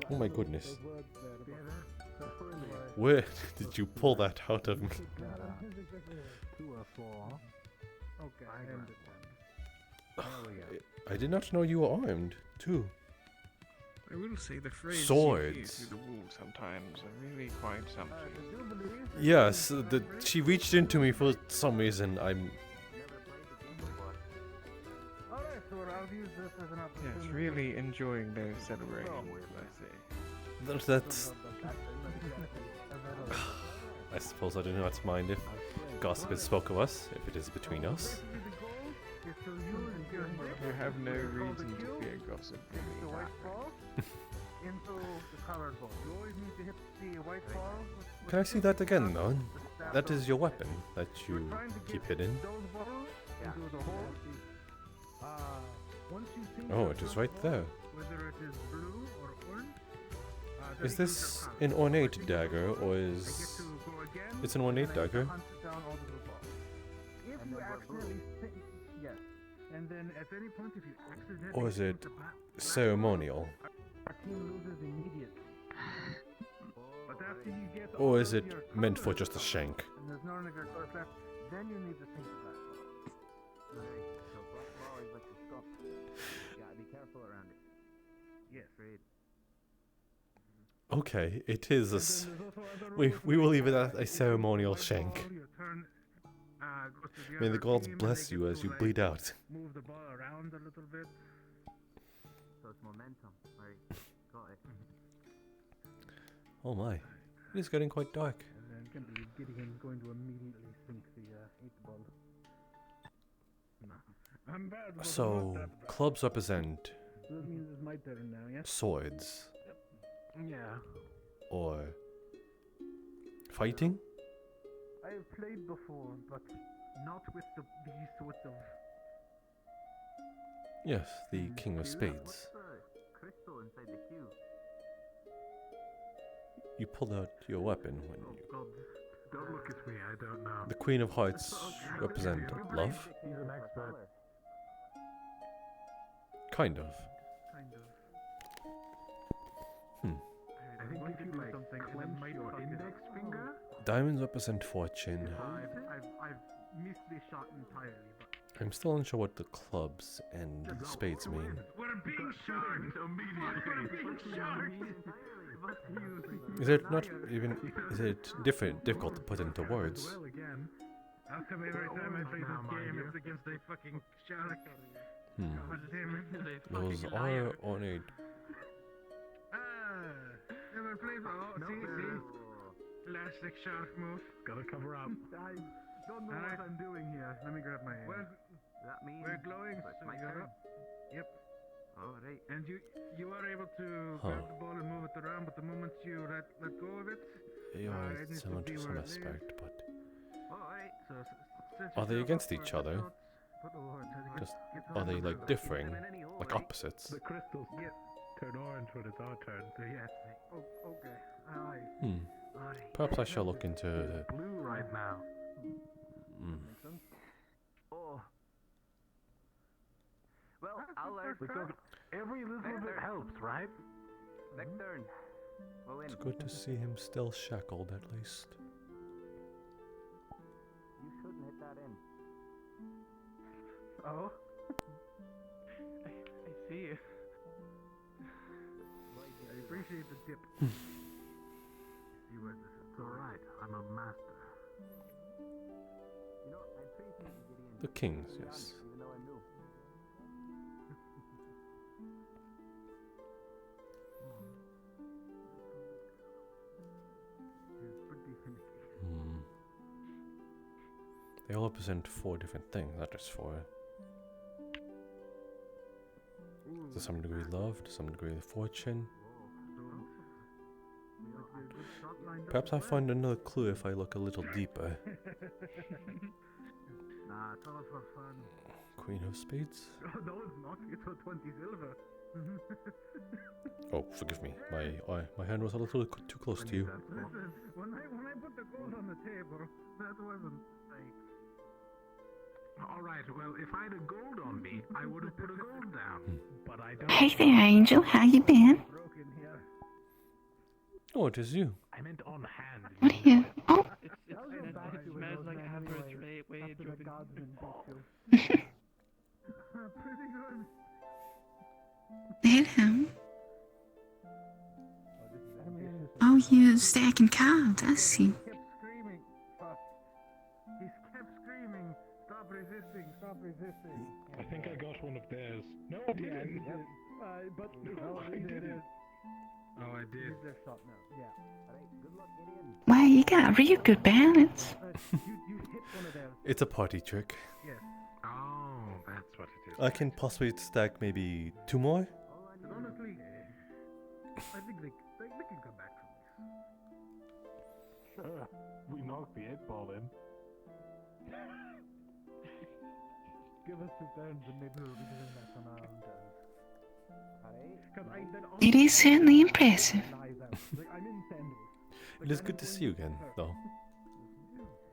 Oh my goodness. Where did you pull that out of me? I did not know you were armed, too. I will say the phrase swords. you hear through the wall sometimes are really quite something. Yes, she reached into me for some reason. Yes, really enjoying those celebrations, I see. That's... I suppose I do not mind if gossip is spoke of us, if it is between us. You have no reason to fear gossip. Can I see that again, though? That is your weapon that you keep hidden. Oh, it is right there. Is this an ornate dagger, or is... It's an ornate dagger? Or is it ceremonial? Or is it meant for just a shank? Okay, it is a... we will leave it at a ceremonial shank. May the gods bless you as you bleed out. Move the ball around a little bit. So it's momentum. Right, got it. Oh my, it is getting quite dark. And then Gideon going to immediately sink the 8 ball. No. I'm bad. So, clubs represent So that means it's my turn now, yes? swords. Yeah. Or fighting? I have played before, but not with these sorts of... Yes, the King of Spades. Crystal inside the cube. You pulled out your weapon when you... God, don't look at me, I don't know. The Queen of Hearts represent love? He's an expert. Kind of. Kind of. I think if you like clench your index finger. Diamonds represent fortune. I've missed this shot entirely, but I'm still unsure what the clubs and spades mean. we're being shot immediately. Is it not even? Is it difficult to put into words? Well, again. How come every time I play this game, it's against a fucking shark? God damn it. Those are only. Never played. Oh, see? Classic shark move. Gotta cover up. I don't know what I'm doing here. Let me grab my. That means We're glowing. it's So my you're turn. up. Yep. Alright. And you are able to grab the ball and move it around, but the moment you let go of it, They are it needs similar to be to some where it lives. aspect, but Alright. So set are they yourself against up each for a other? shot. Put the word, Just get are on they the like ball. differing, like opposites? The crystals turn orange when it's our turn, so yes. Oh, okay. Aye. Perhaps I shall look into. Blue right now. Hmm. Oh. Well, I'll learn. Every little bit helps, right? Next turn. We'll win. It's good to see him still shackled, at least. You shouldn't hit that in. Oh? I see you. I appreciate the tip. See where this is. It's alright. I'm a master. You know, I appreciate you getting in. The kings, yes. Even though I'm new. It's pretty finicky. They all represent 4 different things, not just 4. To some degree love, to some degree fortune. Perhaps I'll find another clue if I look a little deeper. Nah, it's all for fun. Queen of Spades? Oh, no, it's not. It's for 20 silver. Oh, forgive me. My hand was a little too close to you. Listen, when I put the gold on the table, that wasn't like. Alright, well, if I had a gold on me, I would have put a gold down. But I don't. Hey there, Angel. How you been? Broken here. Oh, it is you. I meant on hand. What are you? Oh, It smells like average wage. Pretty good. hello. Oh, you're stacking cards. I see. He kept screaming. Fuck. He kept screaming. Stop resisting. Stop resisting. I think I got one of theirs. No, I didn't. But no, I did. Oh, I did. Use their shot now. Yeah. Alright, good luck, Gideon. Wow, you got real good balance. You hit one of theirs. It's a party trick. Yes. Oh, that's what it is. I can possibly stack maybe 2 more? And honestly, I think they can come back from this. Sure. We knocked the 8-ball in. Give us 2 turns and maybe we'll be doing that on our own turns. It is certainly impressive. It is good to see you again, though.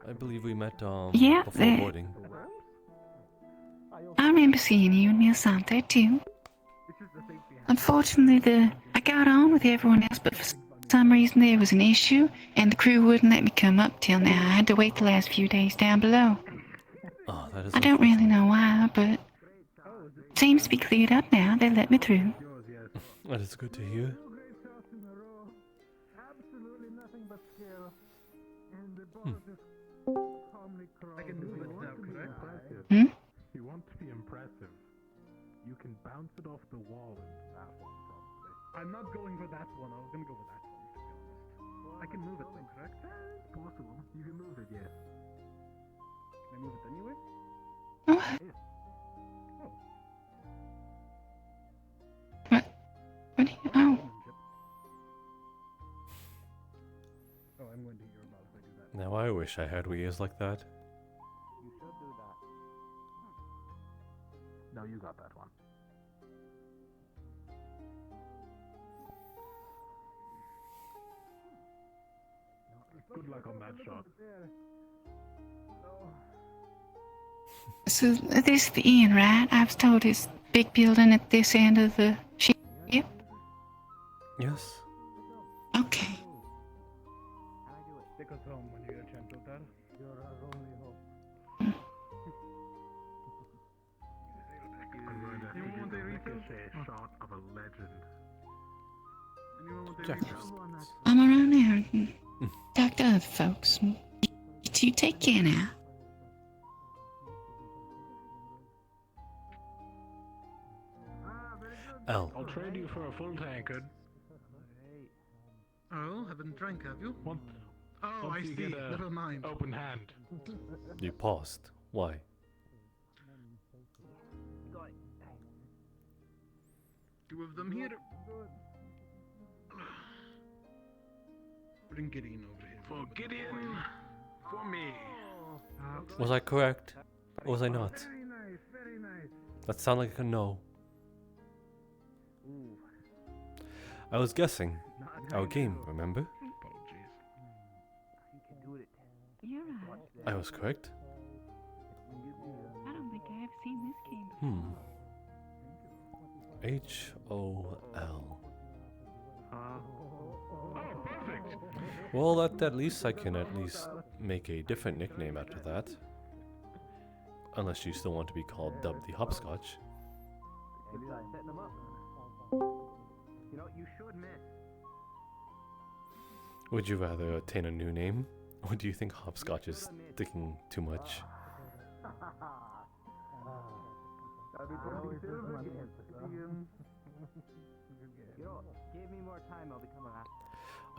I believe we met Yeah, before there. boarding. I remember seeing you in Milsante too. Unfortunately, I got on with everyone else, but for some reason there was an issue, and the crew wouldn't let me come up till now. I had to wait the last few days down below. Oh, that is I don't really know why, but seems to be cleared up now. They let me through. That is good to hear. Absolutely nothing but skill. And the ball just calmly crawls. I can do it now, correct? You want to be impressive. You can bounce it off the wall into that one, probably. I'm not going for that one. I was gonna go for that one, to be honest. I can move it though, correct? It's possible. You can move it, yes. Can I move it anyway? Yes. Oh. What do you, oh. Oh, I'm going to hear about if I do that. Now I wish I had ears like that. You should do that. No, you got that one. Good luck on that shot. So this is the inn, right? I was told it's big building at this end of the ship. Yes. Okay. Take us home when you get a chance, Otar. You're our only hope. Anyone want a ricochet shot of a legend? Anyone want a Jack. ricochet? I'm around there and talk to other folks. You take care now. L. I'll trade you for a full tankard. Oh, haven't drank, have you? Once Oh, I you see. get a Never mind. open hand. You paused. Why? Two of them here. Bring Gideon over here. For Gideon, for me. Was I correct? Or was I not? Very nice, very nice. That sounded like a no. I was guessing. Our game, remember? You're right. I was correct. I don't think I have seen this game before. H-O-L. Oh, perfect. Well, at least I can at least make a different nickname after that. Unless you still want to be called Dub the Hopscotch. Setting them up. You know, you should miss. Would you rather attain a new name? Or do you think Hopscotch is sticking too much? Give me more time, I'll become a...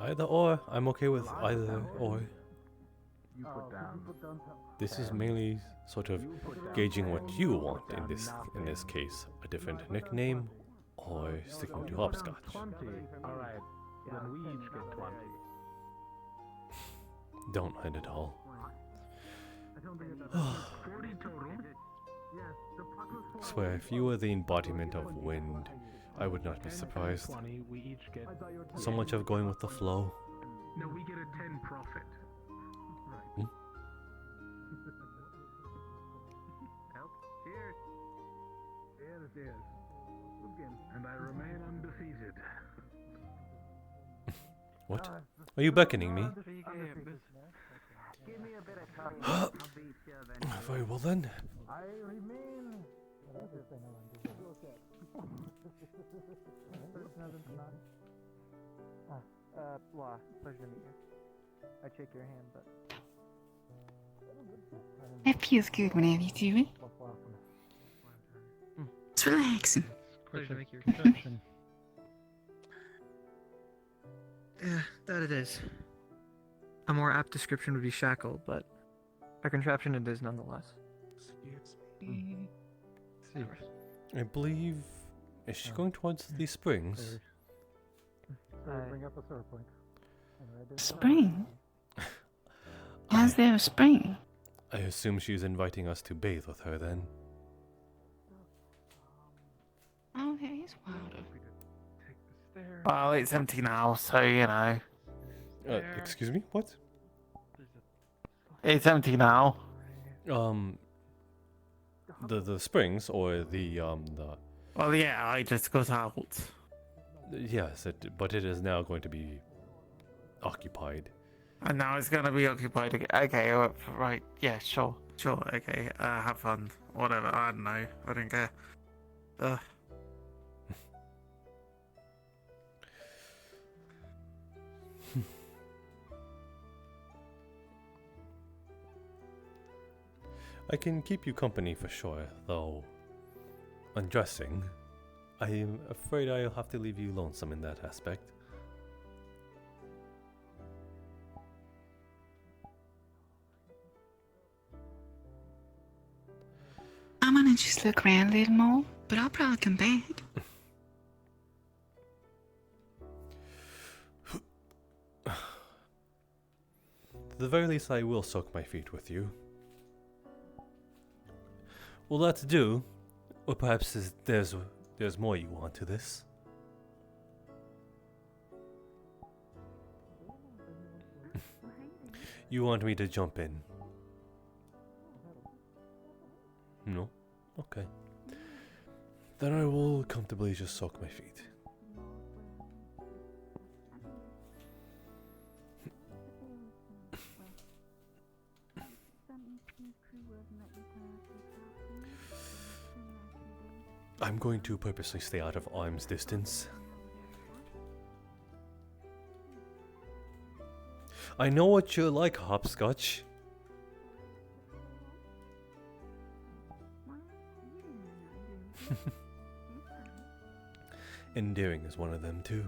Either or. I'm okay with either or. You put down. This is mainly sort of gauging what you want in this case. A different nickname or sticking to Hopscotch. 20. Alright, then we each get 20. Don't mind at all. 40 total. Swear, if you were the embodiment of wind, I would not be surprised. 20, we each get... So much of going with the flow. No, we get a 10 profit. Hmm? Help. Cheers. Cheers. And I remain undefeated. What? Are you beckoning me? Give me a bit of time. I'll beat you eventually. Very well then. I remain. Law, pleasure to meet you. I shake your hand, but... That feels good whenever you do it. It's relaxing. Pleasure to make your introduction. Yeah, that it is. A more apt description would be shackled, but a contraption it is nonetheless. I believe... Is she going towards the springs? Bring up a sword point. Spring? How's there a spring? I assume she's inviting us to bathe with her then. Oh, there is water. Well, it's empty now, so you know. Excuse me? What? It's empty now. The springs or the Well, yeah, I just got out. Yes, but it is now going to be occupied. And now it's gonna be occupied again. Okay, right, yeah, sure, okay, have fun, whatever, I don't know, I don't care. I can keep you company for sure, though undressing, I'm afraid I'll have to leave you lonesome in that aspect. I'm gonna just look around a little more, but I'll probably come back. At the very least, I will soak my feet with you. Will that do? Or perhaps there's more you want to this? You want me to jump in? No? Okay. Then I will comfortably just soak my feet. I'm going to purposely stay out of arm's distance. I know what you're like, Hopscotch. Endearing is one of them too.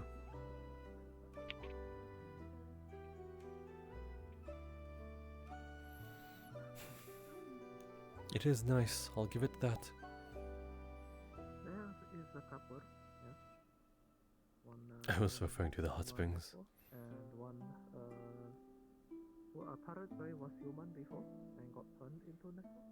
It is nice, I'll give it that. There is a couple, yes. One, I was referring to the hot springs. and one who apparently was human before and got turned into necro.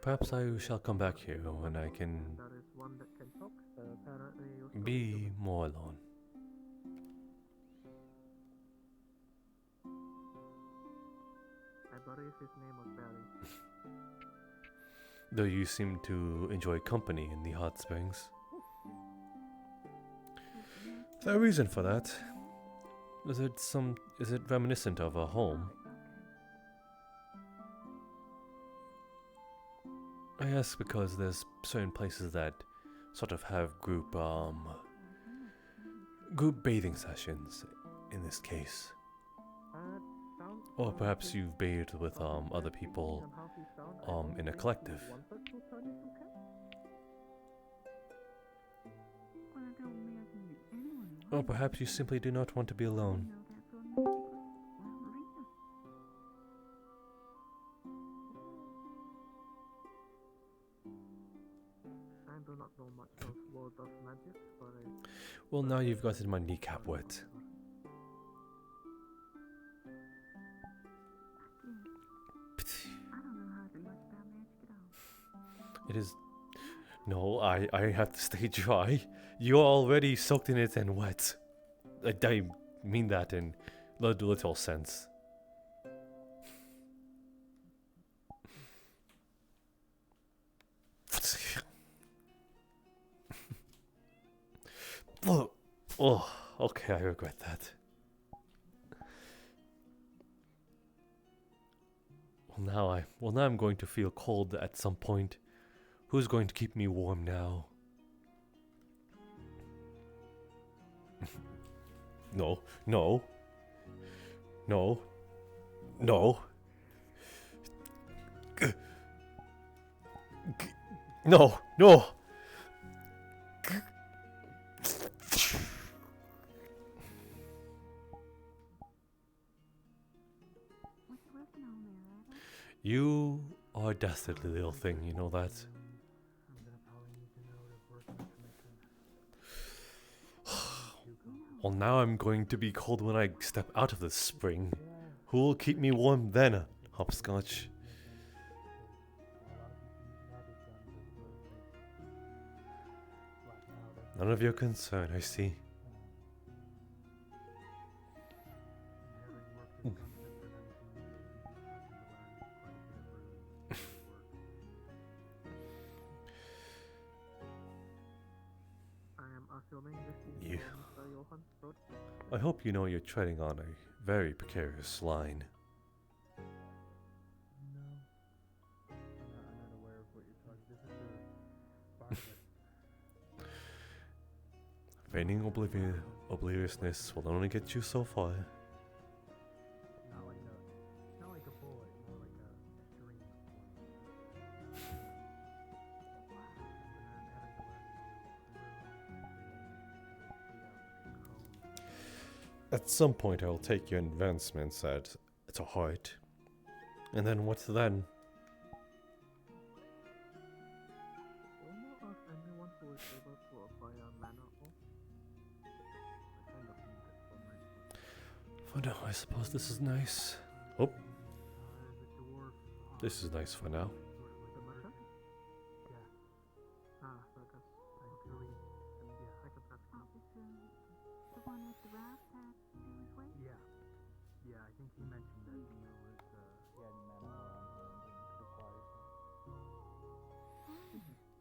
Perhaps I shall come back here when I can There is one that can talk. Apparently you be more alone. I believe his name was Barry. Though you seem to enjoy company in the hot springs. Is there a reason for that? Is it reminiscent of a home? I ask because there's certain places that sort of have group bathing sessions in this case. Or perhaps you've bathed with other people in a collective. Or perhaps you simply do not want to be alone. I do not know much of world of magic, but Well, now you've gotten my kneecap wet. It is... No, I have to stay dry. You're already soaked in it and wet. I mean that in literal sense. Oh, okay, I regret that. Well, now I'm going to feel cold at some point. Who's going to keep me warm now? No, no. No. No. No, no. You are a dastardly little thing, you know that? Well, now I'm going to be cold when I step out of this spring. Who will keep me warm then, Hopscotch? None of your concern, I see. You. I hope you know you're treading on a very precarious line. Feigning obliviousness will only get you so far. At some point I will take your advancements to heart. And then what's then? For now, I suppose this is nice. Oh. This is nice for now. Yeah, I think he mentioned that he had mana on him and requires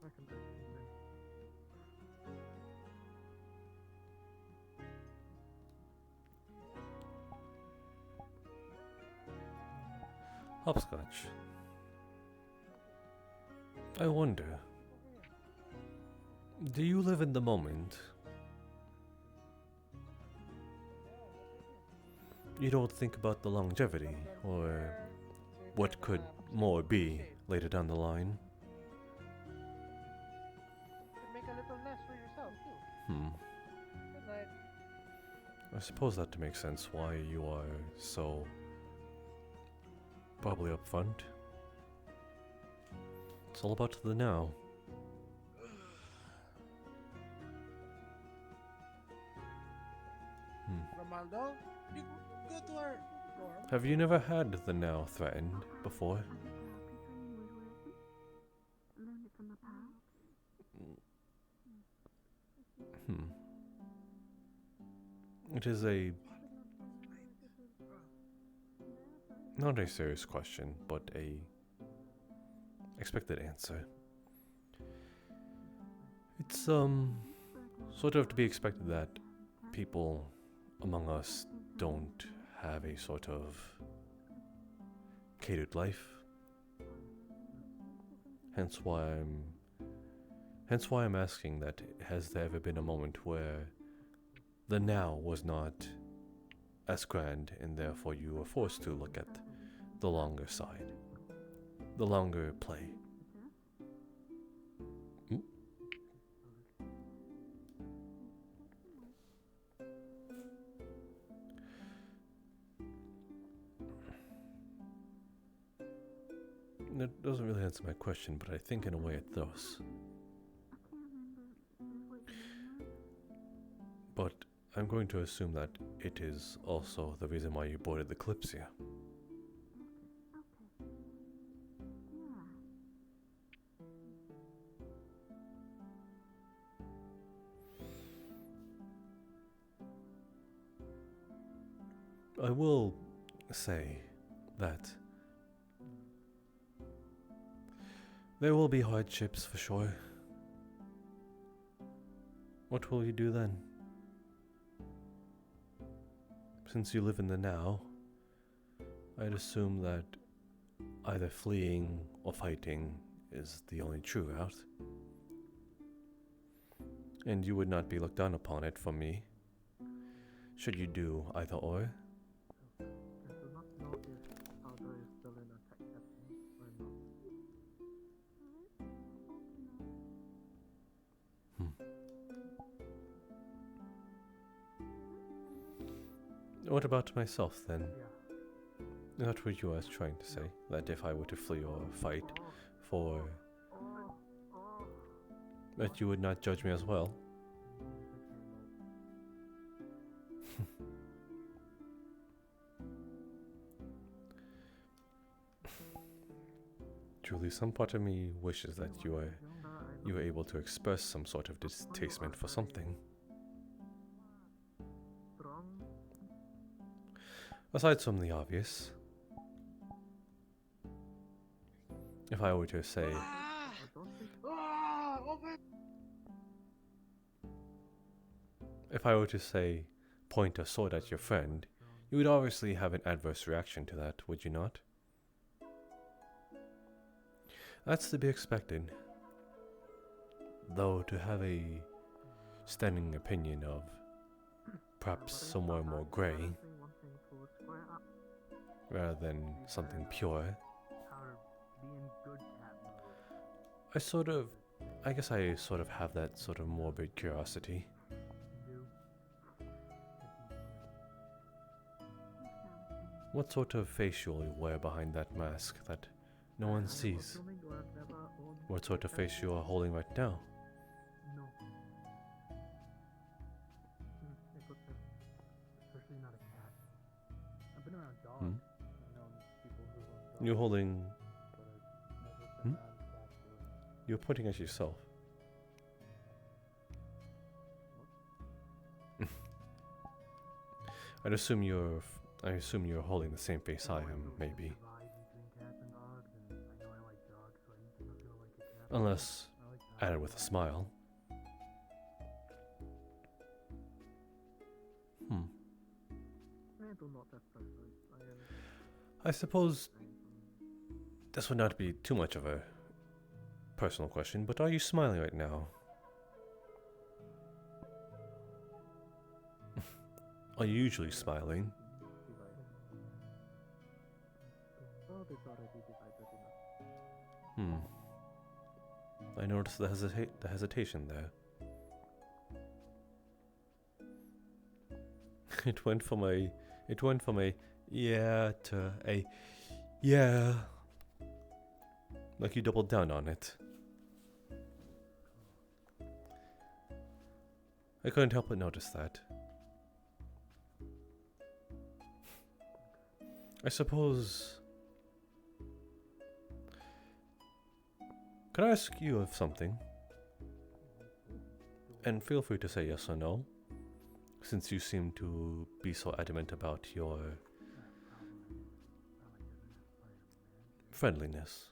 I can bet him then. Hopscotch. I wonder, do you live in the moment? You don't think about the longevity, or what could more be later down the line? Make a little nest for yourself too. Good night. I suppose that makes sense why you are so probably upfront. It's all about the now. Romaldo, you go to our dorm. Have you never had the now threatened before? It is not a serious question, but a expected answer. It's sort of to be expected that people among us don't have a sort of catered life. Hence why I'm asking that, has there ever been a moment where the now was not as grand and therefore you were forced to look at the longer side, the longer play? That doesn't really answer my question, but I think in a way it does. But I'm going to assume that it is also the reason why you boarded the Kalypsia. I will say that there will be hardships for sure. What will you do then? Since you live in the now, I'd assume that either fleeing or fighting is the only true route. And you would not be looked down upon it from me, should you do either or. What about myself then? Is that what you were trying to say? That if I were to flee or fight for... that you would not judge me as well? Truly, some part of me wishes that you were able to express some sort of distastement for something. Aside from the obvious, if I were to say, point a sword at your friend, you would obviously have an adverse reaction to that, would you not? That's to be expected. Though to have a standing opinion of perhaps somewhere more grey, rather than something pure, I guess I sort of have that sort of morbid curiosity. What sort of face you'll wear behind that mask that no one sees? What sort of face you are holding right now? You're holding... You're pointing at yourself. I assume you're holding the same face I am, maybe. Unless added with a smile. I suppose This would not be too much of a personal question, but are you smiling right now? Are you usually smiling? I noticed the hesitation there. It went from a yeah to a yeah. Like you doubled down on it. I couldn't help but notice that. I suppose... Can I ask you of something? And feel free to say yes or no, since you seem to be so adamant about your friendliness.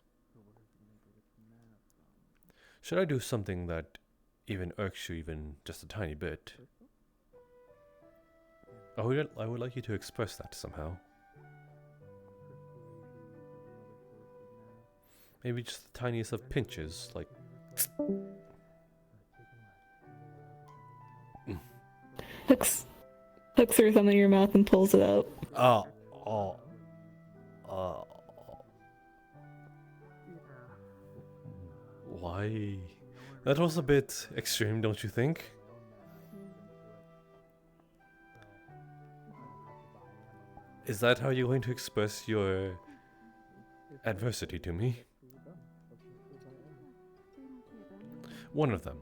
Should I do something that even irks you even just a tiny bit? I would like you to express that somehow. Maybe just the tiniest of pinches, like... Hooks through something in your mouth and pulls it out. Why? That was a bit extreme, don't you think? Is that how you're going to express your adversity to me? One of them.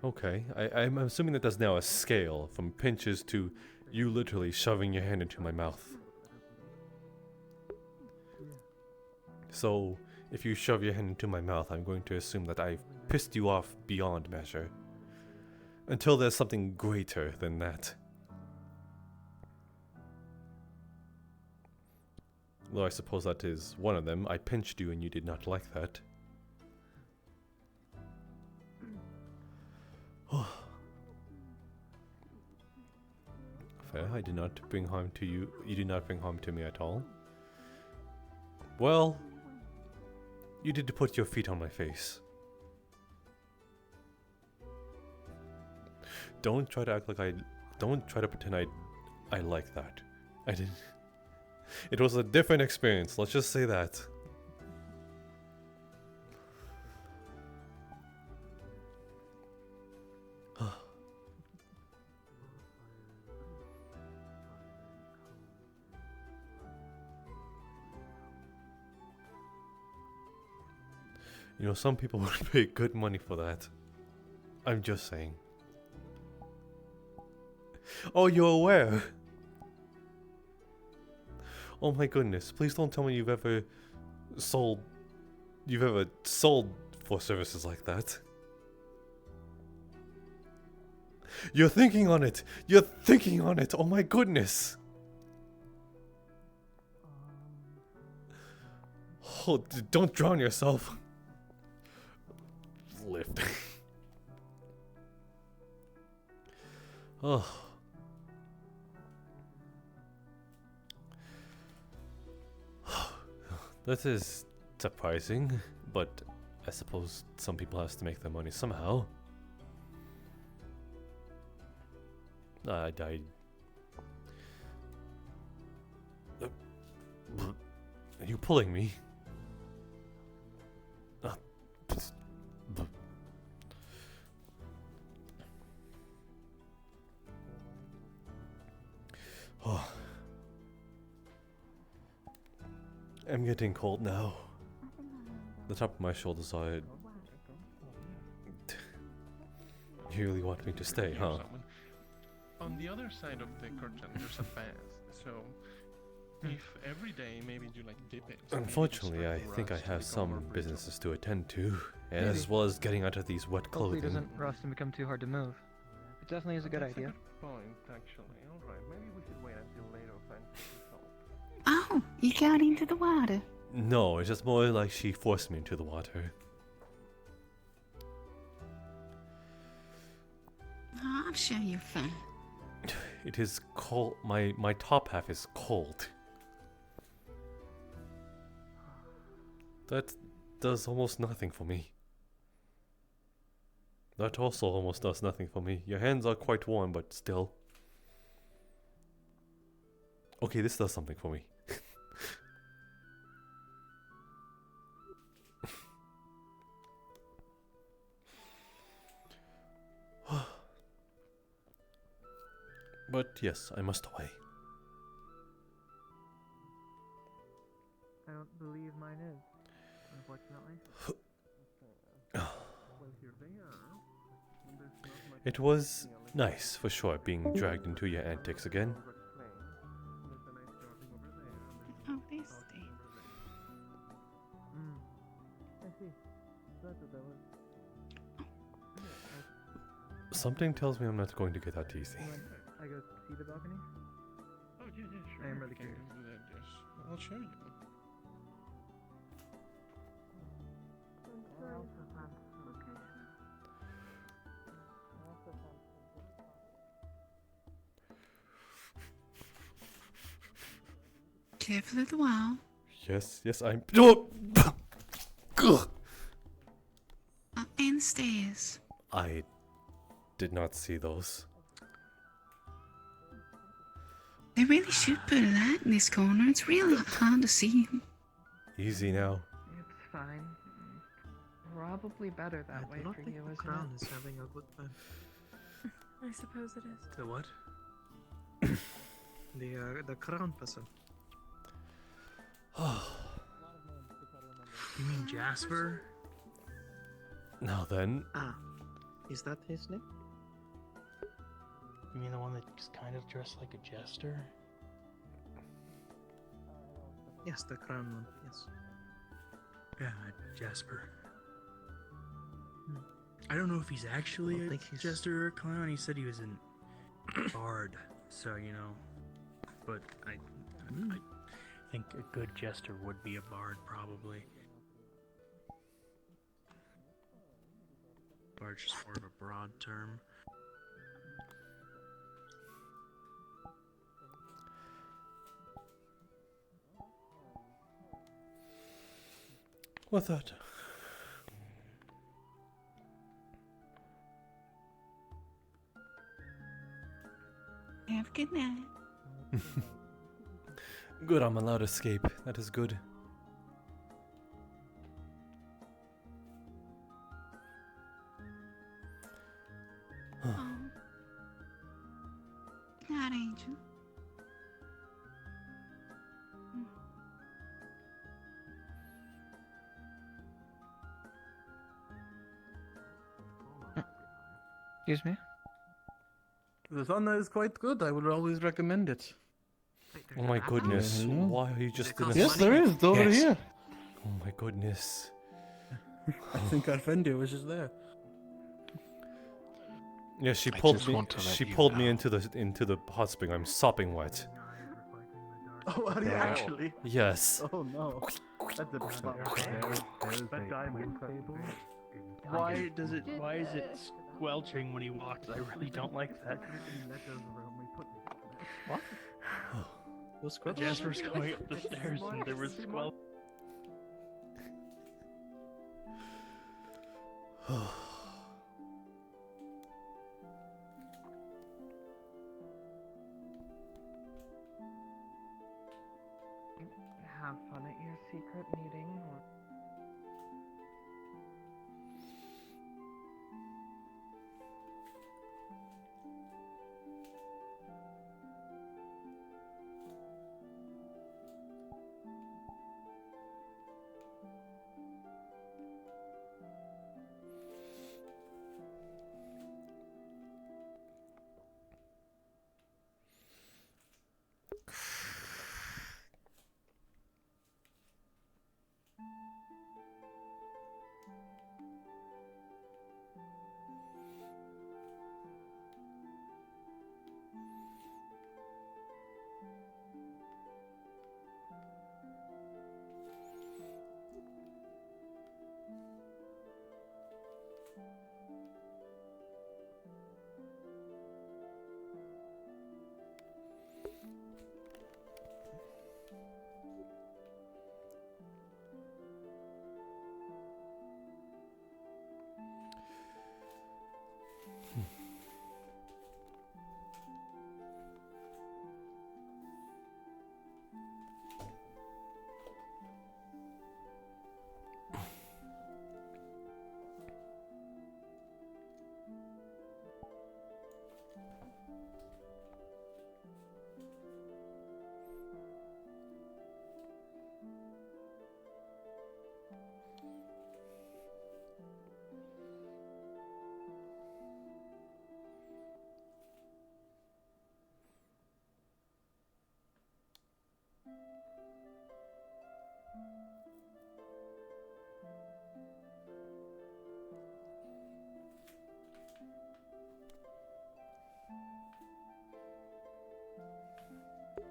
Okay, I'm assuming that there's now a scale from pinches to you literally shoving your hand into my mouth. So, if you shove your hand into my mouth, I'm going to assume that I've pissed you off beyond measure. Until there's something greater than that. Though I suppose that is one of them. I pinched you and you did not like that. Fair, I did not bring harm to you. You did not bring harm to me at all. Well, you did put your feet on my face. Don't try to act like don't try to pretend I like that. I didn't. It was a different experience, let's just say that. You know, some people would pay good money for that. I'm just saying. Oh, you're aware? Oh my goodness, please don't tell me you've ever sold for services like that. You're thinking on it! You're thinking on it! Oh my goodness! Oh, don't drown yourself. Lift. Oh. That is surprising, but I suppose some people have to make their money somehow. I died. Are you pulling me? Oh. I'm getting cold now. The top of my shoulders are... You really want me to stay, huh? On the other side of the curtain, there's a bath, so if every day maybe you like dipping. Unfortunately, I think I have some businesses to attend to, as well as getting out of these wet clothing. Hopefully it doesn't rust and become too hard to move. It definitely is a good idea. Point, actually. Alright, maybe we should wait until later find Oh, you got into the water. No, it's just more like she forced me into the water. Oh, I'm sure you're fine. It is cold. My top half is cold. That does almost nothing for me. That also almost does nothing for me. Your hands are quite warm, but still. Okay, this does something for me. But yes, I must away. I don't believe mine is, unfortunately. It was nice, for sure, being dragged into your antics again. Oh, they stay. I see. That's what that was. Something tells me I'm not going to get that easy. I go see the balcony? Oh, yeah, sure. I am really We can curious. do that, yes. I'll show you. Careful of the wall. Yes, yes, I'm. Oh! And stairs. I did not see those. They really should put a light in this corner. It's real hard to see them. Easy now. It's fine. Probably better that way for you, isn't Crown it? is having a good time. I suppose it is. The what? the crown person. You mean Jasper? Now then. Ah, is that his name? You mean the one that's kind of dressed like a jester? Yes, the crown one. Yes. Yeah, Jasper. I don't know if he's actually a jester or a clown. He said he was an bard, so you know. But I think a good jester would be a bard, probably. Bard's just more of a broad term. With that. Have a good night. Good, I'm allowed to escape. That is good. Oh. Night, Angel. Excuse me? The sauna is quite good. I would always recommend it. Oh my goodness. Why are you just in a Yes, there is. It's over here. Oh my goodness. I think Arfendir was just there. Yeah, she I pulled just me. want to let She you pulled me know. into the hot spring. I'm sopping wet. Oh, are you actually? Yes. Oh no. That's a That diamond table. Why is it squelching when he walks? I really don't like that. What? What's squelch? Jasper's going up the stairs and there was squelch. Have fun at your secret meeting.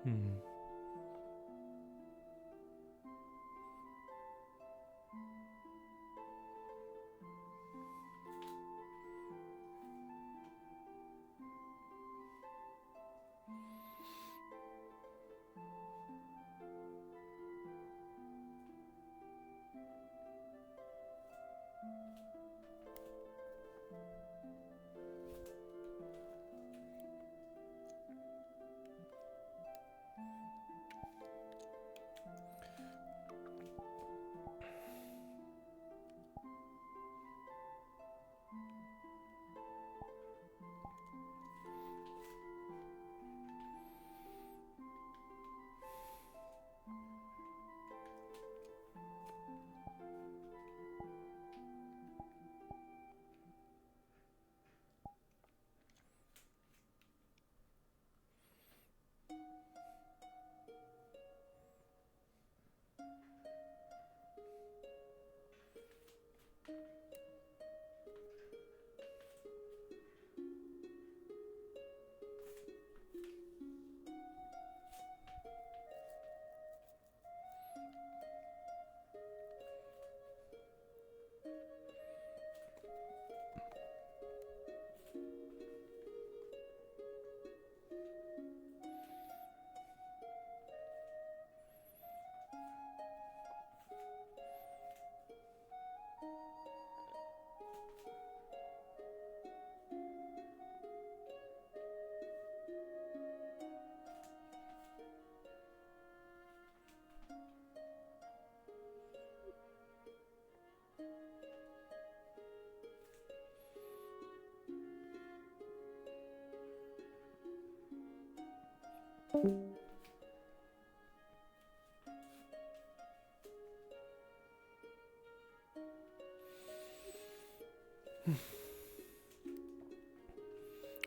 Hmm.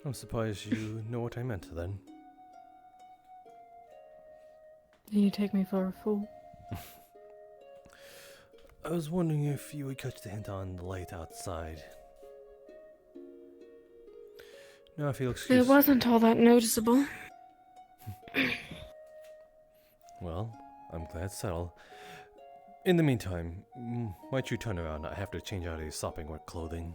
I'm surprised you know what I meant then. You take me for a fool. I was wondering if you would catch the hint on the light outside. Now, if you'll excuse... It wasn't all that noticeable. Well, I'm glad it's settled. In the meantime, might you turn around? I have to change out his sopping wet clothing.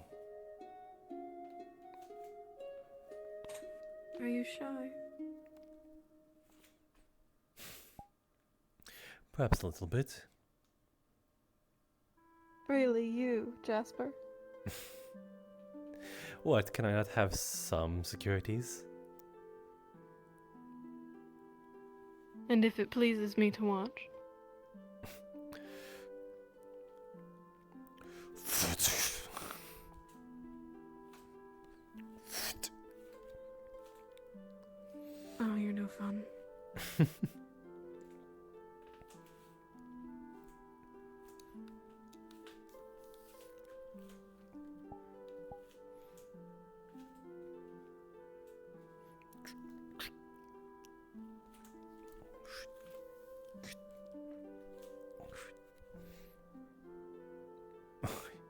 Are you shy? Perhaps a little bit. Really, you, Jasper? What, can I not have some securities? And if it pleases me to watch? Oh, you're no fun.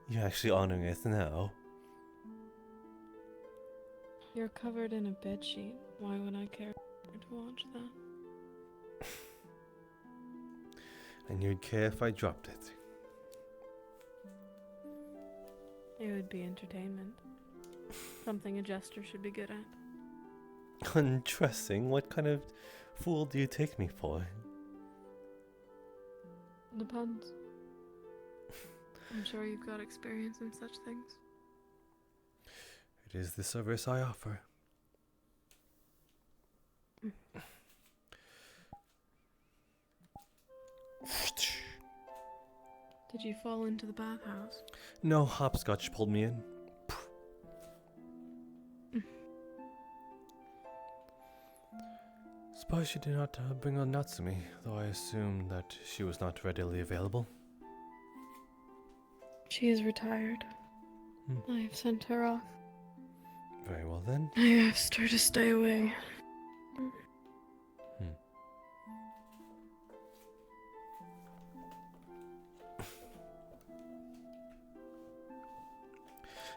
You're actually honoring it now. You're covered in a bedsheet. Why would I care to watch that? And you'd care if I dropped it. It would be entertainment. Something a jester should be good at. Undressing? What kind of fool do you take me for? Depends. I'm sure you've got experience in such things. It is the service I offer. Did you fall into the bathhouse? No, hopscotch pulled me in. Suppose she did not bring on Natsumi, though I assumed that she was not readily available. She is retired. I have sent her off. Very well then. I asked her to stay away.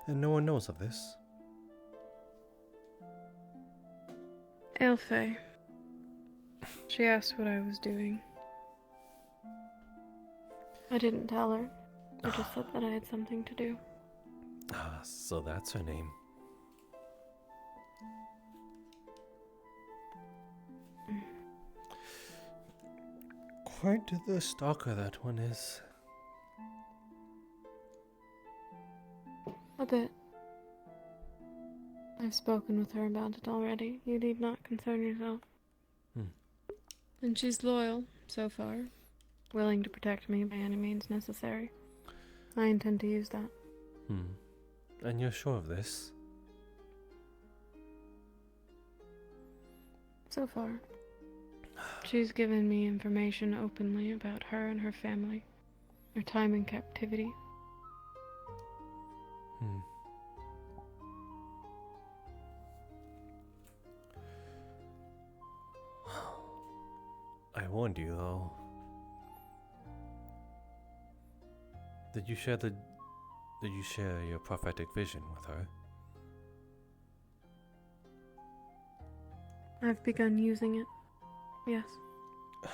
And no one knows of this? Elfe. She asked what I was doing. I didn't tell her. I just said that I had something to do. Ah, so that's her name. Quite the stalker that one is. A bit. I've spoken with her about it already. You need not concern yourself. And she's loyal, so far. Willing to protect me by any means necessary. I intend to use that. And you're sure of this? So far. She's given me information openly about her and her family. Her time in captivity. I warned you, though. Did you share your prophetic vision with her? I've begun using it. Yes. I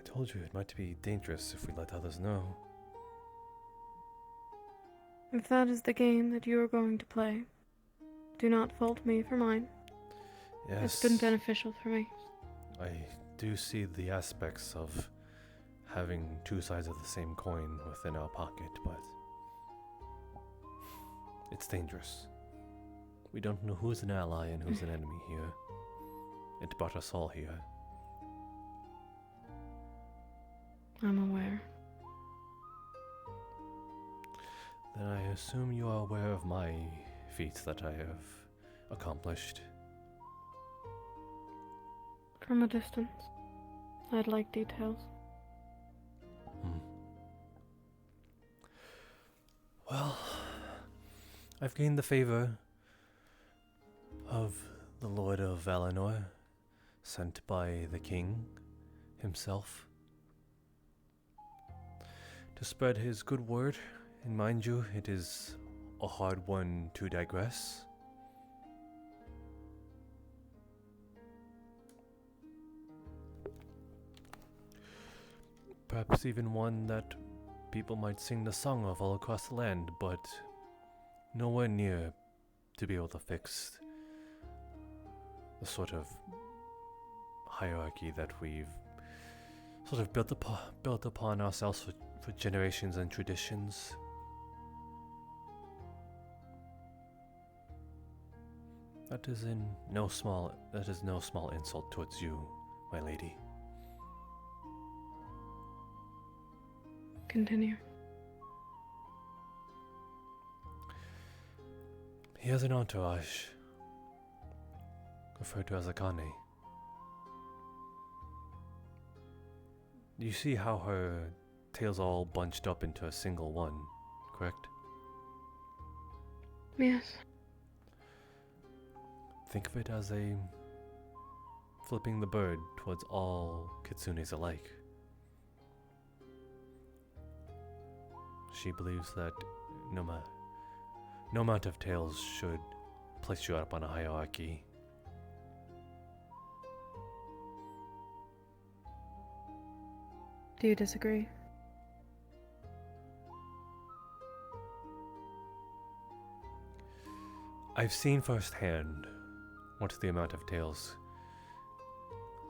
told you it might be dangerous if we let others know. If that is the game that you are going to play, do not fault me for mine. Yes. It's been beneficial for me. I do see the aspects of having two sides of the same coin within our pocket, but it's dangerous. We don't know who's an ally and who's an enemy here. It brought us all here. I'm aware. Then I assume you are aware of my feats that I have accomplished. From a distance. I'd like details. Well, I've gained the favor of the Lord of Valinor, sent by the king himself, to spread his good word, and mind you, it is a hard one to digress. Perhaps even one that people might sing the song of all across the land, but nowhere near to be able to fix the sort of hierarchy that we've sort of built upon ourselves for generations and traditions. That is no small insult towards you, my lady. Continue. He has an entourage, referred to as a Kane. You see how her tail's all bunched up into a single one, correct? Yes. Think of it as a flipping the bird towards all kitsunes alike. She believes that no amount of tails should place you up on a hierarchy. Do you disagree? I've seen firsthand what the amount of tails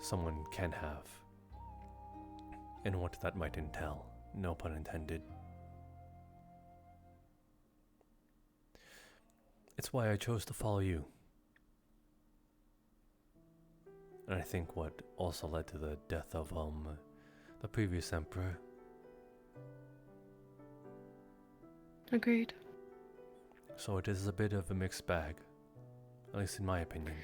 someone can have, and what that might entail, no pun intended. It's why I chose to follow you. And I think what also led to the death of the previous emperor. Agreed. So it is a bit of a mixed bag, at least in my opinion.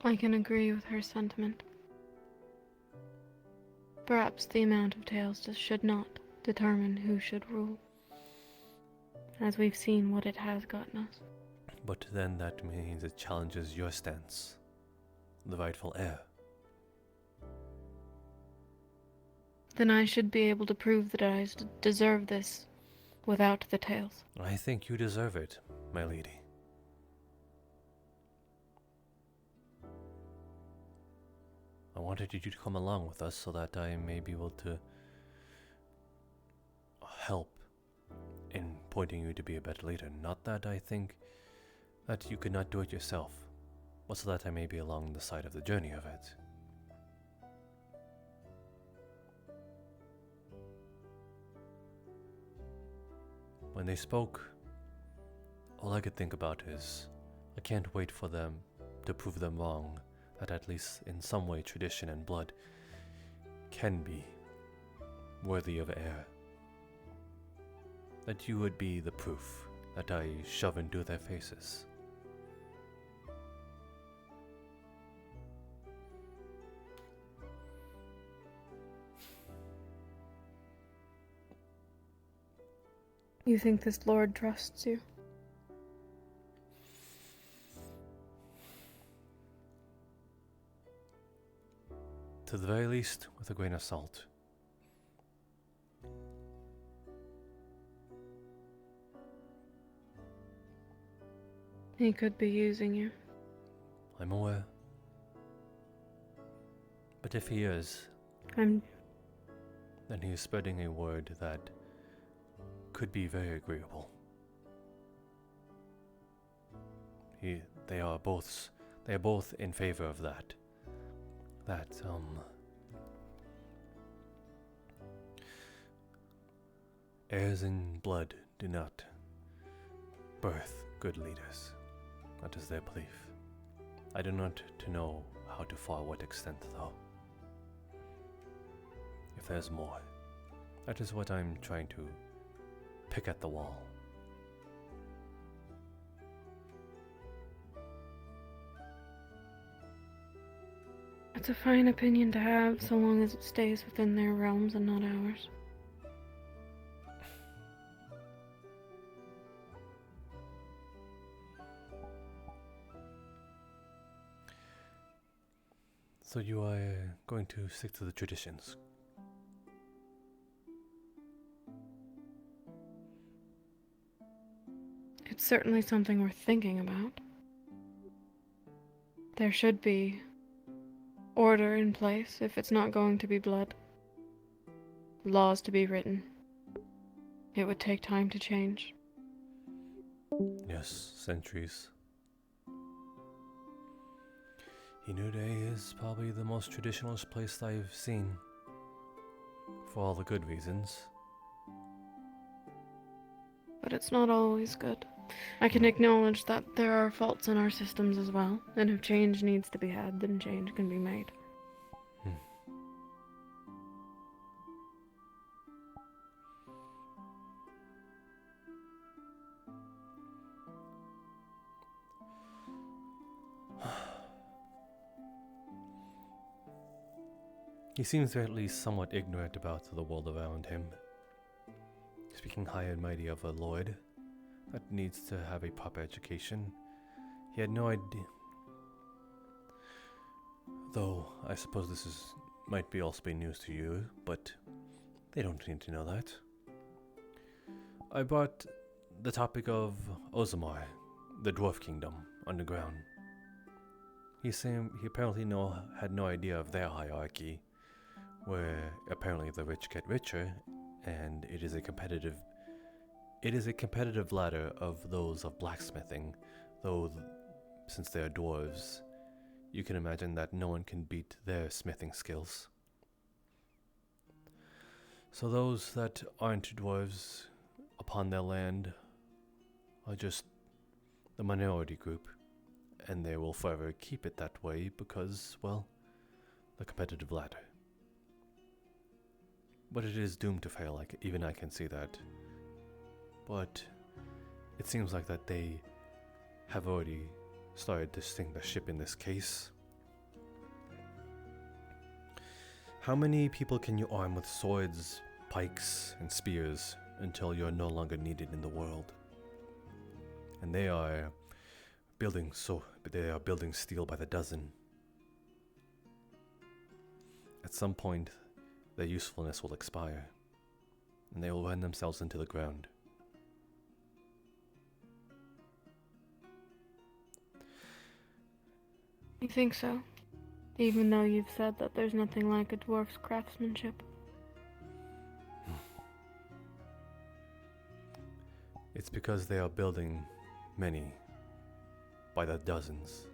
I can agree with her sentiment. Perhaps the amount of tails should not determine who should rule, as we've seen what it has gotten us. But then that means it challenges your stance, the rightful heir. Then I should be able to prove that I deserve this without the tales. I think you deserve it, my lady. I wanted you to come along with us so that I may be able to help in pointing you to be a better leader. Not that I think that you could not do it yourself, but so that I may be along the side of the journey of it. When they spoke, all I could think about is, I can't wait for them to prove them wrong, that at least in some way tradition and blood can be worthy of air. That you would be the proof that I shove into their faces. You think this lord trusts you? To the very least, with a grain of salt. He could be using you. I'm aware. But if he is, I'm... then he is spreading a word that could be very agreeable. They are both in favor of that. Heirs in blood do not birth good leaders. That is their belief. I do not know how to far what extent, though. If there's more, that is what I'm trying to pick at the wall. It's a fine opinion to have, so long as it stays within their realms and not ours. So you are going to stick to the traditions? It's certainly something worth thinking about. There should be order in place if it's not going to be blood. Laws to be written. It would take time to change. Yes, centuries. Inude is probably the most traditionalist place I've seen. For all the good reasons. But it's not always good. I can acknowledge that there are faults in our systems as well, and if change needs to be had, then change can be made. He seems at least somewhat ignorant about the world around him. Speaking high and mighty of a lord that needs to have a proper education, he had no idea. Though I suppose this might be also be news to you, but they don't need to know that. I brought the topic of Ozamar, the Dwarf Kingdom, underground. He apparently had no idea of their hierarchy, where apparently the rich get richer, and it is a competitive ladder of those of blacksmithing, though since they are dwarves, you can imagine that no one can beat their smithing skills. So those that aren't dwarves upon their land are just the minority group, and they will forever keep it that way because, well, the competitive ladder. But it is doomed to fail, even I can see that. But it seems like that they have already started to sink the ship in this case. How many people can you arm with swords, pikes, and spears until you're no longer needed in the world? And they are building steel by the dozen. At some point, their usefulness will expire, and they will run themselves into the ground. You think so? Even though you've said that there's nothing like a dwarf's craftsmanship. It's because they are building many by the dozens.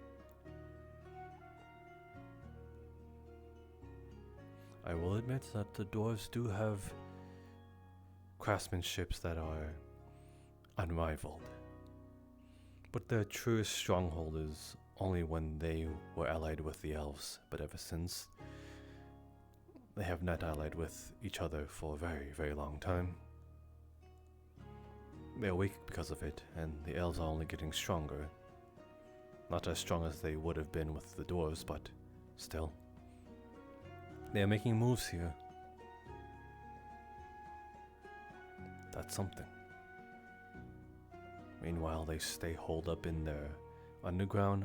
I will admit that the dwarves do have craftsmanships that are unrivaled. But their truest stronghold is only when they were allied with the elves, but ever since, they have not allied with each other for a very, very long time. They are weak because of it, and the elves are only getting stronger. Not as strong as they would have been with the dwarves, but still. They are making moves here. That's something. Meanwhile, they stay holed up in their underground,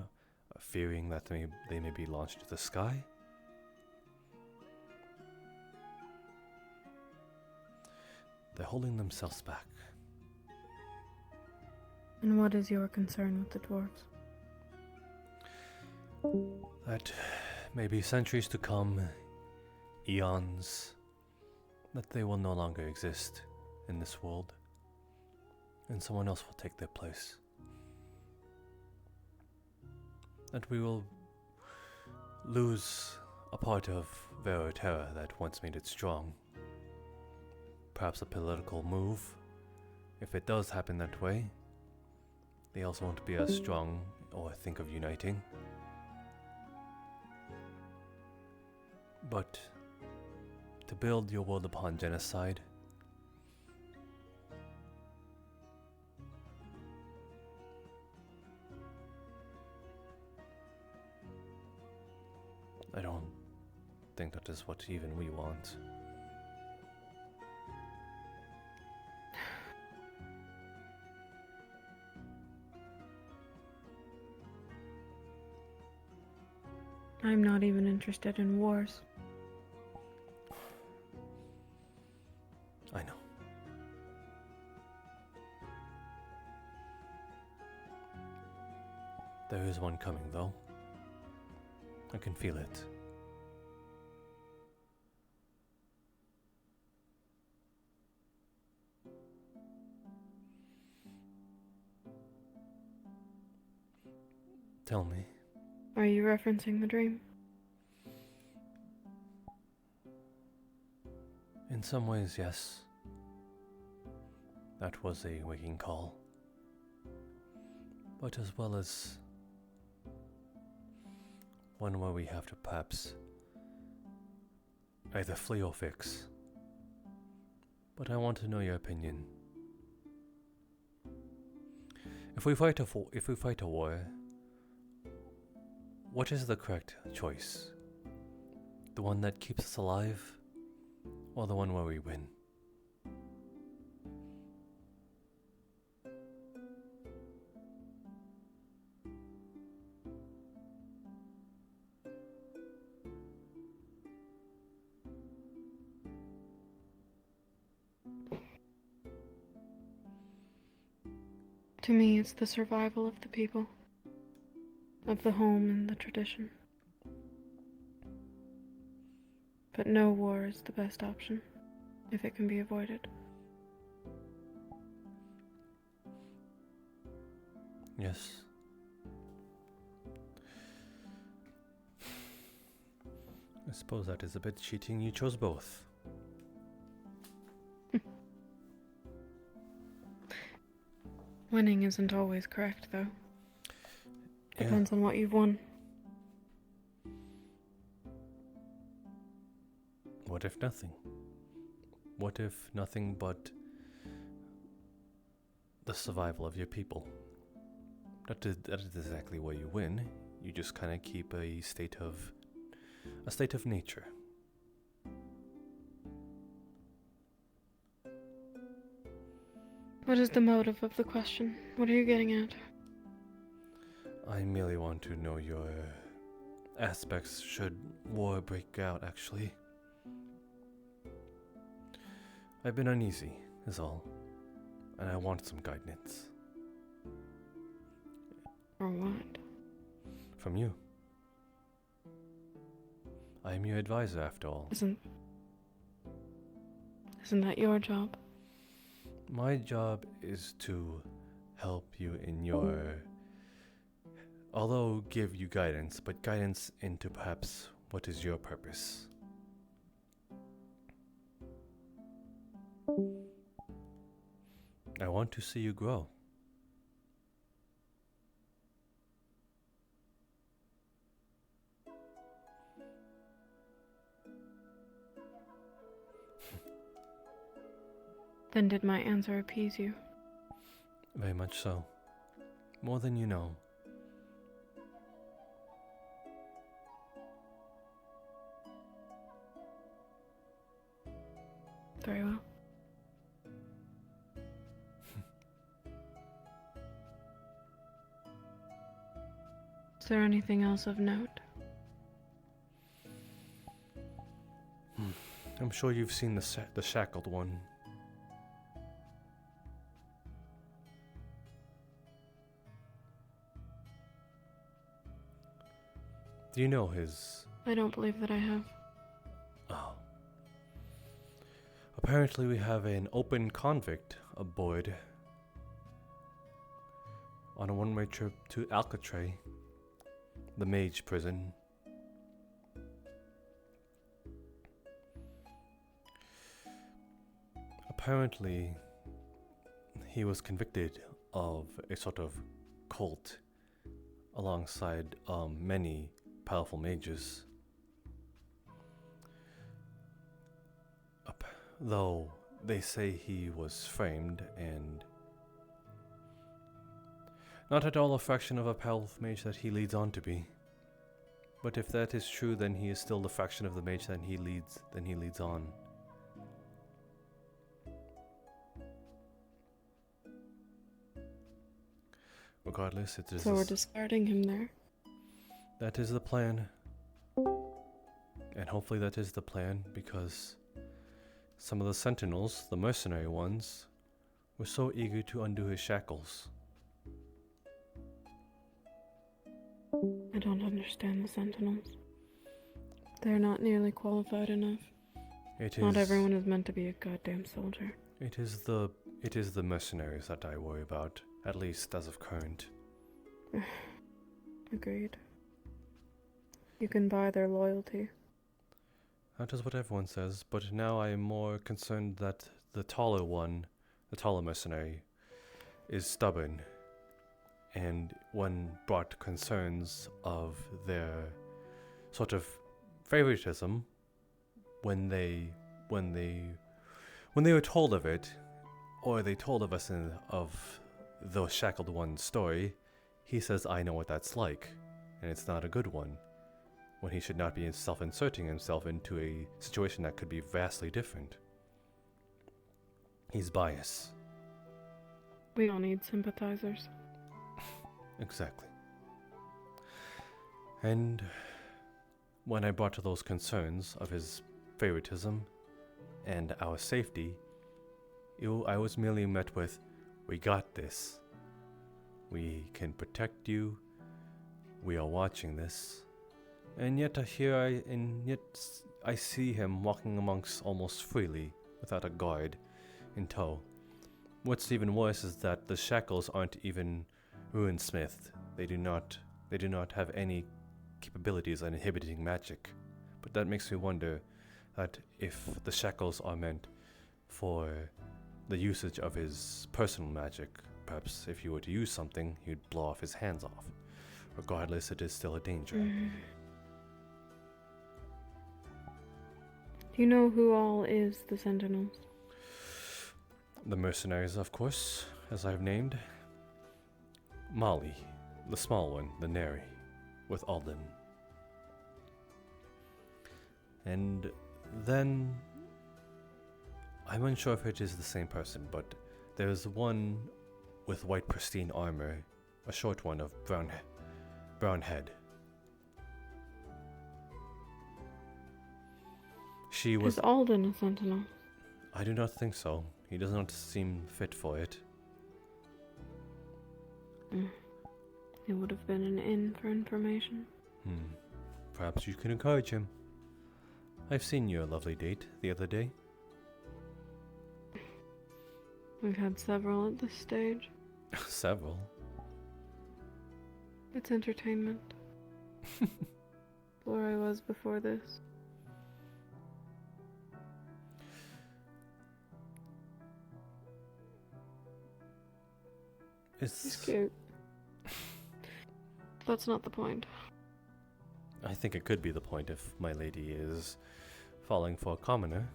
fearing that they may be launched to the sky. They're holding themselves back. And what is your concern with the dwarves? That maybe centuries to come, eons, that they will no longer exist in this world, and someone else will take their place. That we will lose a part of Vera Terra that once made it strong. Perhaps a political move. If it does happen that way, they also won't be as strong or think of uniting. But to build your world upon genocide, I don't think that is what even we want. I'm not even interested in wars. I know. There is one coming, though. I can feel it. Tell me. Are you referencing the dream? In some ways, yes. That was a waking call. But as well as one where we have to perhaps either flee or fix. But I want to know your opinion. If we fight a war, what is the correct choice? The one that keeps us alive, or the one where we win? To me, it's the survival of the people, of the home and the tradition. But no war is the best option, if it can be avoided. Yes. I suppose that is a bit cheating. You chose both. Winning isn't always correct, though. Depends on what you've won. What if nothing? What if nothing but the survival of your people? That is exactly where you win. You just kind of keep a state of nature. What is the motive of the question? What are you getting at? I merely want to know your aspects should war break out, actually. I've been uneasy, is all. And I want some guidance. From what? From you. I am your advisor, after all. Isn't that your job? My job is to help you in your... although give you guidance, but guidance into perhaps what is your purpose. I want to see you grow. Then did my answer appease you? Very much so. More than you know. Very well. Is there anything else of note? I'm sure you've seen the shackled one. Do you know his... I don't believe that I have. Oh. Apparently we have an open convict aboard on a one-way trip to Alcatraz, the mage prison. Apparently he was convicted of a sort of cult alongside many powerful mages. Though they say he was framed and not at all a fraction of a powerful mage that he leads on to be. But if that is true, then he is still the fraction of the mage that he leads on. Regardless, it is... So we're discarding him there? That is the plan. And hopefully that is the plan, because some of the sentinels, the mercenary ones, were so eager to undo his shackles. I don't understand the sentinels. They're not nearly qualified enough. Not everyone is meant to be a goddamn soldier. It is the mercenaries that I worry about, at least as of current. Agreed. You can buy their loyalty. That is what everyone says, but now I am more concerned that the taller one, the taller mercenary, is stubborn, and one brought concerns of their sort of favoritism when they were told of it, or they told of us of the shackled one's story. He says, I know what that's like, and it's not a good one, when he should not be self-inserting himself into a situation that could be vastly different. He's biased. We all need sympathizers. Exactly. And when I brought to those concerns of his favoritism and our safety, I was merely met with, we got this. We can protect you. We are watching this. And yet I see him walking amongst almost freely, without a guard in tow. What's even worse is that the shackles aren't even runesmithed. They do not have any capabilities on inhibiting magic. But that makes me wonder that if the shackles are meant for the usage of his personal magic, perhaps if he were to use something, he'd blow off his hands off. Regardless, it is still a danger. Do you know who all is the Sentinels? The mercenaries, of course, as I've named. Molly, the small one, the Neri, with Alden. And then, I'm unsure if it is the same person, but there's one with white pristine armor, a short one of brown head. She was... Is Alden a Sentinel? I do not think so. He does not seem fit for it. It would have been an in for information. Perhaps you can encourage him. I've seen your lovely date the other day. We've had several at this stage. Several? It's entertainment. Where I was before this. He's cute. That's not the point. I think it could be the point if my lady is falling for a commoner.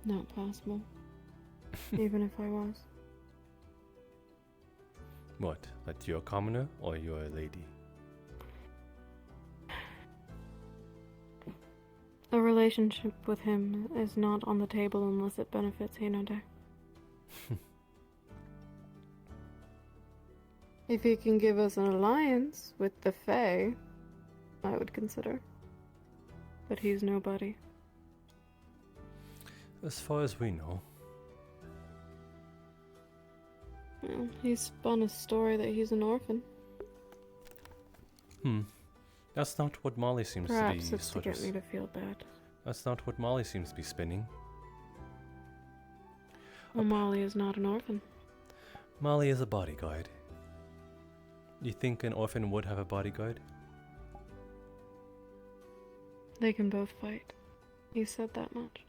Not possible. Even if I was. What? That you're a commoner or you're a lady? A relationship with him is not on the table unless it benefits Hinode. If he can give us an alliance with the Fae, I would consider. But he's nobody. As far as we know. Well, he spun a story that he's an orphan. That's not what Molly seems Perhaps to be it's to get me to feel bad. That's not what Molly seems to be spinning. Well, Molly is not an orphan. Molly is a bodyguard. You think an orphan would have a bodyguard? They can both fight. He said that much.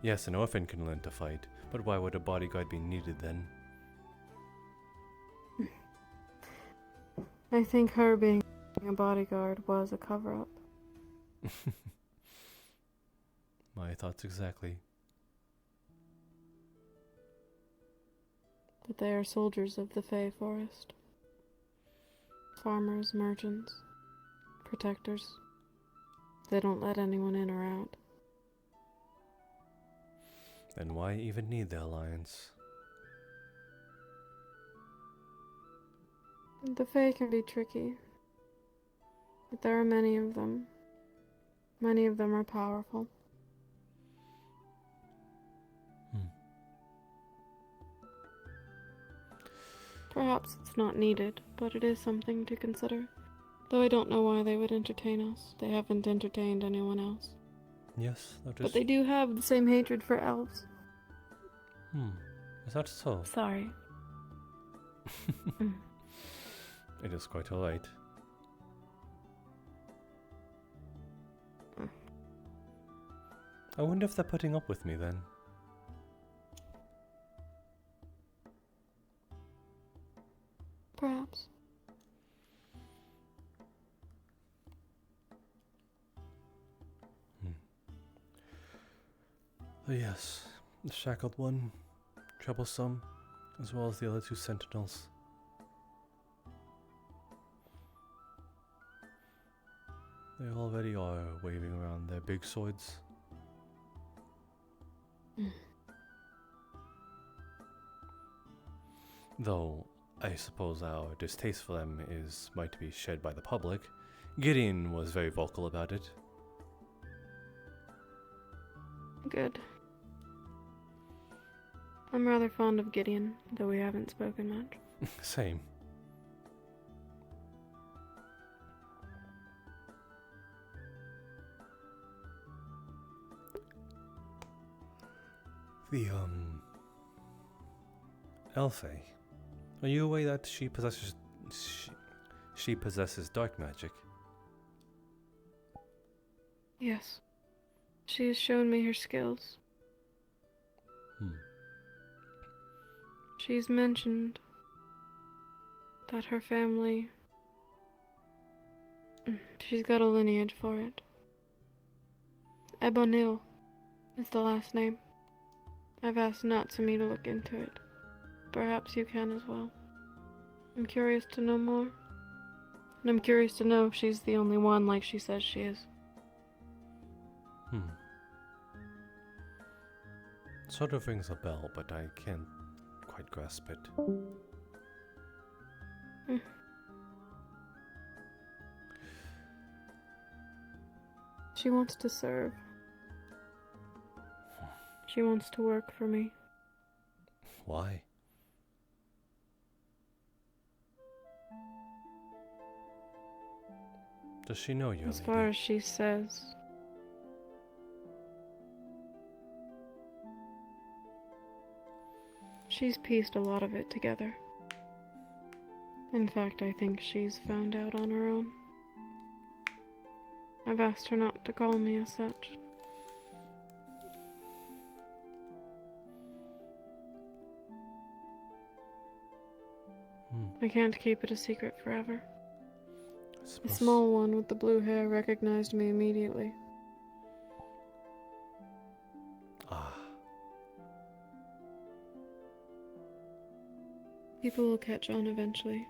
Yes, an orphan can learn to fight, but why would a bodyguard be needed then? I think her being a bodyguard was a cover-up. My thoughts exactly. But they are soldiers of the Fae Forest. Farmers, merchants, protectors. They don't let anyone in or out. Then why even need the alliance? The Fae can be tricky. But there are many of them. Many of them are powerful. Perhaps it's not needed, but it is something to consider. Though I don't know why they would entertain us. They haven't entertained anyone else. Yes, that is... But they do have the same hatred for elves. Is that so? Sorry. It is quite alright. I wonder if they're putting up with me then. Perhaps. Oh yes, the shackled one, troublesome, as well as the other two sentinels. They already are waving around their big swords. Though, I suppose our distaste for them might be shared by the public. Gideon was very vocal about it. Good. I'm rather fond of Gideon, though we haven't spoken much. Same. The, Elfie. Are you aware that she possesses dark magic? Yes. She has shown me her skills. She's mentioned that her family... She's got a lineage for it. Ebonil is the last name. I've asked Natsumi to look into it. Perhaps you can as well. I'm curious to know more. And I'm curious to know if she's the only one like she says she is. Sort of rings a bell, but I can't quite grasp it. She wants to serve. She wants to work for me. Why? Does she know you? As far as she says. She's pieced a lot of it together. In fact, I think she's found out on her own. I've asked her not to call me as such. I can't keep it a secret forever. The small one with the blue hair recognized me immediately. Ah. People will catch on eventually,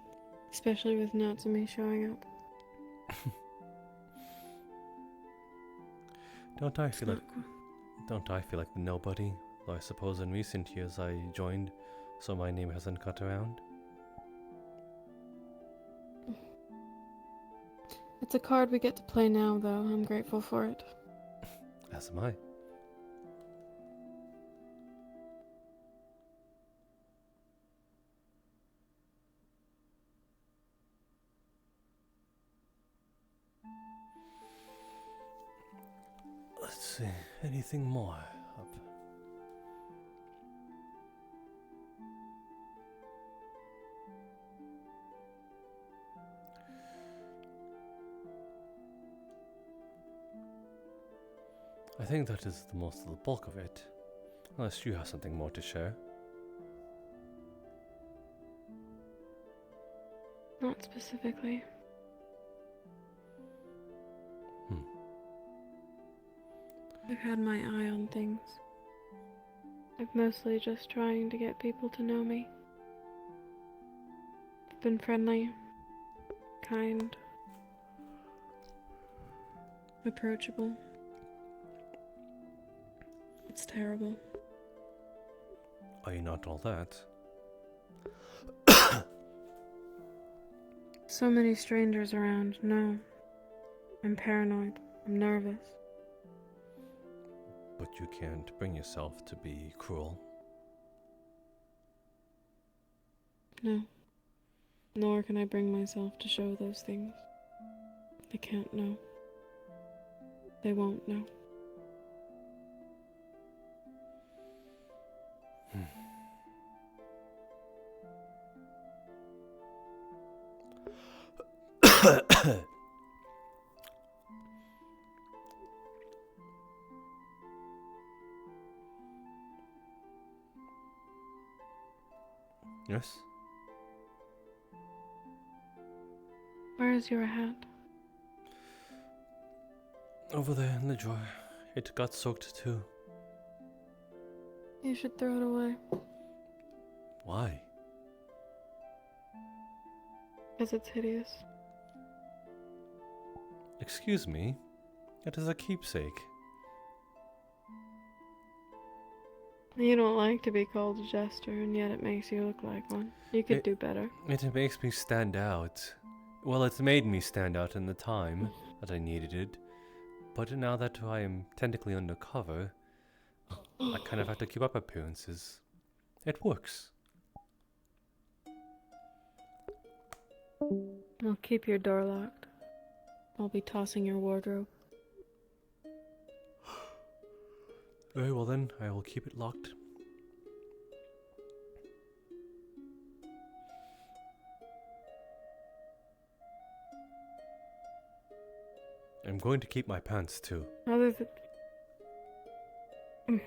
especially with Natsumi showing up. Don't I feel like nobody? Though I suppose in recent years I joined, so my name hasn't got around. It's a card we get to play now, though. I'm grateful for it. As am I. Let's see, anything more up? I think that is the most of the bulk of it, unless you have something more to share. Not specifically. I've had my eye on things. I'm mostly just trying to get people to know me. I've been friendly, kind, approachable. It's terrible. Are you not all that? So many strangers around. No. I'm paranoid. I'm nervous. But you can't bring yourself to be cruel. No. Nor can I bring myself to show those things. They can't know. They won't know. Yes? Where is your hat? Over there in the drawer. It got soaked too. You should throw it away. Why? Because it's hideous. Excuse me? It is a keepsake. You don't like to be called a jester, and yet it makes you look like one. You could do better. It makes me stand out. Well, it's made me stand out in the time that I needed it. But now that I am technically undercover, I kind of have to keep up appearances. It works. I'll keep your door locked. I'll be tossing your wardrobe. Very well then, I will keep it locked. I'm going to keep my pants too. Other than...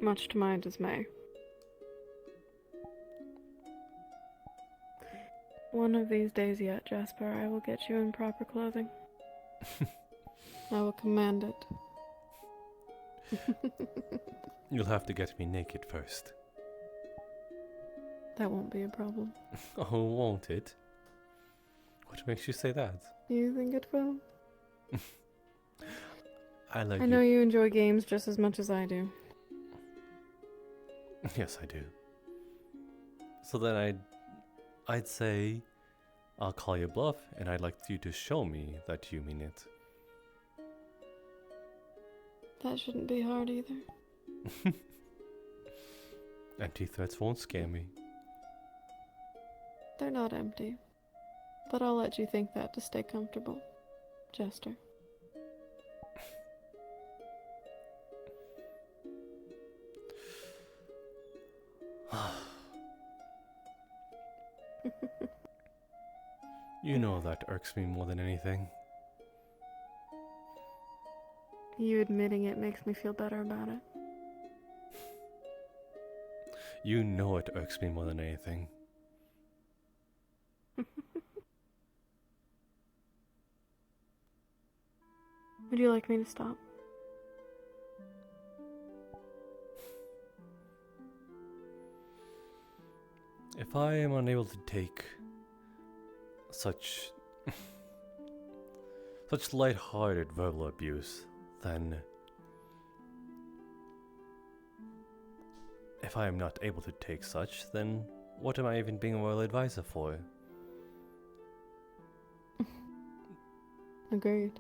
Much to my dismay. One of these days yet, Jasper, I will get you in proper clothing. I will command it. You'll have to get me naked first. That won't be a problem. Oh, won't it? What makes you say that? You think it will? I know you enjoy games just as much as I do. Yes, I do. So then I'd say I'll call you bluff, and I'd like you to show me that you mean it. That shouldn't be hard either. Empty threats won't scare me. They're not empty. But I'll let you think that to stay comfortable. Jester. You know that irks me more than anything. You admitting it makes me feel better about it. You know it irks me more than anything. Would you like me to stop? If I am unable to take such light-hearted verbal abuse, then if I am not able to take such, then what am I even being a royal advisor for? Agreed.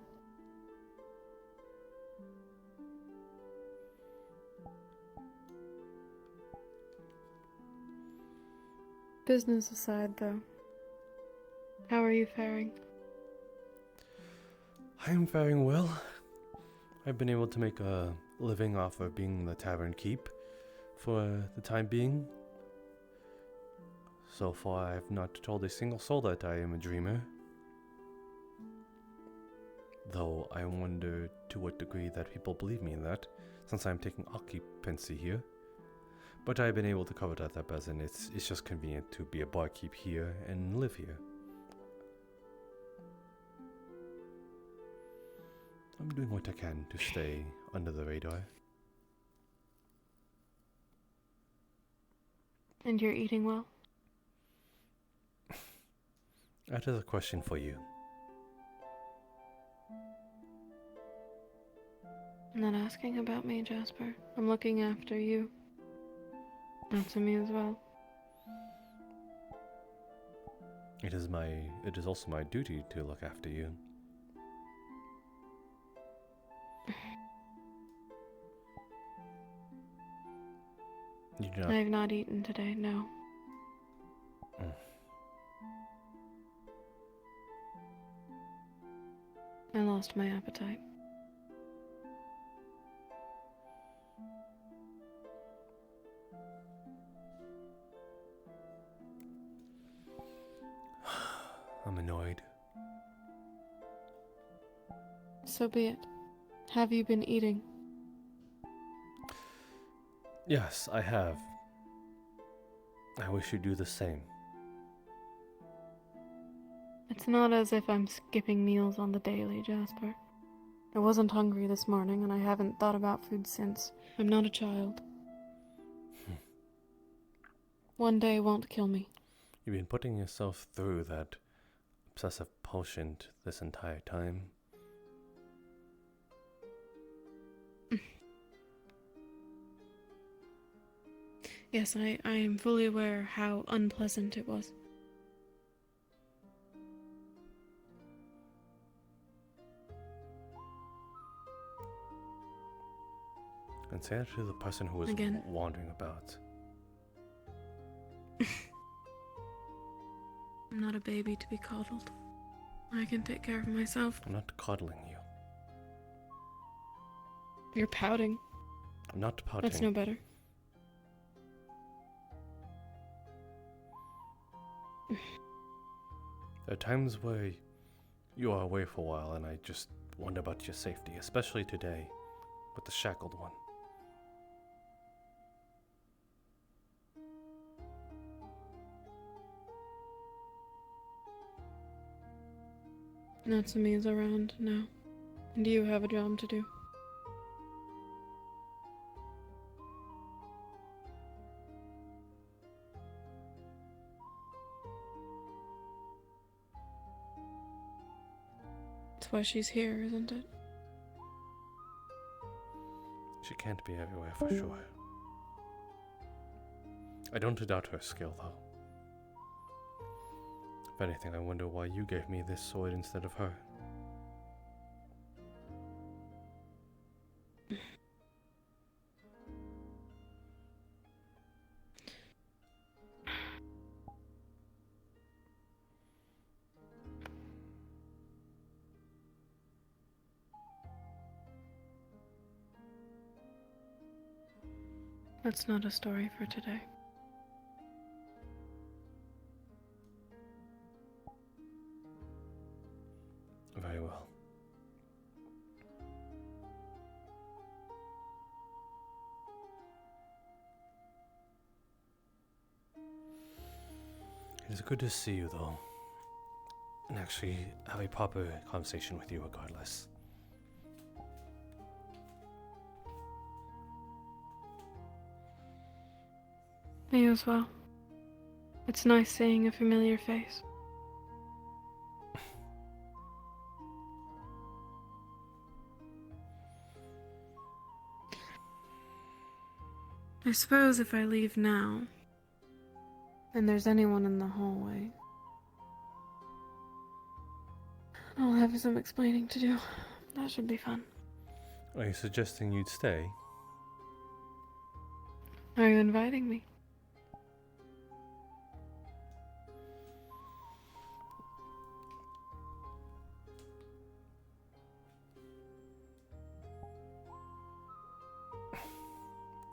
Business aside, though, how are you faring? I am faring well. I've been able to make a living off of being the tavern keep for the time being. So far, I have not told a single soul that I am a dreamer. Though I wonder to what degree that people believe me in that, since I'm taking occupancy here. But I've been able to cover that up as in it's just convenient to be a barkeep here and live here. I'm doing what I can to stay under the radar. And you're eating well? That is a question for you. I'm not asking about me, Jasper. I'm looking after you. That's me as well. It is also my duty to look after you. You do not. I have not eaten today, no. I lost my appetite. I'm annoyed. So be it. Have you been eating? Yes, I have. I wish you'd do the same. It's not as if I'm skipping meals on the daily, Jasper. I wasn't hungry this morning, and I haven't thought about food since. I'm not a child. One day won't kill me. You've been putting yourself through that obsessive potion this entire time. Yes, I am fully aware how unpleasant it was. And say that to the person who was Again. wandering about. I'm not a baby to be coddled. I can take care of myself. I'm not coddling you. You're pouting. I'm not pouting. That's no better. There are times where you are away for a while and I just wonder about your safety, especially today with the shackled one. Natsumi is around now, and you have a job to do. That's why she's here, isn't it? She can't be everywhere for sure. I don't doubt her skill, though. If anything, I wonder why you gave me this sword instead of her. That's not a story for today. Very well. It's good to see you, though, and actually have a proper conversation with you regardless. You as well. It's nice seeing a familiar face. I suppose if I leave now, and there's anyone in the hallway, I'll have some explaining to do. That should be fun. Are you suggesting you'd stay? Are you inviting me?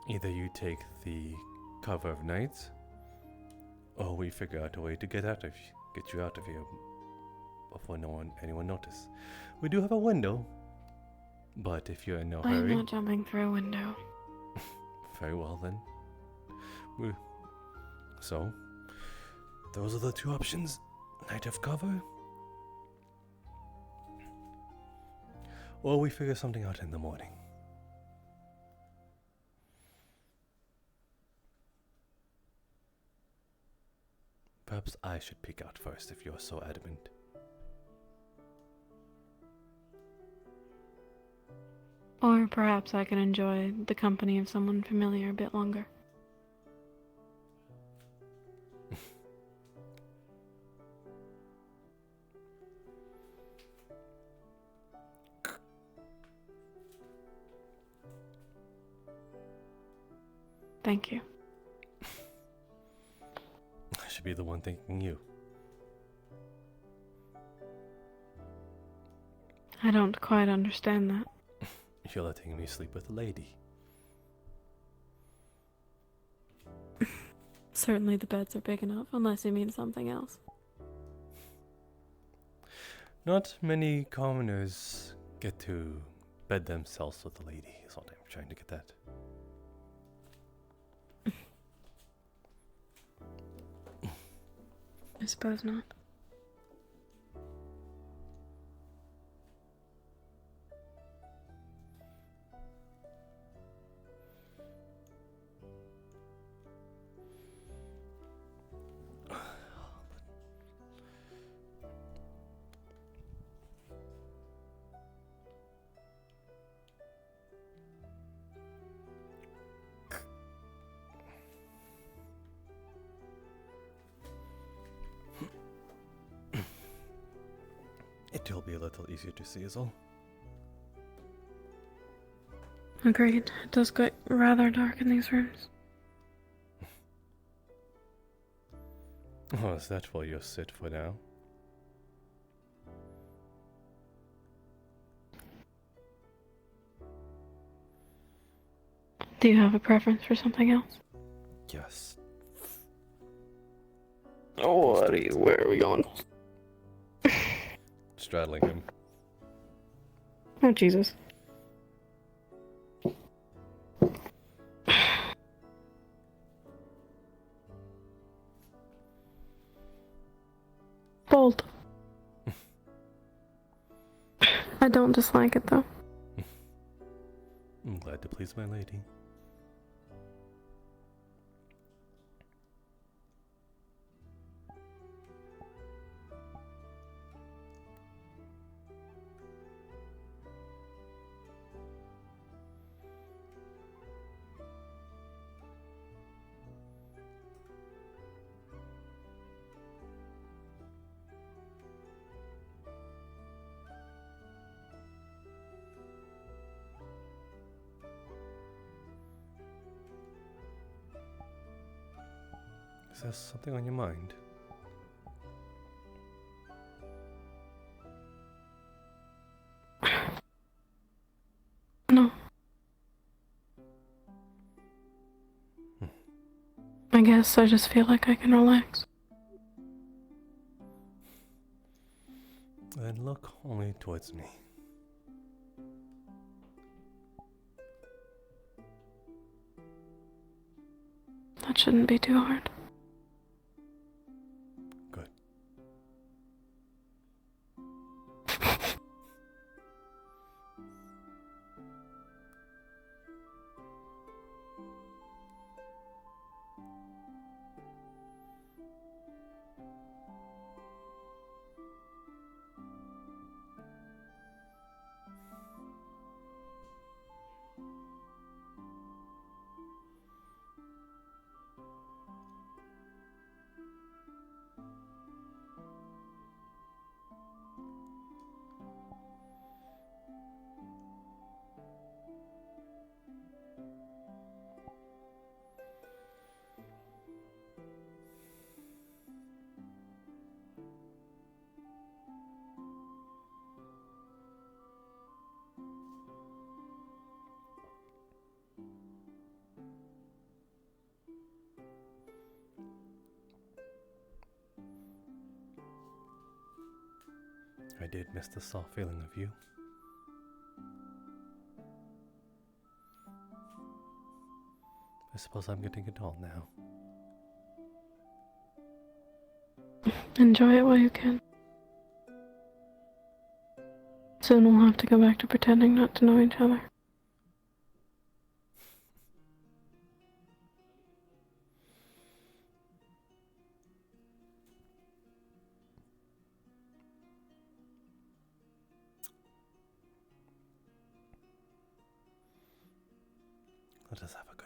Either you take the cover of night, or we figure out a way to get you out of here before anyone notices. We do have a window, but if you're in no hurry... I'm not jumping through a window. Very well then. So, those are the two options. Night of cover, or we figure something out in the morning. Perhaps I should peek out first if you're so adamant. Or perhaps I can enjoy the company of someone familiar a bit longer. Thank you. I should be the one thanking you. I don't quite understand that. You're letting me sleep with a lady. Certainly the beds are big enough, unless you mean something else. Not many commoners get to bed themselves with a lady, is what I'm trying to get at. I suppose not. It'll be a little easier to see is all. Agreed. It does get rather dark in these rooms. Oh, is that where you'll sit for now? Do you have a preference for something else? Yes. Oh, where are we going? Straddling him. Oh, Jesus. Bold. I don't dislike it, though. I'm glad to please my lady. Is there something on your mind? No. guess I just feel like I can relax. Then look only towards me. That shouldn't be too hard. Good. I did miss the soft feeling of you. I suppose I'm getting it all now. Enjoy it while you can. Soon we'll have to go back to pretending not to know each other. Let us have a good